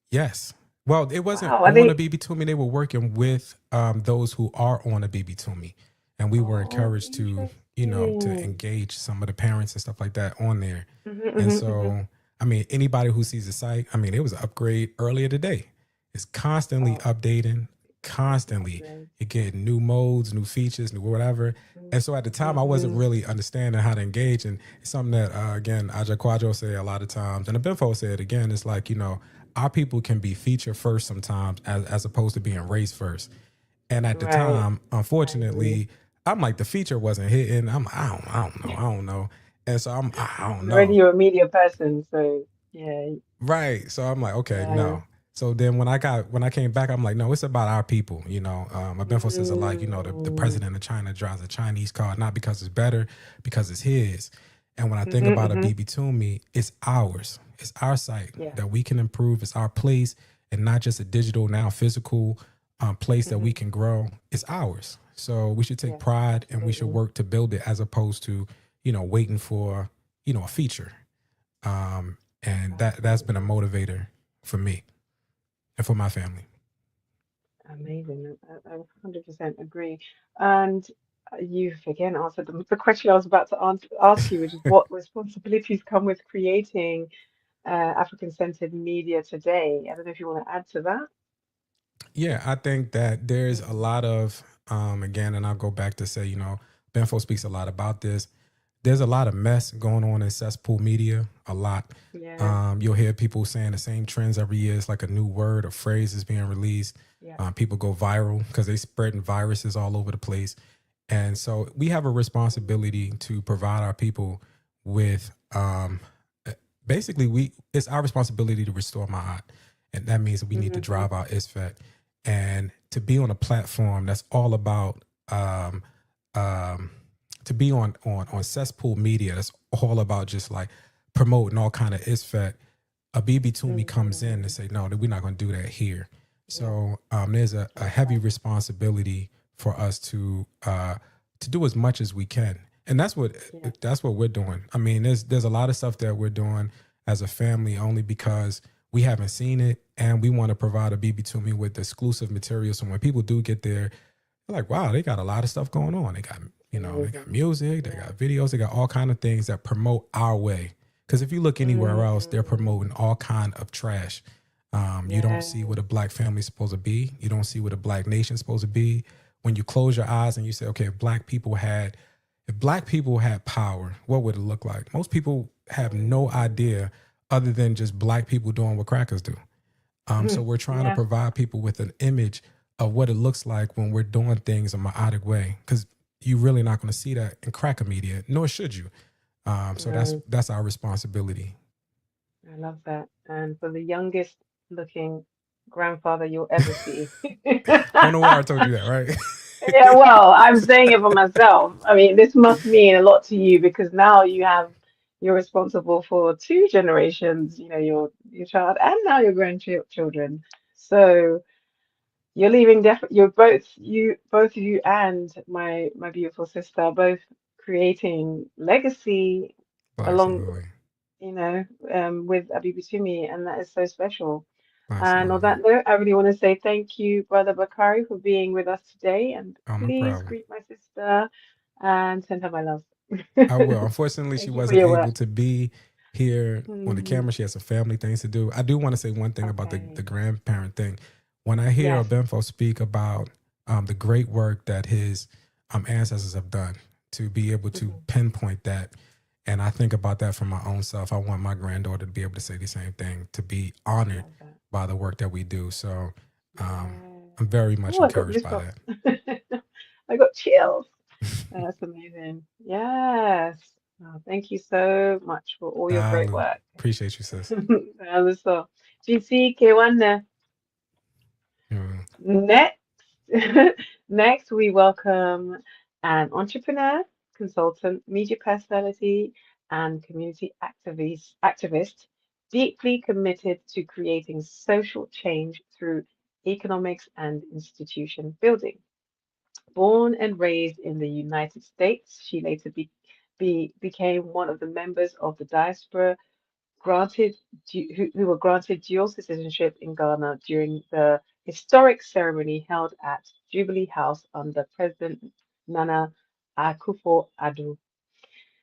Yes. Well, it wasn't Wow, on Abibitumi. They were working with those who are on Abibitumi. And we were encouraged to, to engage some of the parents and stuff like that on there. And so, I mean, anybody who sees the site, I mean, it was an upgrade earlier today. It's constantly updating, constantly. You're getting new modes, new features, new whatever. And so at the time, I wasn't really understanding how to engage. And it's something that, again, Aja Quadro say a lot of times, and Benfo said again, it's like, our people can be feature first sometimes as opposed to being race first. And at the time, unfortunately, I'm like, the feature wasn't hitting. I don't know. And so I don't know. Already you're a media person, so yeah. Right. So I'm like, okay, no. So then when I came back, I'm like, no, it's about our people. Benfo says a lot, the president of China drives a Chinese car, not because it's better, because it's his. And when I think about Abibitumi, it's ours. It's our site that we can improve. It's our place, and not just a digital, now physical place that we can grow. It's ours. So we should take pride, and we should work to build it, as opposed to, waiting for, a feature. And that's been a motivator for me and for my family. Amazing. I 100% agree. And you've again answered the question I was about to ask you, which is what responsibilities come with creating African-centered media today? I don't know if you want to add to that. Yeah, I think that there's a lot of, again, and I'll go back to say, Benfo speaks a lot about this. There's a lot of mess going on in cesspool media, a lot. You'll hear people saying the same trends every year. It's like a new word or phrase is being released. People go viral because they're spreading viruses all over the place. And so we have a responsibility to provide our people with, basically, it's our responsibility to restore Ma'at. And that means that we need to drive our ISFET. And to be on a platform that's all about, to be on cesspool media, that's all about just like promoting all kind of ISFET. Abibitumi comes in and say, no, we're not going to do that here. So there's a heavy responsibility for us to do as much as we can, and that's what we're doing. I mean, there's a lot of stuff that we're doing as a family only because we haven't seen it, and we want to provide Abibitumi with exclusive material. So when people do get there, they're like, wow, they got a lot of stuff going on. They got they got music, they got videos, they got all kind of things that promote our way. Because if you look anywhere else, they're promoting all kind of trash. You don't see what a black family is supposed to be. You don't see what a black nation is supposed to be. When you close your eyes and you say, okay, if black people had power, what would it look like? Most people have no idea other than just black people doing what crackers do. So we're trying to provide people with an image of what it looks like when we're doing things a Ma'atic way. Because you're really not going to see that in cracker media, nor should you. So that's our responsibility. I love that. And for the youngest looking grandfather you'll ever see. I don't know why I told you that, right? Yeah, well, I'm saying it for myself. I mean, this must mean a lot to you because now you're responsible for two generations, your child and now your grandchildren. So you're leaving you're both of you and my beautiful sister are both creating legacy along, with Abibitumi, and that is so special. And on that note, I really want to say thank you, Brother Bakari, for being with us today. And please greet my sister and send her my love. I will. Unfortunately, she wasn't able to be here on the camera. She has some family things to do. I do want to say one thing about the grandparent thing. When I hear Benfo speak about the great work that his ancestors have done, to be able to pinpoint that, and I think about that for my own self. I want my granddaughter to be able to say the same thing, to be honored by the work that we do. So I'm very much encouraged by that. I got chills. That's amazing. Yes. Oh, thank you so much for all your great work. Appreciate you, sis. GC, K1. Next, next we welcome an entrepreneur, consultant, media personality, and community activist, deeply committed to creating social change through economics and institution building. Born and raised in the United States, she later became one of the members of the diaspora who were granted dual citizenship in Ghana during the historic ceremony held at Jubilee House under President Nana Akufo-Addo.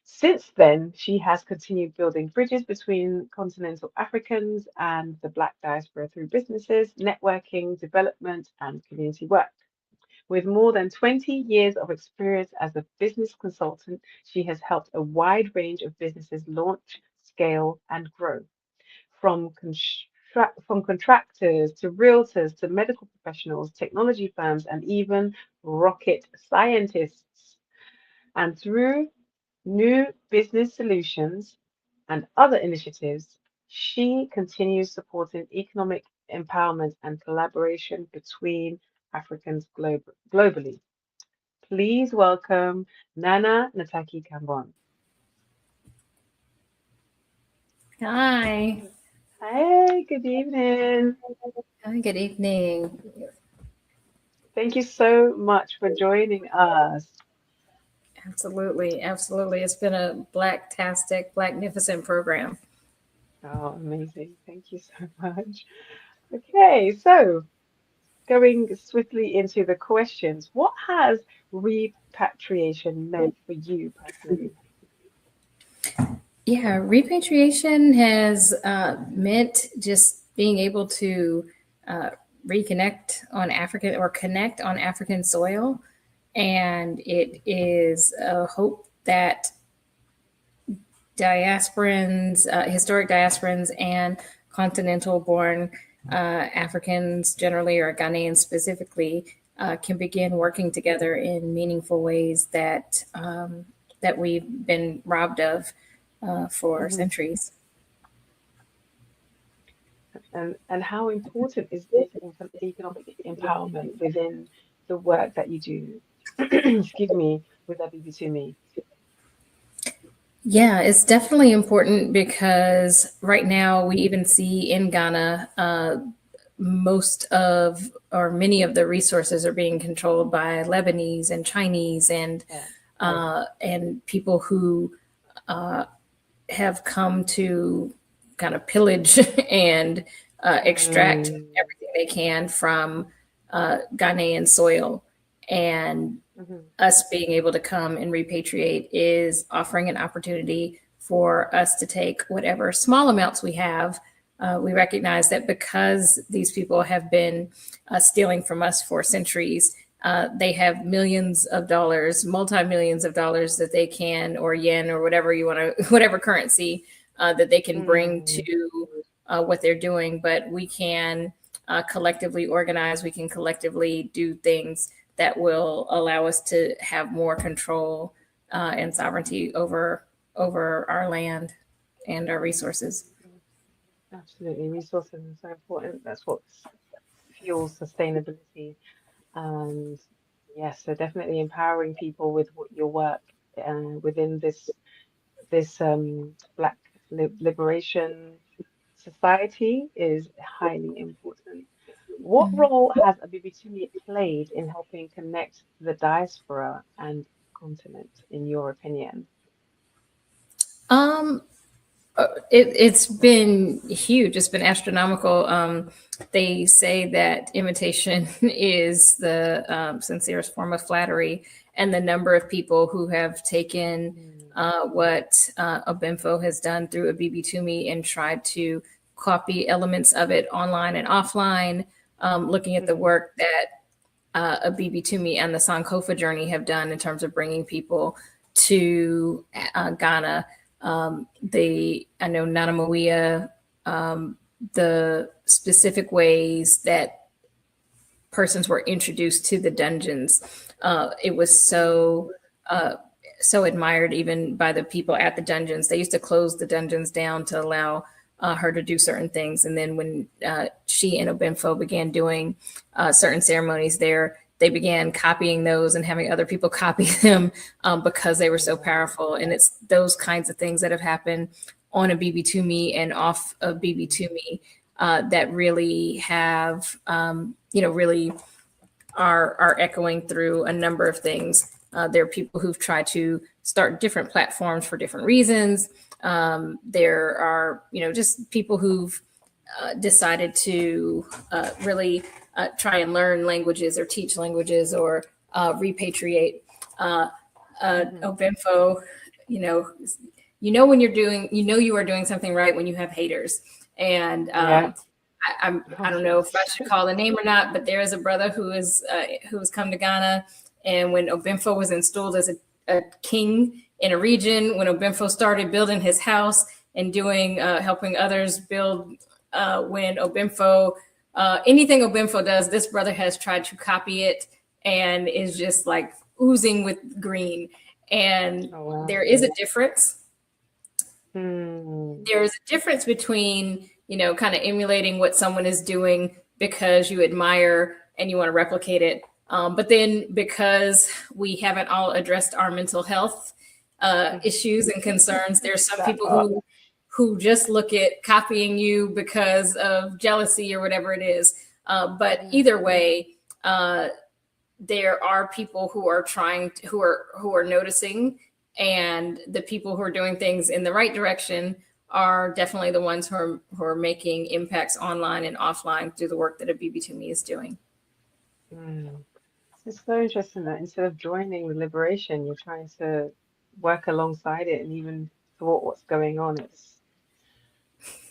Since then, she has continued building bridges between continental Africans and the Black diaspora through businesses, networking, development, and community work. With more than 20 years of experience as a business consultant, she has helped a wide range of businesses launch, scale, and grow. From contractors to realtors to medical professionals, technology firms, and even rocket scientists. And through new business solutions and other initiatives, she continues supporting economic empowerment and collaboration between Africans globally. Please welcome Nana Nataki Kambon. Hi. Hey, good evening. Hi, good evening. Thank you so much for joining us. Absolutely, absolutely. It's been a blacktastic, magnificent program. Oh, amazing. Thank you so much. Okay, so going swiftly into the questions, what has repatriation meant for you personally? Yeah, repatriation has meant just being able to uh, reconnect on African or connect on African soil. And it is a hope that diasporans, historic diasporans, and continental born Africans generally, or Ghanaians specifically, can begin working together in meaningful ways that that we've been robbed of for centuries. And how important is this economic empowerment within the work that you do? Excuse me, with Abibitumi. Yeah, it's definitely important because right now we even see in Ghana, most of or many of the resources are being controlled by Lebanese and Chinese and people who have come to kind of pillage and extract everything they can from Ghanaian soil. And us being able to come and repatriate is offering an opportunity for us to take whatever small amounts we have. We recognize that because these people have been stealing from us for centuries, they have millions of dollars, multi-millions of dollars that they can, or yen, or whatever you want to, whatever currency that they can bring to what they're doing. But we can collectively organize, we can collectively do things that will allow us to have more control and sovereignty over our land and our resources. Absolutely, resources are so important. That's what fuels sustainability. And yes, so definitely empowering people with your work within this Black Liberation Society is highly important. What role has Abibitumi played in helping connect the diaspora and continent, in your opinion? Um, it's been huge. It's been astronomical. They say that imitation is the sincerest form of flattery, and the number of people who have taken what Abimfo has done through Abibitumi and tried to copy elements of it online and offline, looking at the work that Abibitumi and the Sankofa journey have done in terms of bringing people to Ghana. I know Nana Maria, the specific ways that persons were introduced to the dungeons. It was so admired even by the people at the dungeons. They used to close the dungeons down to allow her to do certain things. And then when she and Obenfo began doing certain ceremonies there, they began copying those and having other people copy them because they were so powerful. And it's those kinds of things that have happened on Abibitumi and off of Abibitumi that really have, really are echoing through a number of things. There are people who've tried to start different platforms for different reasons. There are, just people who've decided to really try and learn languages or teach languages or repatriate. Obenfo, when you're doing, you are doing something right when you have haters. And I don't know if I should call a name or not, but there is a brother who has come to Ghana, and when Obenfo was installed as a king in a region, when Obenfo started building his house and doing helping others build, when Obenfo anything Obenfo does, this brother has tried to copy it and is just like oozing with green. And there is a difference. There is a difference between, kind of emulating what someone is doing because you admire and you want to replicate it. But then because we haven't all addressed our mental health issues and concerns, there's some people who just look at copying you because of jealousy or whatever it is. But either way, there are people who are who are noticing, and the people who are doing things in the right direction are definitely the ones who are making impacts online and offline through the work that Abibitumi is doing. It's so interesting that instead of joining the liberation, you're trying to work alongside it and even thwart what's going on.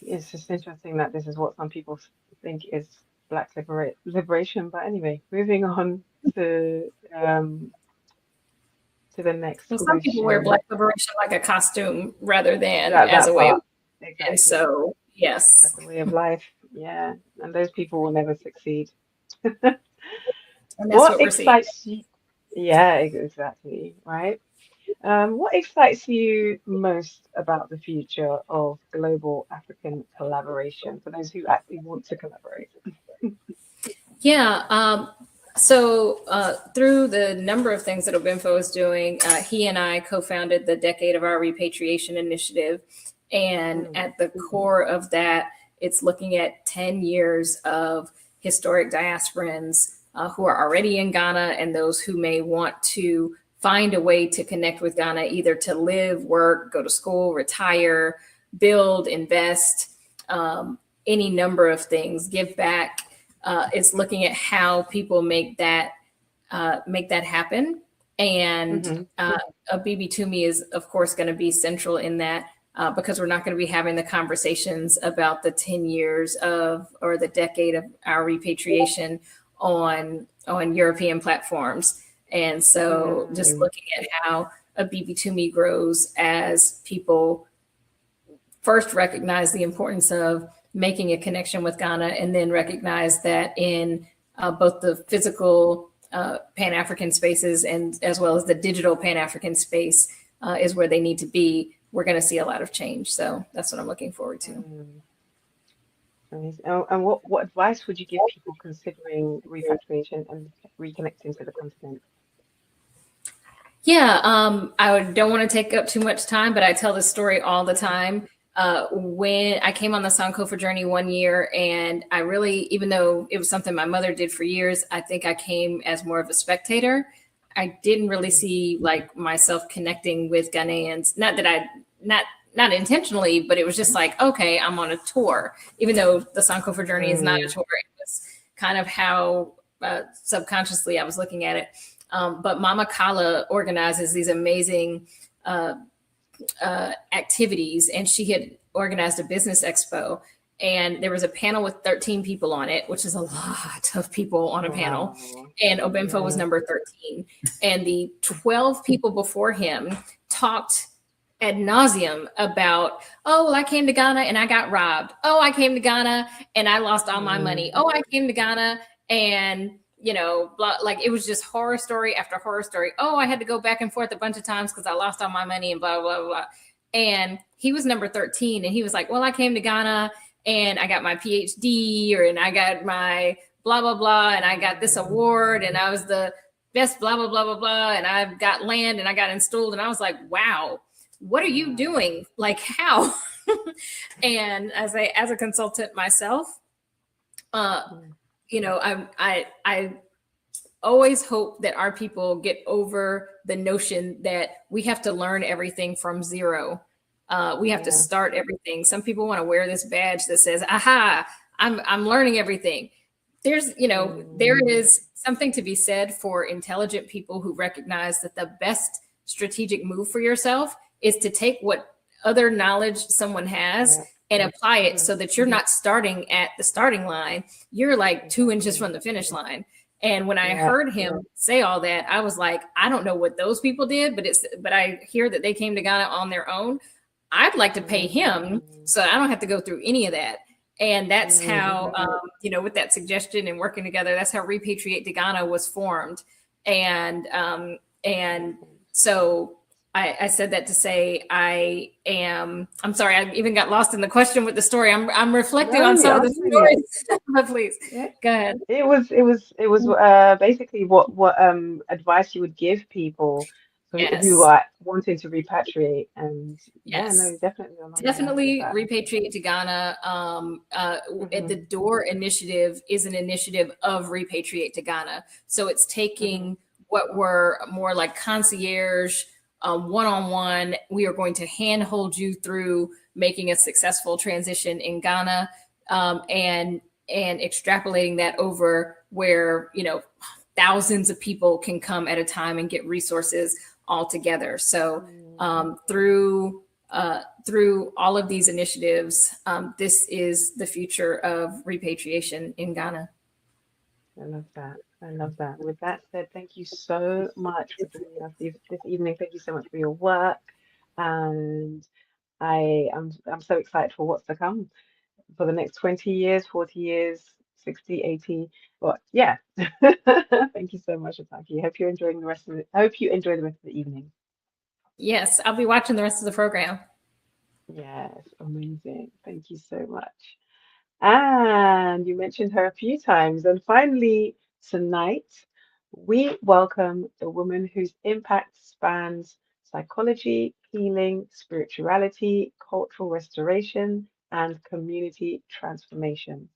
It's just interesting that this is what some people think is Black liberation. But anyway, moving on to the next. Well, some people wear Black liberation like a costume rather than that as a way of. Exactly. And so, yes, that's a way of life. Yeah, and those people will never succeed. And that's what excites you? Yeah, exactly. Right. What excites you most about the future of global African collaboration for those who actually want to collaborate? Yeah. So through the number of things that Obenfo is doing, he and I co-founded the Decade of Our Repatriation initiative. And at the core of that, it's looking at 10 years of historic diasporans who are already in Ghana and those who may want to find a way to connect with Ghana, either to live, work, go to school, retire, build, invest, any number of things, give back. It's looking at how people make that happen. And Abibitumi is, of course, going to be central in that because we're not going to be having the conversations about the 10 years or the decade of our repatriation on European platforms. And so just looking at how Abibitumi grows as people first recognize the importance of making a connection with Ghana, and then recognize that in both the physical Pan-African spaces and as well as the digital Pan-African space is where they need to be, we're going to see a lot of change. So that's what I'm looking forward to. And what advice would you give people considering repatriation and reconnecting to the continent? Yeah, I don't want to take up too much time, but I tell this story all the time. When I came on the Sankofa journey one year, and I really, even though it was something my mother did for years, I think I came as more of a spectator. I didn't really see like myself connecting with Ghanaians. Not intentionally, but it was just like, okay, I'm on a tour. Even though the Sankofa journey is not a tour, it was kind of how subconsciously I was looking at it. But Mama Kala organizes these amazing activities, and she had organized a business expo, and there was a panel with 13 people on it, which is a lot of people on a panel. And Obenfo was number 13. And the 12 people before him talked ad nauseum about, oh, well, I came to Ghana and I got robbed. Oh, I came to Ghana and I lost all my money. Oh, I came to Ghana and blah, like it was just horror story after horror story. Oh, I had to go back and forth a bunch of times because I lost all my money and blah, blah, blah. And he was number 13. And he was like, well, I came to Ghana and I got my PhD, and I got my blah, blah, blah. And I got this award, and I was the best blah, blah, blah, blah, blah. And I've got land, and I got installed. And I was like, wow, what are you doing? Like, how? And as a consultant myself, you know, I always hope that our people get over the notion that we have to learn everything from zero. We have to start everything. Some people want to wear this badge that says, aha, I'm learning everything. There's, you know, there is something to be said for intelligent people who recognize that the best strategic move for yourself is to take what other knowledge someone has and apply it so that you're not starting at the starting line. You're like 2 inches from the finish line. And when I heard him say all that, I was like, I don't know what those people did, but I hear that they came to Ghana on their own. I'd like to pay him so I don't have to go through any of that. And that's how, you know, with that suggestion and working together, that's how Repatriate to Ghana was formed. And so I said that to say I'm sorry, I even got lost in the question with the story. I'm reflecting on some of the stories. But please, go ahead. It was basically what advice you would give people who are wanting to repatriate. And definitely Repatriate to Ghana. At the Door initiative is an initiative of Repatriate to Ghana. So it's taking what were more like concierge, one-on-one. We are going to handhold you through making a successful transition in Ghana, and extrapolating that over where, you know, thousands of people can come at a time and get resources all together. So through all of these initiatives, this is the future of repatriation in Ghana. I love that. I love that. With that said, thank you so much for joining us this evening. Thank you so much for your work. And I'm so excited for what's to come for the next 20 years, 40 years, 60, 80. Well, yeah. Thank you so much, Ataki. Hope you enjoy the rest of the evening. Yes, I'll be watching the rest of the program. Yes, amazing. Thank you so much. And you mentioned her a few times. And finally, tonight, we welcome the woman whose impact spans psychology, healing, spirituality, cultural restoration, and community transformation.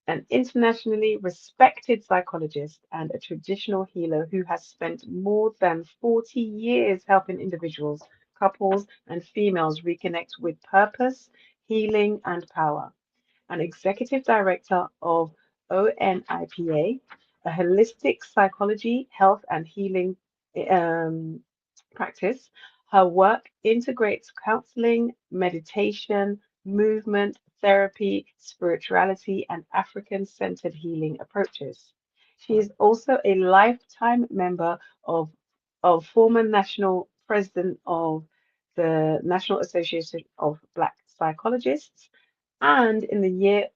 An internationally respected psychologist and a traditional healer who has spent more than 40 years helping individuals, couples, and females reconnect with purpose, healing, and power. An executive director of ONIPA, a holistic psychology, health, and healing practice. Her work integrates counseling, meditation, movement, therapy, spirituality, and African centered healing approaches. She is also a lifetime member of former national president of the National Association of Black Psychologists, and in the year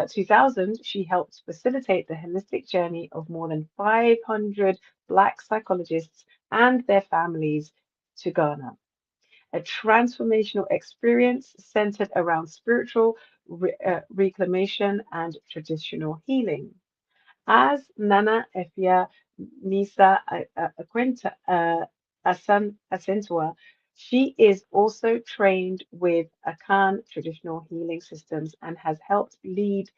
2000, she helped facilitate the holistic journey of more than 500 Black psychologists and their families to Ghana. A transformational experience centered around spiritual reclamation and traditional healing. As Nana Efia Nisa Aquenta Acentua, she is also trained with Akan traditional healing systems and has helped lead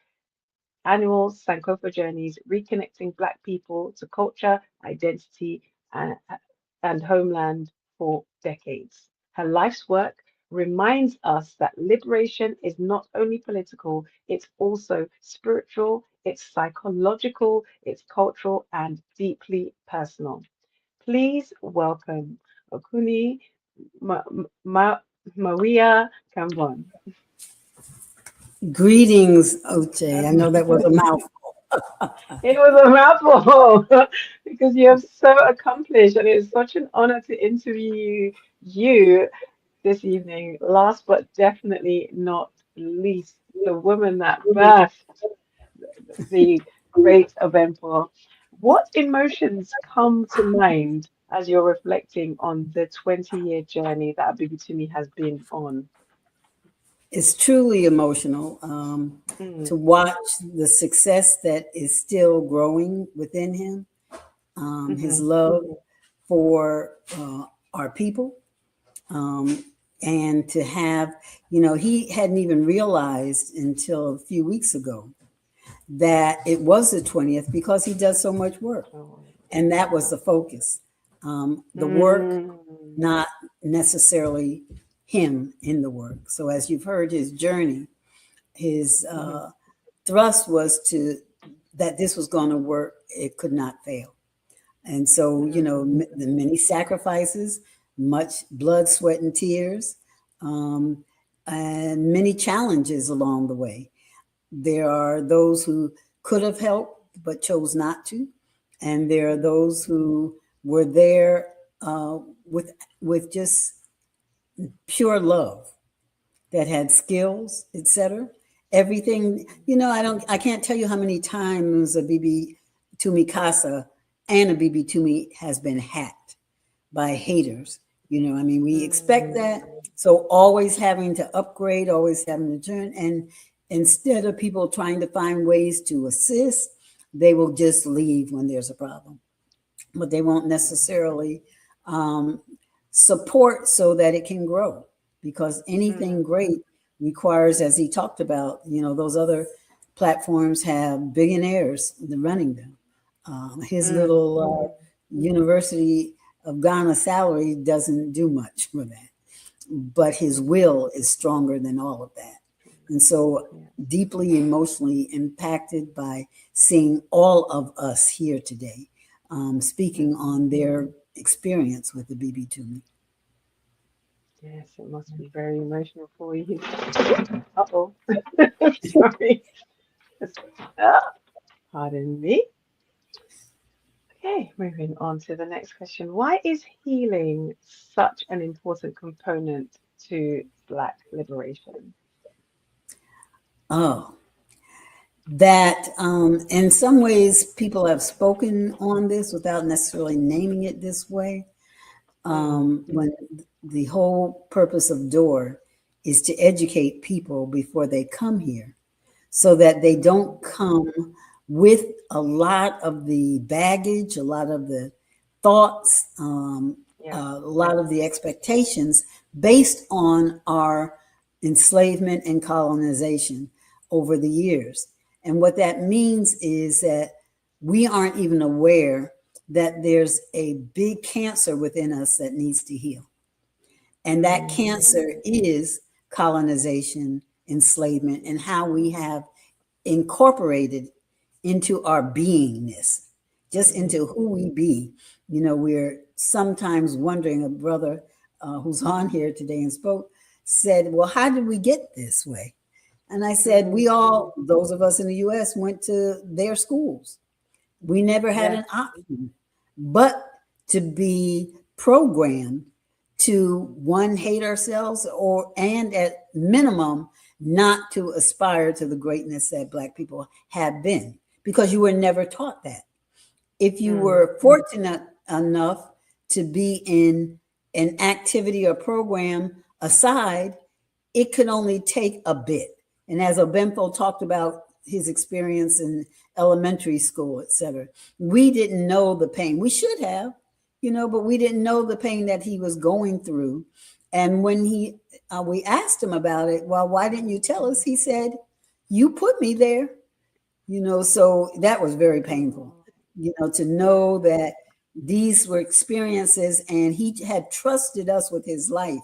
annual Sankofa journeys, reconnecting Black people to culture, identity, and homeland for decades. Her life's work reminds us that liberation is not only political, it's also spiritual, it's psychological, it's cultural, and deeply personal. Please welcome Okuni Maria Kambon. Greetings, Oche. I know that was a mouthful. It was a mouthful because you have so accomplished, and it's such an honor to interview you this evening. Last but definitely not least, the woman that birthed the great event. What emotions come to mind as you're reflecting on the 20-year journey that Abibitumi has been on? It's truly emotional to watch the success that is still growing within him, his love for our people, and to have, he hadn't even realized until a few weeks ago that it was the 20th because he does so much work. And that was the focus. The work, not necessarily him in the work. So as you've heard his journey, his thrust was that this was going to work. It could not fail. And so, the many sacrifices, much blood, sweat, and tears, and many challenges along the way. There are those who could have helped but chose not to. And there are those who were there with just pure love, that had skills, etc. Everything, I can't tell you how many times a Abibitumi Casa and Abibitumi has been hacked by haters. We expect that. So always having to upgrade, always having to turn. And instead of people trying to find ways to assist, they will just leave when there's a problem. But they won't necessarily support so that it can grow, because anything great requires, as he talked about, those other platforms have billionaires running them. His little University of Ghana salary doesn't do much for that, but his will is stronger than all of that. And so deeply emotionally impacted by seeing all of us here today, speaking on their experience with the Abibitumi. Yes, it must be very emotional for you. Uh-oh. Sorry. Pardon me. Okay, moving on to the next question. Why is healing such an important component to Black liberation? Oh, that in some ways people have spoken on this without necessarily naming it this way. When the whole purpose of DOOR is to educate people before they come here, so that they don't come with a lot of the baggage, a lot of the thoughts, a lot of the expectations based on our enslavement and colonization over the years. And what that means is that we aren't even aware that there's a big cancer within us that needs to heal. And that cancer is colonization, enslavement, and how we have incorporated into our beingness, just into who we be. We're sometimes wondering, a brother who's on here today and spoke said, well, how did we get this way? And I said, we all, those of us in the US, went to their schools. We never had an option but to be programmed to, one, hate ourselves, and at minimum, not to aspire to the greatness that Black people have been, because you were never taught that. If you were fortunate enough to be in an activity or program aside, it could only take a bit. And as Obenfo talked about his experience in elementary school, etc., we didn't know the pain. We should have, but we didn't know the pain that he was going through. And when we asked him about it, well, why didn't you tell us? He said, you put me there, so that was very painful, to know that these were experiences, and he had trusted us with his life,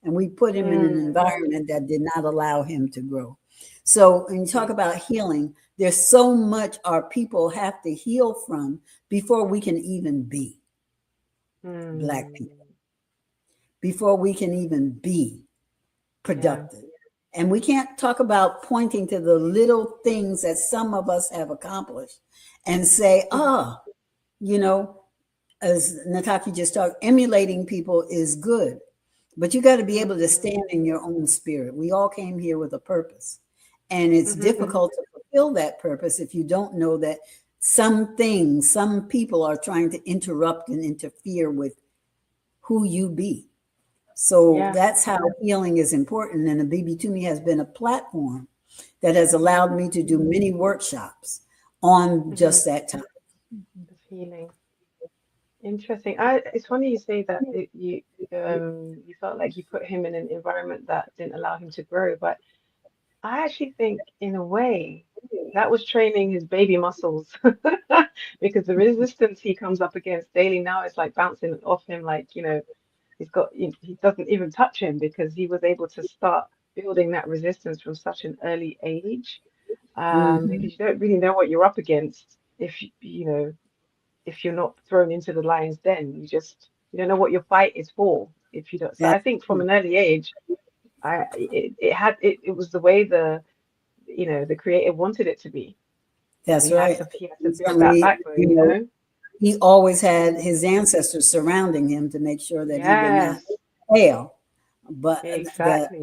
and we put him in an environment that did not allow him to grow. So when you talk about healing, there's so much our people have to heal from before we can even be Black people, before we can even be productive. And we can't talk about pointing to the little things that some of us have accomplished and say, as Nataki just talked, emulating people is good, but you got to be able to stand in your own spirit. We all came here with a purpose, and it's difficult to fulfill that purpose if you don't know that some things, some people are trying to interrupt and interfere with who you be. So that's how healing is important. And Abibitumi has been a platform that has allowed me to do many workshops on just that topic. Healing. Interesting. It's funny you say that you felt like you put him in an environment that didn't allow him to grow, but I actually think in a way that was training his baby muscles because the resistance he comes up against daily now is like bouncing off him, like, he doesn't even touch him because he was able to start building that resistance from such an early age. Because you don't really know what you're up against if you're not thrown into the lion's den. You don't know what your fight is for if you don't. So I think from an early age, it was the way the creator wanted it to be. That's right. He had to build that backbone, He always had his ancestors surrounding him to make sure that he would not fail. But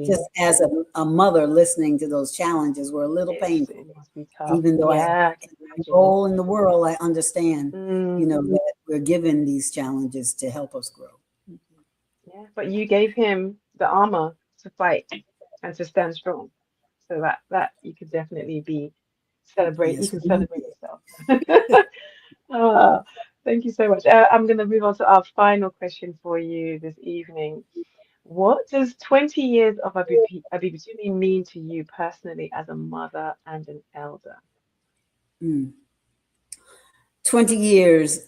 just as a mother listening to those challenges were a little painful. It must be tough. Even though I have a role in the world, I understand, that we're given these challenges to help us grow. Yeah, but you gave him the armor to fight and to stand strong. So that you could definitely be celebrate. You can celebrate yourself. Thank you so much. I'm going to move on to our final question for you this evening. What does 20 years of Abibitumi mean to you personally as a mother and an elder? 20 years,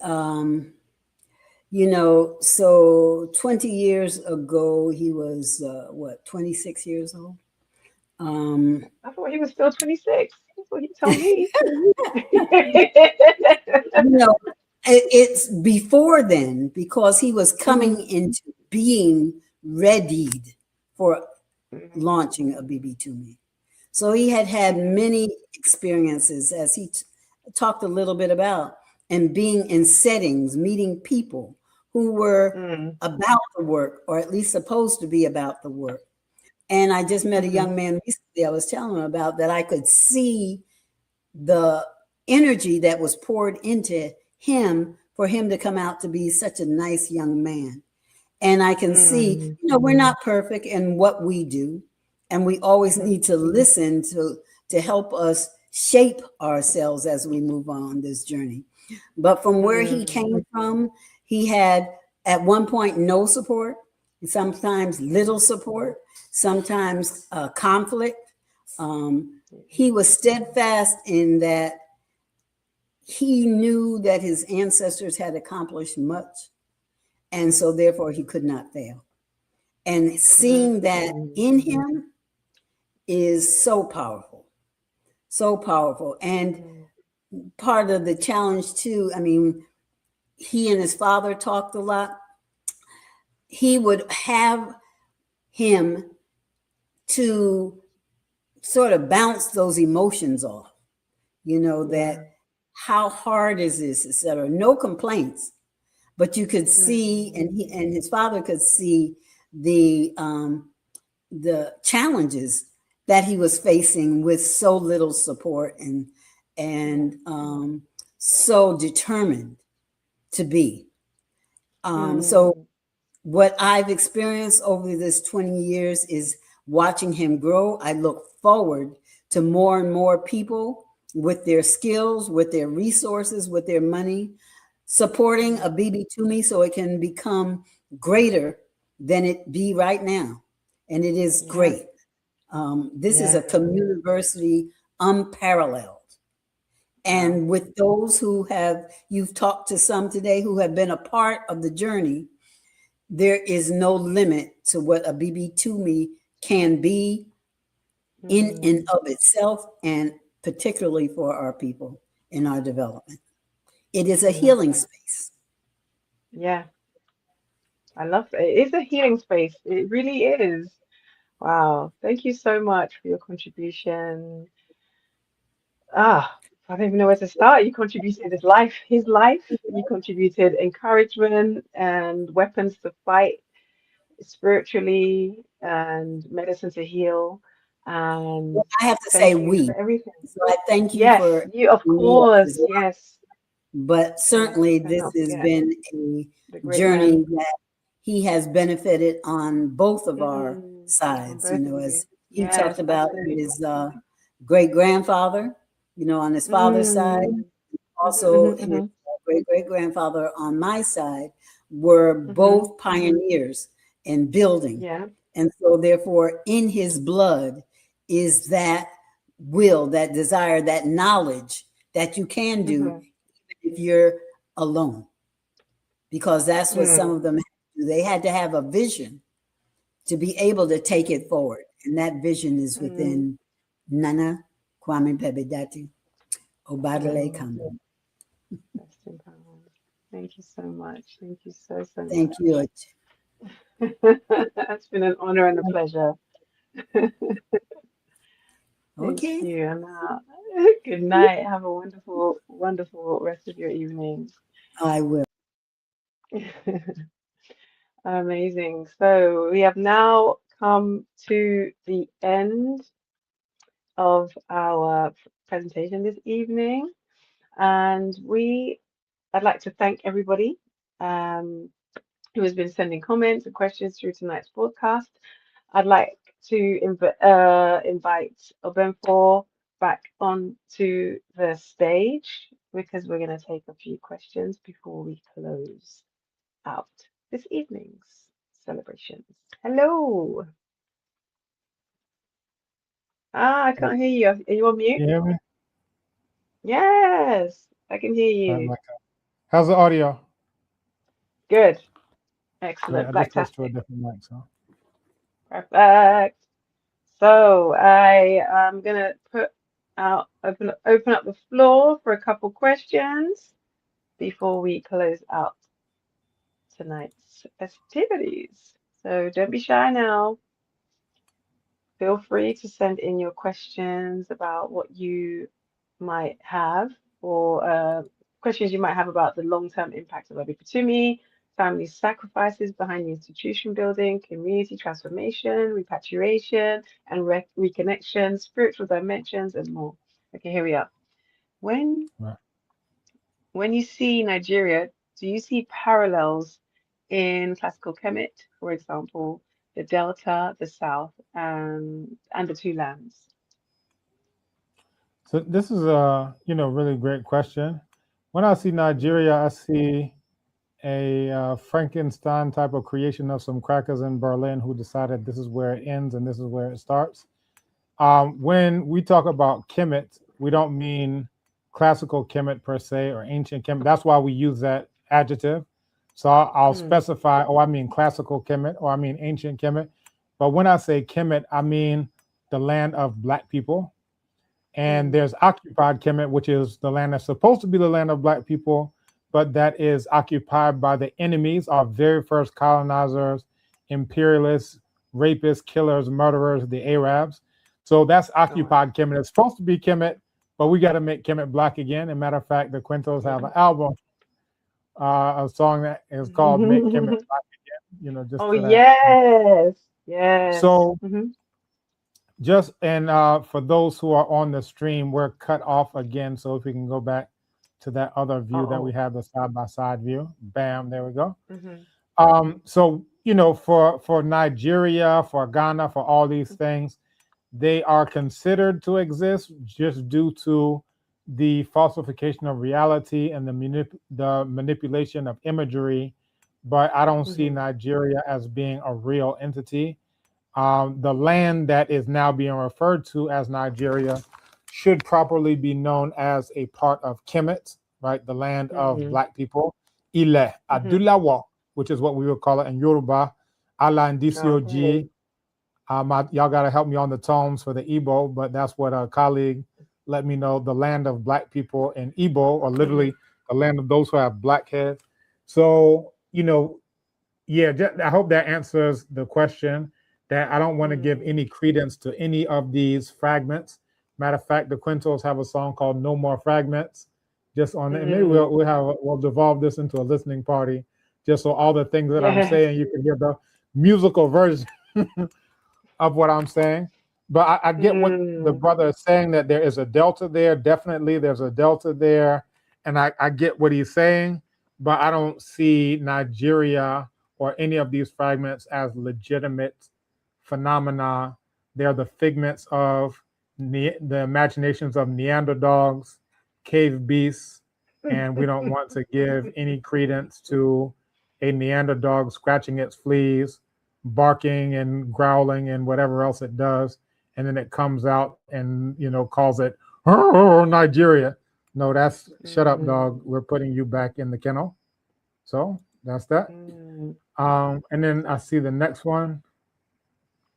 so 20 years ago, he was, 26 years old? I thought he was still 26. That's what he told me. It's before then because he was coming into being readied for launching Abibitumi. So he had many experiences, as he talked a little bit about, and being in settings, meeting people who were about the work, or at least supposed to be about the work. And I just met a young man recently, I was telling him about that. I could see the energy that was poured into him for him to come out to be such a nice young man. And I can see, we're not perfect in what we do. And we always need to listen to help us shape ourselves as we move on this journey. But from where he came from, he had at one point no support, sometimes little support, sometimes conflict. He was steadfast in that he knew that his ancestors had accomplished much, and so therefore he could not fail. And seeing that in him is so powerful, so powerful. And part of the challenge too, he and his father talked a lot. He would have him to sort of bounce those emotions off, that how hard is this, etc. No complaints, but you could see, and his father could see the challenges that he was facing with so little support and so determined to be. So what I've experienced over this 20 years is watching him grow. I look forward to more and more people with their skills, with their resources, with their money, supporting Abibitumi so it can become greater than it be right now. And it is great. This is a community unparalleled. And with those you've talked to some today who have been a part of the journey, there is no limit to what Abibitumi can be in and of itself, and particularly for our people in our development. It is a healing space. Yeah. I love it. It is a healing space. It really is. Wow. Thank you so much for your contribution. I don't even know where to start. You contributed his life. You contributed encouragement and weapons to fight spiritually and medicine to heal. And I have to say we. for everything. So I thank you Yes, for you, of course. Yes. But certainly Let's this not has forget been a the great journey man. that he has benefited on both of our On sides, you both know, of you. as he Yes, talked about absolutely. his great-grandfather, you know, on his father's side. Also, his great-great-grandfather on my side were both pioneers in building. Yeah. And so therefore, in his blood is that will, that desire, that knowledge that you can do if you're alone. Because that's what some of them had to do. They had to have a vision to be able to take it forward. And that vision is within Nana Kwame Pebedati Obadale Kambo. Thank you so much. Thank you so Thank much. you. It's been an honor and a pleasure. Thank Okay. you. And good night. Have a wonderful, wonderful rest of your evening. I will. Amazing. So we have now come to the end of our presentation this evening, and I'd like to thank everybody who has been sending comments and questions through tonight's broadcast. I'd like to invite Obenfor back onto the stage because we're going to take a few questions before we close out this evening's celebrations. Hello. I can't hear you. Are you on mute? You hear me? Yes, I can hear you. How's the audio? Good. Great. Excellent. I just switched to a Blacktastic. different mic, so. Perfect. So I am gonna open up the floor for a couple questions before we close out tonight's festivities. So don't be shy now. Feel free to send in your questions about what you might have, or questions you might have about the long-term impact of Abibitumi, family sacrifices behind the institution building, community transformation, repatriation, and reconnection, spiritual dimensions, and more. Okay, here we are. When you see Nigeria, do you see parallels in classical Kemet, for example, the Delta, the South, and the two lands? So this is a really great question. When I see Nigeria, I see a Frankenstein type of creation of some crackers in Berlin who decided this is where it ends and this is where it starts. When we talk about Kemet, we don't mean classical Kemet per se or ancient Kemet. That's why we use that adjective. So I'll specify, I mean classical Kemet or I mean ancient Kemet. But when I say Kemet, I mean the land of Black people. And there's occupied Kemet, which is the land that's supposed to be the land of Black people, but that is occupied by the enemies, our very first colonizers, imperialists, rapists, killers, murderers, the Arabs. So that's occupied Kemet. It's supposed to be Kemet, but we got to make Kemet Black again. As a matter of fact, the Quintos have an album, a song that is called "Make Kemet Black Again." Just for that. Yes. So. Just and for those who are on the stream, we're cut off again. So if we can go back to that other view that we have, the side-by-side view. Bam, there we go. So for Nigeria, for Ghana, for all these things, they are considered to exist just due to the falsification of reality and the manipulation of imagery. But I don't see Nigeria as being a real entity. The land that is now being referred to as Nigeria should properly be known as a part of Kemet, right? The land of Black people. Ile Adulawa, which is what we would call it in Yoruba. Ala Ndisio G. Y'all got to help me on the tones for the Igbo, but that's what a colleague let me know. The land of Black people in Igbo, or literally the land of those who have black heads. So, I hope that answers the question. That I don't want to give any credence to any of these fragments. Matter of fact, the Quintos have a song called "No More Fragments." Just on it, maybe we'll devolve this into a listening party, just so all the things that I'm saying you can hear the musical version of what I'm saying. But I get what the brother is saying, that there is a delta there. Definitely, there's a delta there, and I get what he's saying, but I don't see Nigeria or any of these fragments as legitimate phenomena. They're the figments of the imaginations of Neanderthals, cave beasts, and we don't want to give any credence to a Neanderthal scratching its fleas, barking and growling and whatever else it does, and then it comes out and calls it Nigeria. No, that's shut up, dog. We're putting you back in the kennel. So that's that. And then I see the next one.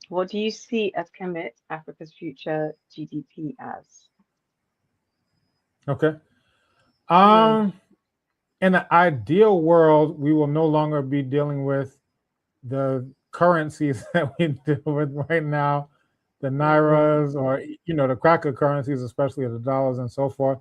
What do you see as Kemet Africa's future GDP as? Okay. In the ideal world, we will no longer be dealing with the currencies that we deal with right now, the nairas or the cracker currencies, especially the dollars and so forth.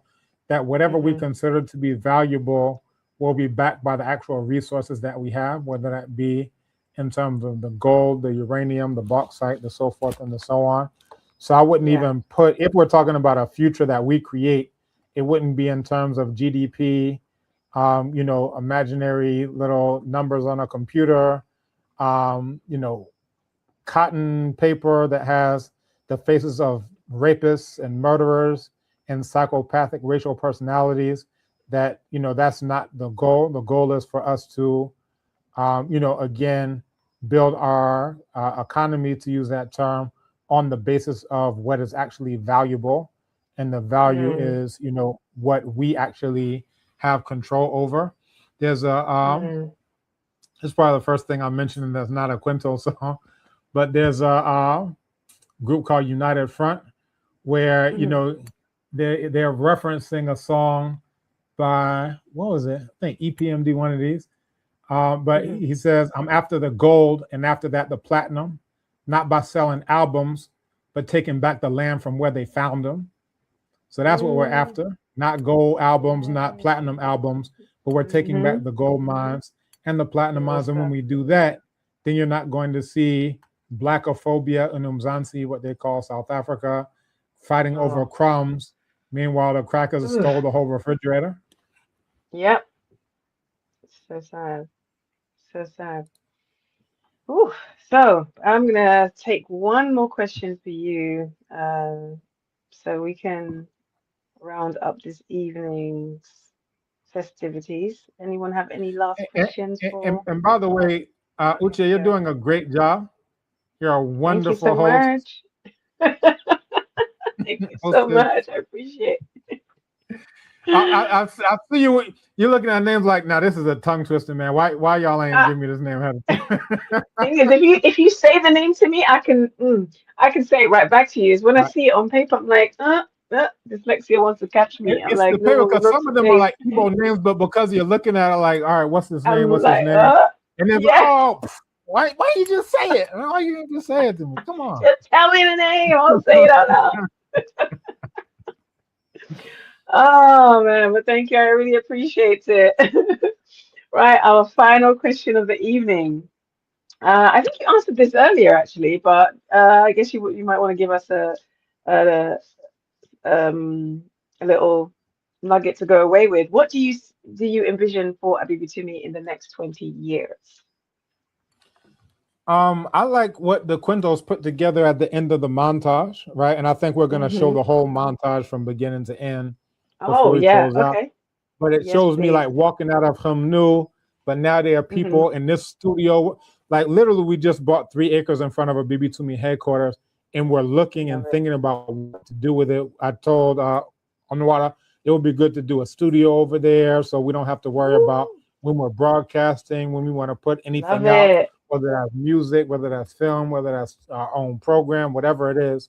That whatever we consider to be valuable will be backed by the actual resources that we have, whether that be in terms of the gold, the uranium, the bauxite, the so forth, and the so on. So I wouldn't even put, if we're talking about a future that we create, it wouldn't be in terms of GDP, imaginary little numbers on a computer, cotton paper that has the faces of rapists and murderers and psychopathic racial personalities. That, that's not the goal. The goal is for us to, again, build our economy, to use that term, on the basis of what is actually valuable. And the value is, what we actually have control over. There's a, it's probably the first thing I mentioned, and that's not a Quinto song, but there's a group called United Front where, they're referencing a song by, what was it? I think EPMD, one of these. But he says, I'm after the gold and after that, the platinum, not by selling albums, but taking back the land from where they found them. So that's what we're after. Not gold albums, not platinum albums, but we're taking back the gold mines and the platinum mines. And when we do that, then you're not going to see blackophobia in Umzansi, what they call South Africa, fighting over crumbs. Meanwhile, the crackers stole the whole refrigerator. Yep. So sad. So sad. Ooh. So I'm going to take one more question for you so we can round up this evening's festivities. Anyone have any last questions? And by the way, Uche, you're doing a great job. You're a wonderful host. Thank you so much. I appreciate it. I see you. You're looking at names like, now this is a tongue twister, man. Why y'all ain't give me this name? Thing is, if you say the name to me, I can say it right back to you. Is when I see it on paper, I'm like, dyslexia wants to catch me. I'm like, no, because some of them are like Igbo names, but because you're looking at it like, all right, what's his name? What's his name? And then why you just say it? Why you just say it to me? Come on. Just tell me the name. I'll say it out loud. Oh man, but thank you. I really appreciate it. Right, our final question of the evening. I think you answered this earlier, actually, but I guess you might want to give us a little nugget to go away with. What do you envision for Abibitumi in the next 20 years? I like what the Quintos put together at the end of the montage, right? And I think we're going to show the whole montage from beginning to end before we close out. But it shows me like walking out of Humnu, but now there are people in this studio. Like literally, we just bought 3 acres in front of Abibitumi headquarters, and we're looking and thinking about what to do with it. I told Onwara it would be good to do a studio over there, so we don't have to worry about when we're broadcasting, when we want to put anything out, whether that's music, whether that's film, whether that's our own program, whatever it is,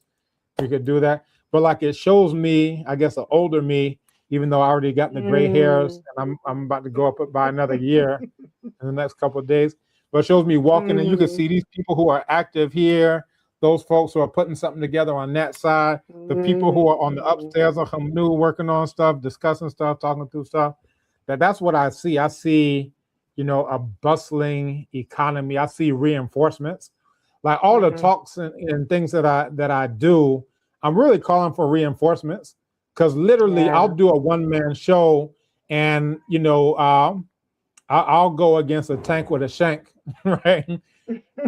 we could do that. But like it shows me, I guess, an older me, even though I already got the gray hairs, and I'm about to go up by another year in the next couple of days. But it shows me walking, and you can see these people who are active here, those folks who are putting something together on that side, the people who are on the upstairs of Hamnu working on stuff, discussing stuff, talking through stuff. That's what I see. I see, a bustling economy. I see reinforcements. Like all the talks and things that I do, I'm really calling for reinforcements, because literally I'll do a one-man show And, you know, I'll go against a tank with a shank, right?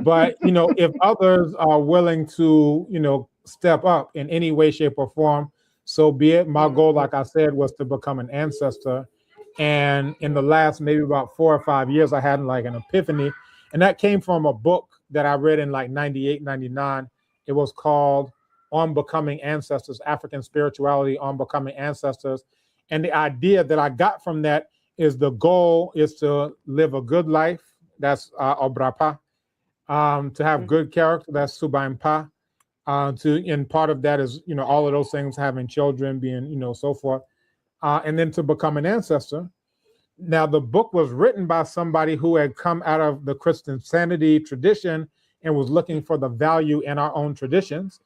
But, you know, if others are willing to, you know, step up in any way, shape, or form, so be it. My goal, like I said, was to become an ancestor. And in the last maybe about 4 or 5 years, I had like an epiphany. And that came from a book that I read in like 98, 99. It was called On Becoming Ancestors, African Spirituality on Becoming Ancestors. And the idea that I got from that is the goal is to live a good life. That's Obrapa. To have good character. That's Subaimpa. And part of that is, you know, all of those things, having children, being, you know, so forth. And then to become an ancestor. Now, the book was written by somebody who had come out of the Christianity tradition and was looking for the value in our own traditions.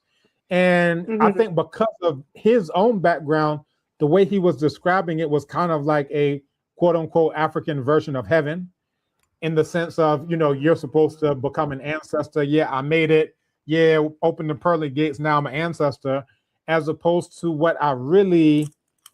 And I think because of his own background, the way he was describing it was kind of like a quote unquote African version of heaven, in the sense of, you know, you're supposed to become an ancestor. Yeah, I made it. Yeah, open the pearly gates. Now I'm an ancestor, as opposed to what I really,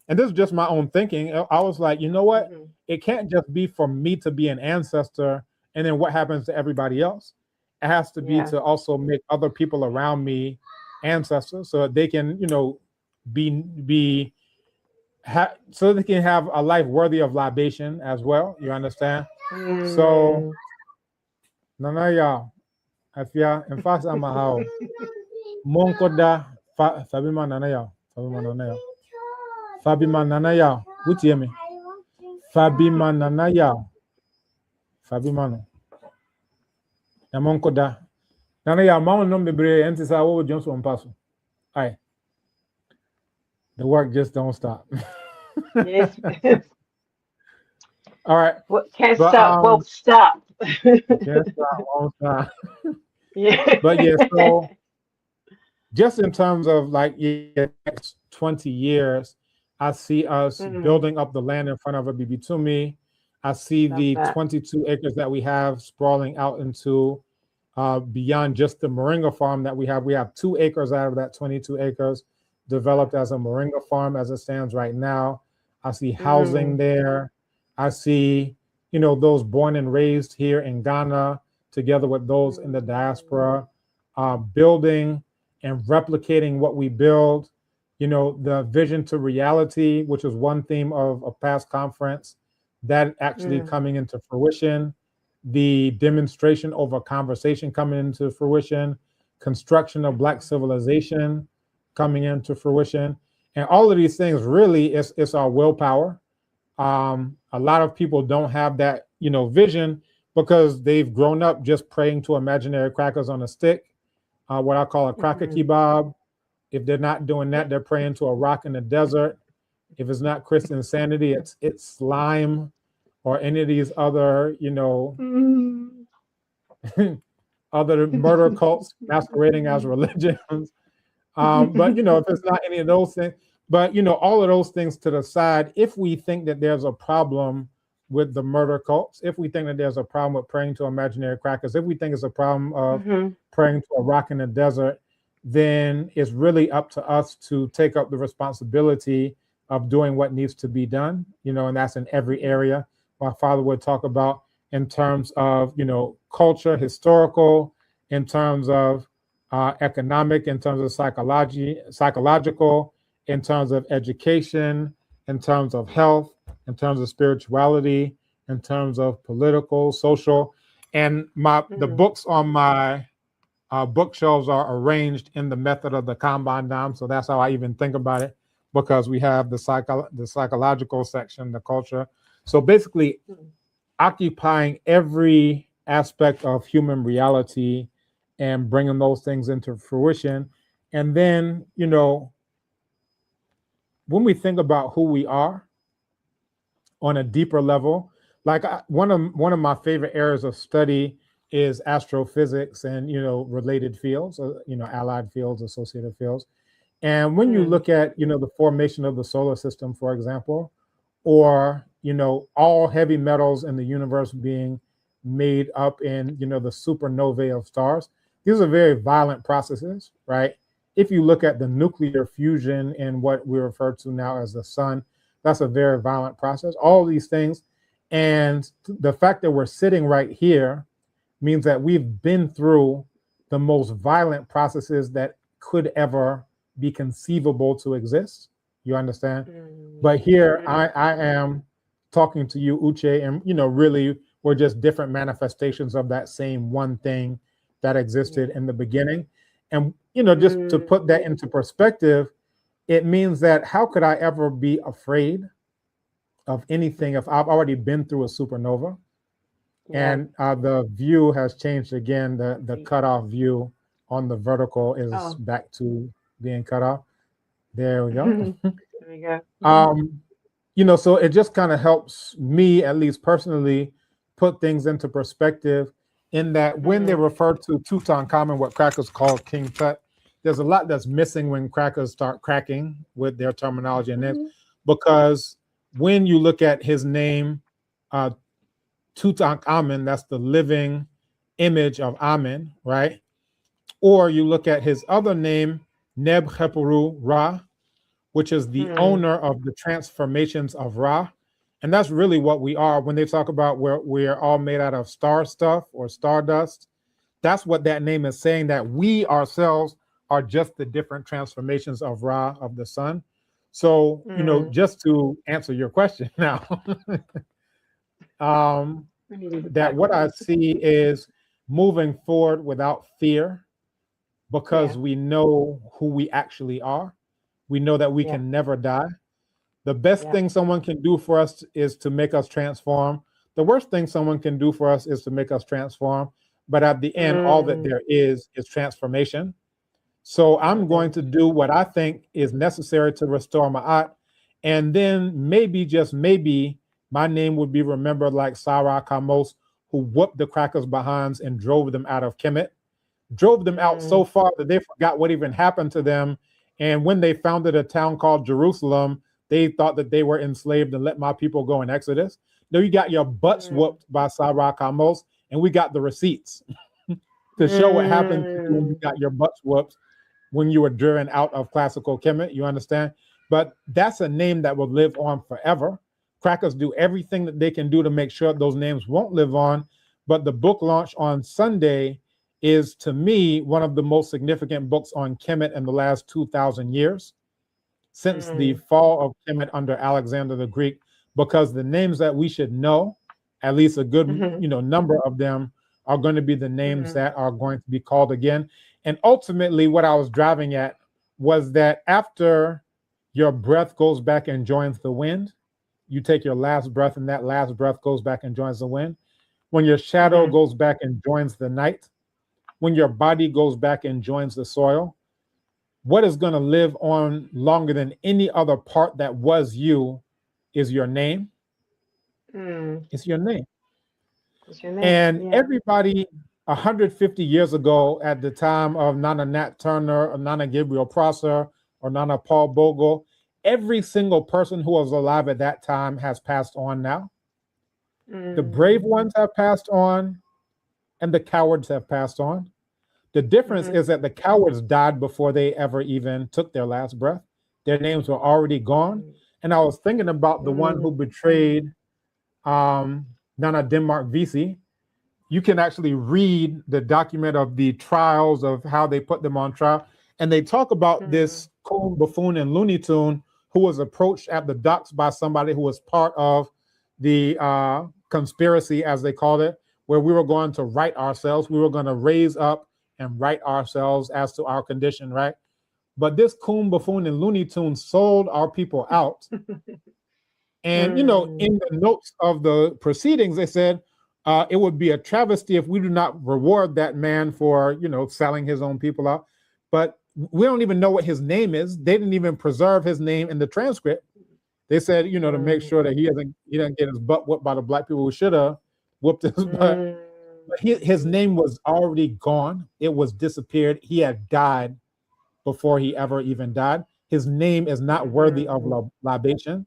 and this is just my own thinking. I was like, you know what? It can't just be for me to be an ancestor and then what happens to everybody else. It has to be to also make other people around me ancestors, so that they can, you know, so they can have a life worthy of libation as well. You understand? So, nana ya, afia, in fact, I'm a how. Monkoda, Fabima nana ya, Fabima nana ya, Fabima nana ya. What you mean? Fabima nana ya, Fabima no. Ya monkoda. Nana ya, mount no bebre, and say, "Oh, Johnson Paso." Aye. The work just don't stop. Yes. All right. What can't stop, won't stop. Can't stop, won't stop. Yeah. But yeah, so just in terms of like next 20 years, I see us building up the land in front of Abibitumi. I see the 22 acres that we have sprawling out into beyond just the moringa farm that we have. We have 2 acres out of that 22 acres developed as a moringa farm as it stands right now. I see housing there. I see, you know, those born and raised here in Ghana, together with those in the diaspora, building and replicating what we build. You know, the vision to reality, which is one theme of a past conference, that actually coming into fruition. The demonstration over conversation coming into fruition, construction of Black civilization coming into fruition. And all of these things really it's our willpower. A lot of people don't have that, you know, vision because they've grown up just praying to imaginary crackers on a stick, what I call a cracker kebab. If they're not doing that, they're praying to a rock in the desert. If it's not Christian insanity, it's slime or any of these other, you know, other murder cults masquerading as religions. But, you know, if it's not any of those things, but, you know, all of those things to the side, if we think that there's a problem with the murder cults, if we think that there's a problem with praying to imaginary crackers, if we think it's a problem of praying to a rock in the desert, then it's really up to us to take up the responsibility of doing what needs to be done, you know, and that's in every area. My father would talk about in terms of, you know, culture, historical, in terms of economic, in terms of psychological, in terms of education, in terms of health, in terms of spirituality, in terms of political, social. And the books on my bookshelves are arranged in the method of the Kanban Dam. So that's how I even think about it, because we have the psychological section, the culture. So basically occupying every aspect of human reality and bringing those things into fruition. And then, you know, when we think about who we are on a deeper level, like one of my favorite areas of study is astrophysics and, you know, related fields, you know, allied fields, associated fields. And when you look at, you know, the formation of the solar system, for example, or, you know, all heavy metals in the universe being made up in, you know, the supernovae of stars, these are very violent processes, right? If you look at the nuclear fusion and what we refer to now as the sun, That's a very violent process. All these things. And the fact that we're sitting right here means that we've been through the most violent processes that could ever be conceivable to exist. You understand? But here I am talking to you, Uche, and really we're just different manifestations of that same one thing that existed in the beginning. And just to put that into perspective, it means that how could I ever be afraid of anything if I've already been through a supernova? Yeah. And the view has changed again. The cutoff view on the vertical is back to being cut off. There we go. There we go. So it just kind of helps me, at least personally, put things into perspective in that when they refer to Tutankhamun, what crackers call King Tut, there's a lot that's missing when crackers start cracking with their terminology and names, because when you look at his name, Tutankhamun, that's the living image of Amen, right? Or you look at his other name, Neb-Khepuru Ra, which is the owner of the transformations of Ra. And that's really what we are. When they talk about we're all made out of star stuff or stardust, that's what that name is saying, that we ourselves are just the different transformations of Ra, of the sun. So, just to answer your question now, that what I see is moving forward without fear, because we know who we actually are. We know that we can never die. The best thing someone can do for us is to make us transform. The worst thing someone can do for us is to make us transform. But at the end, all that there is transformation. So I'm going to do what I think is necessary to restore Ma'at. And then maybe, just maybe, my name would be remembered like Sarah Kamos, who whooped the crackers' behinds and drove them out of Kemet. Drove them out so far that they forgot what even happened to them. And when they founded a town called Jerusalem, they thought that they were enslaved and let my people go in Exodus. No, you got your butts whooped by Sarah Kamos, and we got the receipts to show what happened to you when you got your butts whooped when you were driven out of classical Kemet. You understand? But that's a name that will live on forever. Crackers do everything that they can do to make sure those names won't live on. But the book launch on Sunday is, to me, one of the most significant books on Kemet in the last 2,000 years, since the fall of Kemet under Alexander the Greek, because the names that we should know, at least a good number of them, are going to be the names that are going to be called again. And ultimately, what I was driving at was that after your breath goes back and joins the wind, you take your last breath, and that last breath goes back and joins the wind. When your shadow goes back and joins the night, when your body goes back and joins the soil, what is going to live on longer than any other part that was you is your name. It's your name. It's your name. And everybody 150 years ago, at the time of Nana Nat Turner or Nana Gabriel Prosser or Nana Paul Bogle, every single person who was alive at that time has passed on now. The brave ones have passed on, and the cowards have passed on. The difference is that the cowards died before they ever even took their last breath. Their names were already gone. And I was thinking about the one who betrayed Nana Denmark Vesey. You can actually read the document of the trials of how they put them on trial. And they talk about this coon, buffoon, and Looney Tune who was approached at the docks by somebody who was part of the conspiracy, as they called it, where we were going to right ourselves. We were going to raise up and right ourselves as to our condition, right? But this coon, buffoon, and Looney Tune sold our people out. And, in the notes of the proceedings, they said it would be a travesty if we do not reward that man for, selling his own people out. But we don't even know what his name is. They didn't even preserve his name in the transcript. They said, to make sure that he doesn't get his butt whooped by the black people who should have whooped his butt. But his name was already gone. It was disappeared. He had died before he ever even died. His name is not worthy of libation.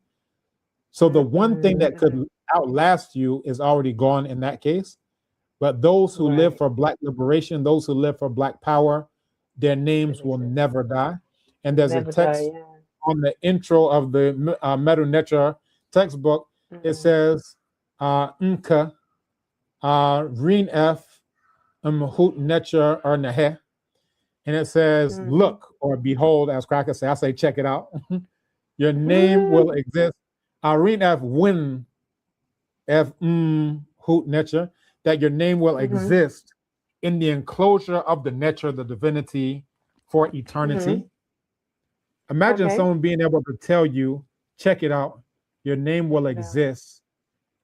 So the one thing that could outlast you is already gone in that case. But those who live for Black liberation, those who live for Black power, their names will never die. And there's a text on the intro of the Medu Neter textbook, it says Nka Reen F Hoot Neter or Nehe. And it says, look or behold, as Cracker say. I say, check it out. Your name will exist. Reen F Win F Hoot Neter, that your name will exist in the enclosure of the Neter, the divinity, for eternity. Imagine someone being able to tell you, check it out, your name will exist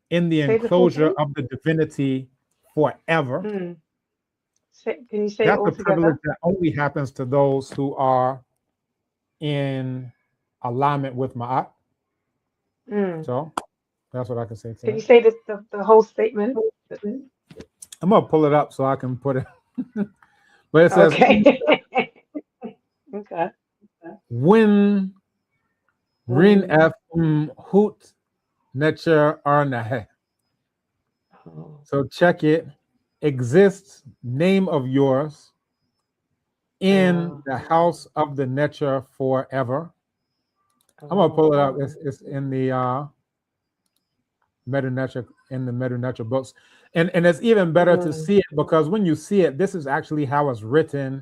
in the enclosure of the divinity forever. Can you say That's it all a privilege together? that only happens to those who are in alignment with Ma'at. So that's what I can say to Can you that. say this, the whole statement? I'm gonna pull it up so I can put it. But it says, Okay. Win Rin F Hoot Necher Arnahe. So check it. Exists name of yours in the house of the Necher forever. I'm gonna pull it up. It's in the Medu Neter, in the Medu Neter books. And it's even better to see it, because when you see it, this is actually how it's written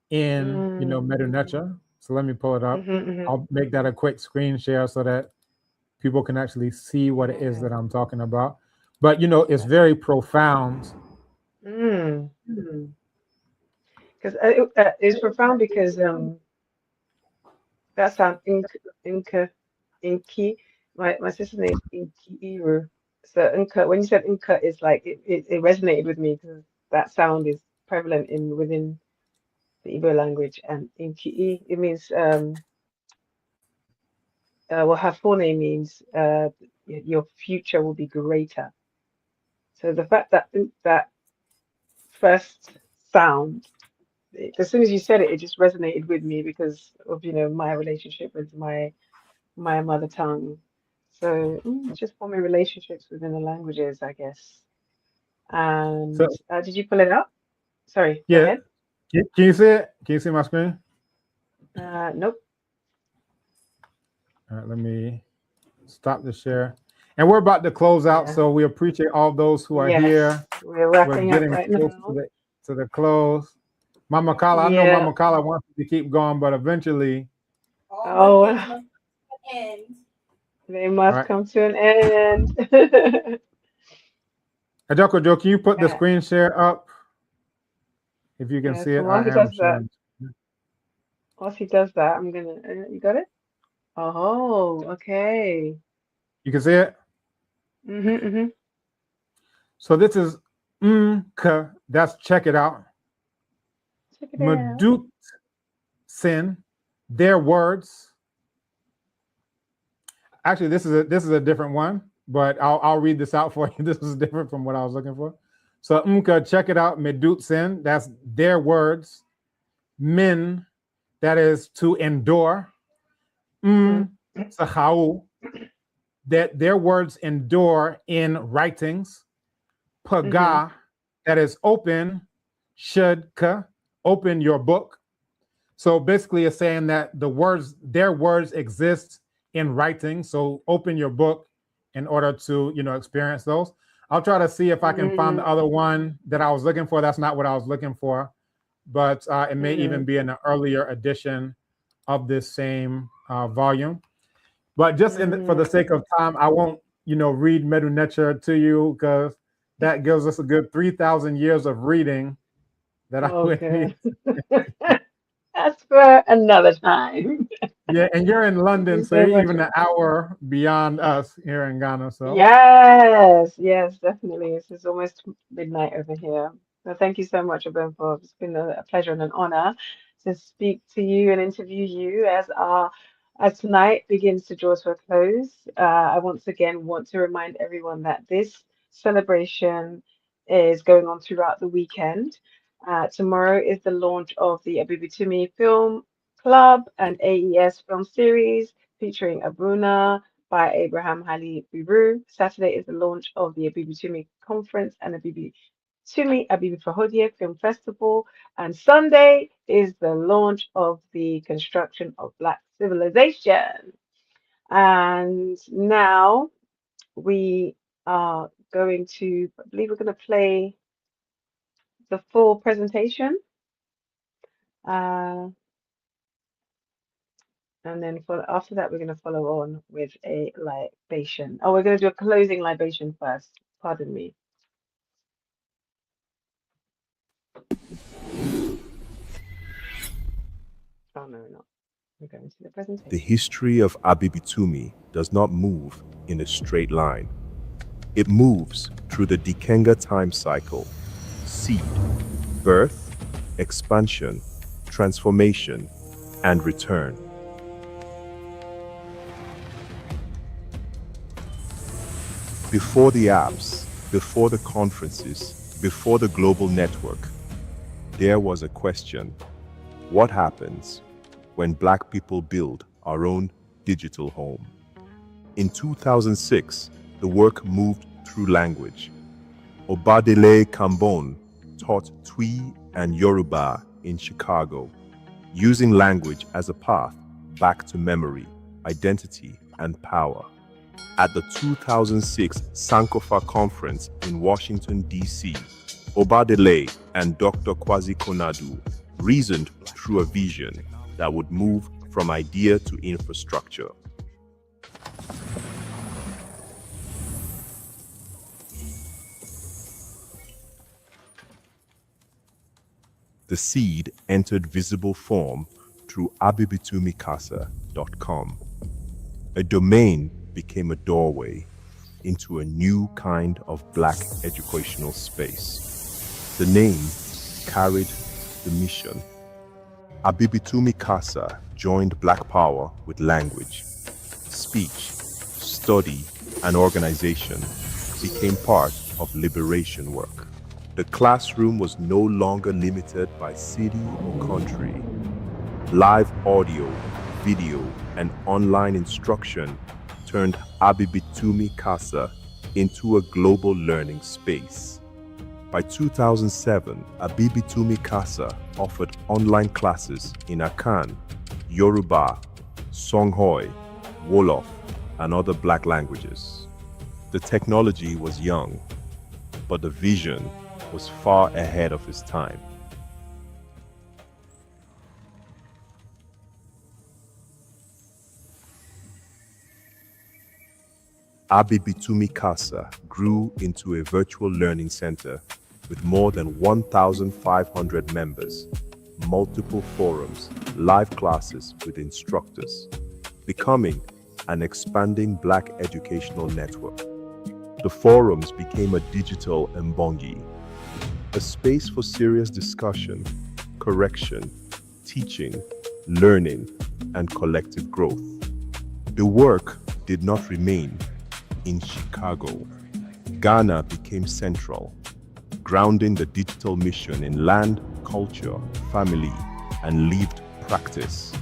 in Medu Neter. So let me pull it up. I'll make that a quick screen share so that people can actually see what it is that I'm talking about. But it's very profound. Because it's profound, because that sounds Inky. My sister's name is Inky Iru. So Inka, when you said Inka, it's like it resonated with me, because that sound is prevalent within the Igbo language. And Inki, it means well, her full name means your future will be greater. So the fact that that first sound, as soon as you said it, it just resonated with me because of my relationship with my mother tongue. So just forming relationships within the languages, I guess. And So, did you pull it up? Sorry, go yeah. ahead. Can you see it? Can you see my screen? Nope. All right, let me stop the share. And we're about to close out, so we appreciate all those who are here. We're wrapping We're up getting right close now. to the close. Mama Kala, I know Mama Kala wants to keep going, but eventually. Oh, they must come to an end. Ajako Joe, can you put the screen share up? If you can see So it, while I he am does that, sharing. whilst he does that, I'm gonna. You got it? Oh, okay. You can see it? So this is Mka. That's check it out. Check it out. Madut Sin, their words. Actually, this is a different one, but I'll read this out for you. This is different from what I was looking for. So Mka, check it out. Medut Sin, that's their words. Min, that is to endure. Sahau, that their words endure in writings. Paga, that is open. Should open your book. So basically, it's saying that their words exist in writing. So open your book in order to experience those. I'll try to see if I can find the other one that I was looking for. That's not what I was looking for, but it may even be in an earlier edition of this same volume. But just for the sake of time, I won't read Medu Neter to you, because that gives us a good 3,000 years of reading that I would need. That's for another time. Yeah, and you're in London, so you're even an hour beyond us here in Ghana. So yes, definitely. It's almost midnight over here. So thank you so much, Abenfo. It's been a pleasure and an honor to speak to you and interview you as tonight begins to draw to a close. I once again want to remind everyone that this celebration is going on throughout the weekend. Tomorrow is the launch of the Abibitumi Film Club and AES film series featuring Abruna by Abraham Hali Biru. Saturday is the launch of the Abibitumi Conference and Abibitumi Abibitumi Abibifahodie Film Festival, and Sunday is the launch of the construction of Black Civilization. And now we are going to, I believe we're going to play the full presentation. And then after that, we're going to follow on with a libation. Oh, we're going to do a closing libation first. Pardon me. Oh, no, we're not. We're going to the presentation. The history of Abibitumi does not move in a straight line. It moves through the Dikenga time cycle: seed, birth, expansion, transformation, and return. Before the apps, before the conferences, before the global network, there was a question: what happens when Black people build our own digital home? In 2006, the work moved through language. Obadele Kambon taught Twi and Yoruba in Chicago, using language as a path back to memory, identity, and power. At the 2006 Sankofa Conference in Washington, D.C., Obadele and Dr. Kwasi Konadu reasoned through a vision that would move from idea to infrastructure. The seed entered visible form through abibitumikasa.com. A domain became a doorway into a new kind of Black educational space. The name carried the mission. Abibitumi Casa joined Black power with language. Speech, study, and organization became part of liberation work. The classroom was no longer limited by city or country. Live audio, video, and online instruction turned Abibitumi Casa into a global learning space. By 2007, Abibitumi Casa offered online classes in Akan, Yoruba, Songhai, Wolof, and other Black languages. The technology was young, but the vision was far ahead of its time. Abibitumi Casa grew into a virtual learning center with more than 1,500 members, multiple forums, live classes with instructors, becoming an expanding Black educational network. The forums became a digital mbongi, a space for serious discussion, correction, teaching, learning, and collective growth. The work did not remain in Chicago. Ghana became central, grounding the digital mission in land, culture, family, and lived practice.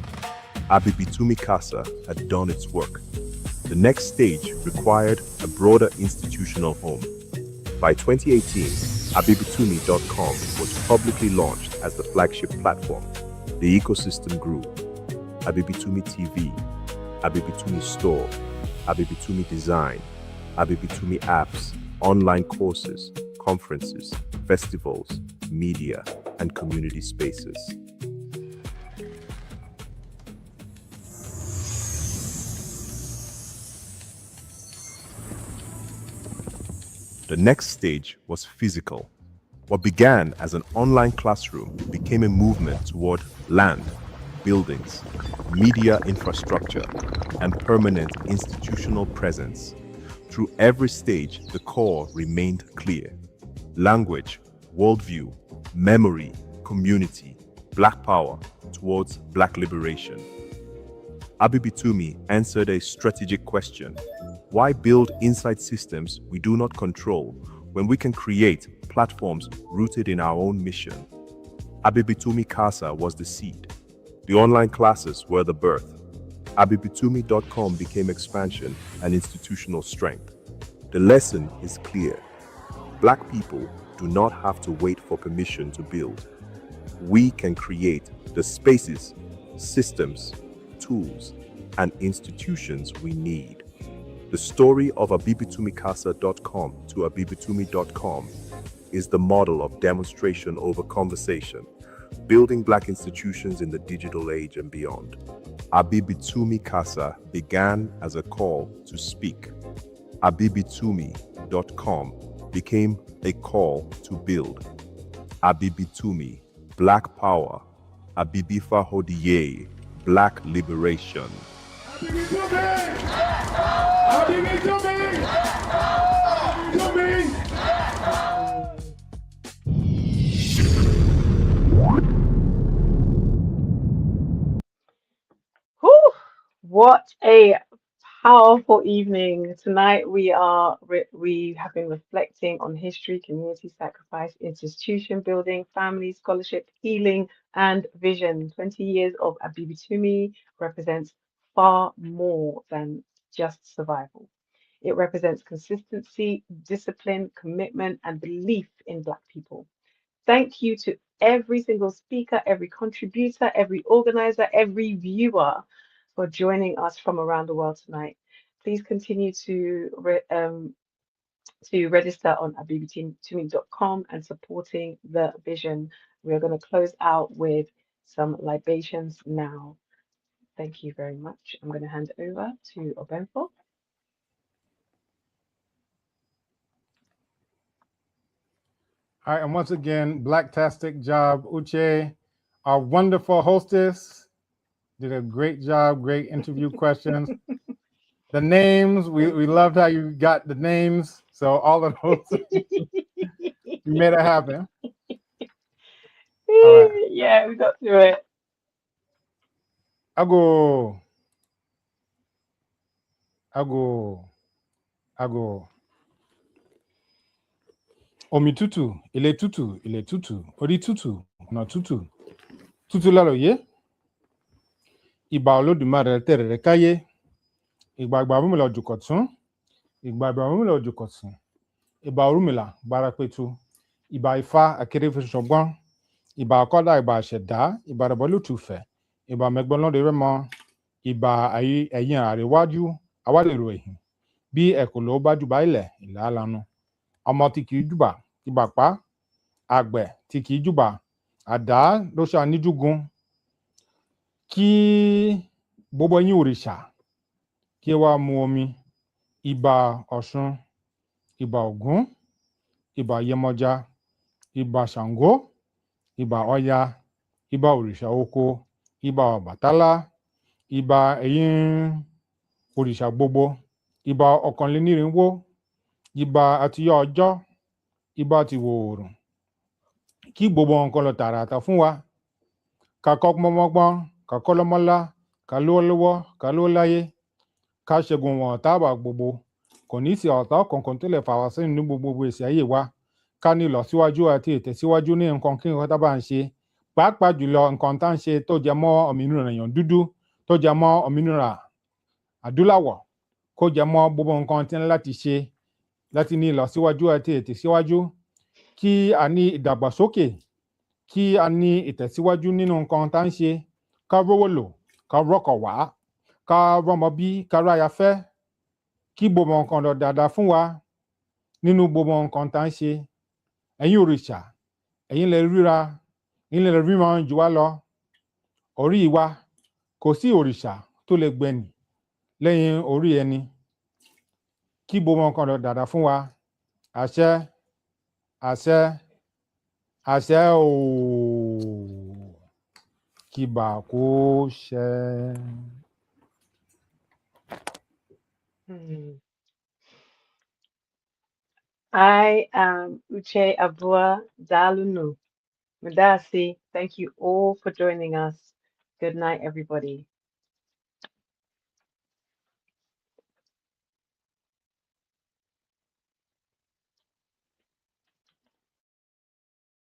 Abibitumi Casa had done its work. The next stage required a broader institutional home. By 2018, Abibitumi.com was publicly launched as the flagship platform. The ecosystem grew. Abibitumi TV, Abibitumi Store, Abibitumi Design, Abibitumi Apps, online courses, conferences, festivals, media, and community spaces. The next stage was physical. What began as an online classroom became a movement toward land, buildings, media infrastructure, and permanent institutional presence. Through every stage, the core remained clear: language, worldview, memory, community, Black power towards Black liberation. Abibitumi answered a strategic question: why build inside systems we do not control when we can create platforms rooted in our own mission? Abibitumi Casa was the seed. The online classes were the birth. Abibitumi.com became expansion and institutional strength. The lesson is clear: Black people do not have to wait for permission to build. We can create the spaces, systems, tools, and institutions we need. The story of abibitumicasa.com to abibitumi.com is the model of demonstration over conversation, building Black institutions in the digital age and beyond. Abibitumi Casa began as a call to speak. Abibitumi.com became a call to build. Abibitumi, Black Power. Abibifa Hodiye, Black Liberation. Whew, what a powerful evening. Tonight we have been reflecting on history, community sacrifice, institution building, family, scholarship, healing, and vision. 20 years of Abibitumi represents far more than just survival. It represents consistency, discipline, commitment, and belief in Black people. Thank you to every single speaker, every contributor, every organizer, every viewer for joining us from around the world tonight. Please continue to register on abibitumi.com and supporting the vision. We are going to close out with some libations now. Thank you very much. I'm going to hand over to Obenfo. All right, and once again, Blacktastic job. Uche, our wonderful hostess, did a great job, great interview questions. The names, we loved how you got the names. So all of those, you made it happen. All right. Yeah, we got through it. Ago. Omi tutu, il est tutu, ori tutu, no tutu. Tutu lalo ye. Ìbà Olódùmarè tẹ̀rẹ̀rẹ̀ káyé. Ìgbà Ọ̀rúnmìlà òjùkọ̀tún. Ìgbà Ọ̀rúnmìlà òjùkọ̀sìn. Ìbà Ọ̀rúnmìlà gbárápẹ̀tù. Ìbà Ifá akérèfẹsọ̀gbọ́n. Ìbà Akọ́dà, ìbà Àṣẹ̀dá, ìbà Rẹ̀bọ́lùtùfẹ̀. Ìbà Mẹ́gbọ́nlọ́dẹ Rẹ́mọ. Ìbà ẹ̀yìn àríwájú awálèrò ẹ̀hìn. Bí ẹ̀kọ́ ló bá jùbà ilẹ̀ ìlà lanu. Ọmọ tí kìí jùbà ti bàpá. Àgbẹ̀ tí kìí jùbà. Àdá ló ṣàníjúgun. Kí gbogbo yín òrìṣà kí ẹ wá mu omi. Ìbà Ọ̀ṣun, ìbà Ògún, ìbà Yemọja, ìbà Ṣàngó, ìbà Ọya, ìbà òrìṣà oko, ìbà Ọbàtálá, ìbà ẹ̀yin òrìṣà gbogbo, ìbà ọ̀kànlénírínwó, ìbà àtiyọ ọjọ́, ìbà tìwọ̀ oòrùn. Kí gbogbo nǹkan lọ tààràtà fún wa. Kàkọ́ gbọ́ngbọ́ngbọ́n, kàkọ́ lọ́mọ́lá, kà lówó lọ́wọ́, kà lówó láyé. Ká ṣẹ́gun wọn tábà gbogbo. Kò ní sí ọ̀tá kankan tó lè fà wá sẹ́yìn ní gbogbo èsì ayé wa. Ká ní ìlọsíwájú àti ìtẹ̀síwájú ní nǹkan kí nǹkan tá bá ń ṣe. Pàápàá jùlọ nǹkan tá ń ṣe tó jẹ mọ́ òmìnira èèyàn dúdú, tó jẹ mọ́ òmìnira adúláwọ̀, kó jẹ mọ́ gbogbo nǹkan tí ń láti ṣe láti ní ìlọsíwájú àti ìtẹ̀síwájú. Kí a ní ìdàgbàsókè, kí a ní ìtẹ̀síwájú nínú nǹkan tá ń ṣe. Ká rówó lò, ká rọ́kọ̀ wá, ká rọ́mọ bí, ká ráya fẹ́. Kí gbogbo nǹkan lọ dáadáa fún wa nínú gbogbo nǹkan tá ń ṣe. Ẹ̀yin òrìṣà, ẹ̀yin lẹ ríra, ẹ̀yin lẹ ríran jù wá lọ. Orí wa kò sí òrìṣà tó lè gbẹ̀nì lẹ́yìn orí ẹni. Kí gbogbo nǹkan lọ dáadáa fún wa. Àṣẹ, àṣẹ, àṣẹ ooo. Kí bà kó ṣẹ. I am Uche Abua Dalunu. Mudasi, thank you all for joining us. Good night, everybody.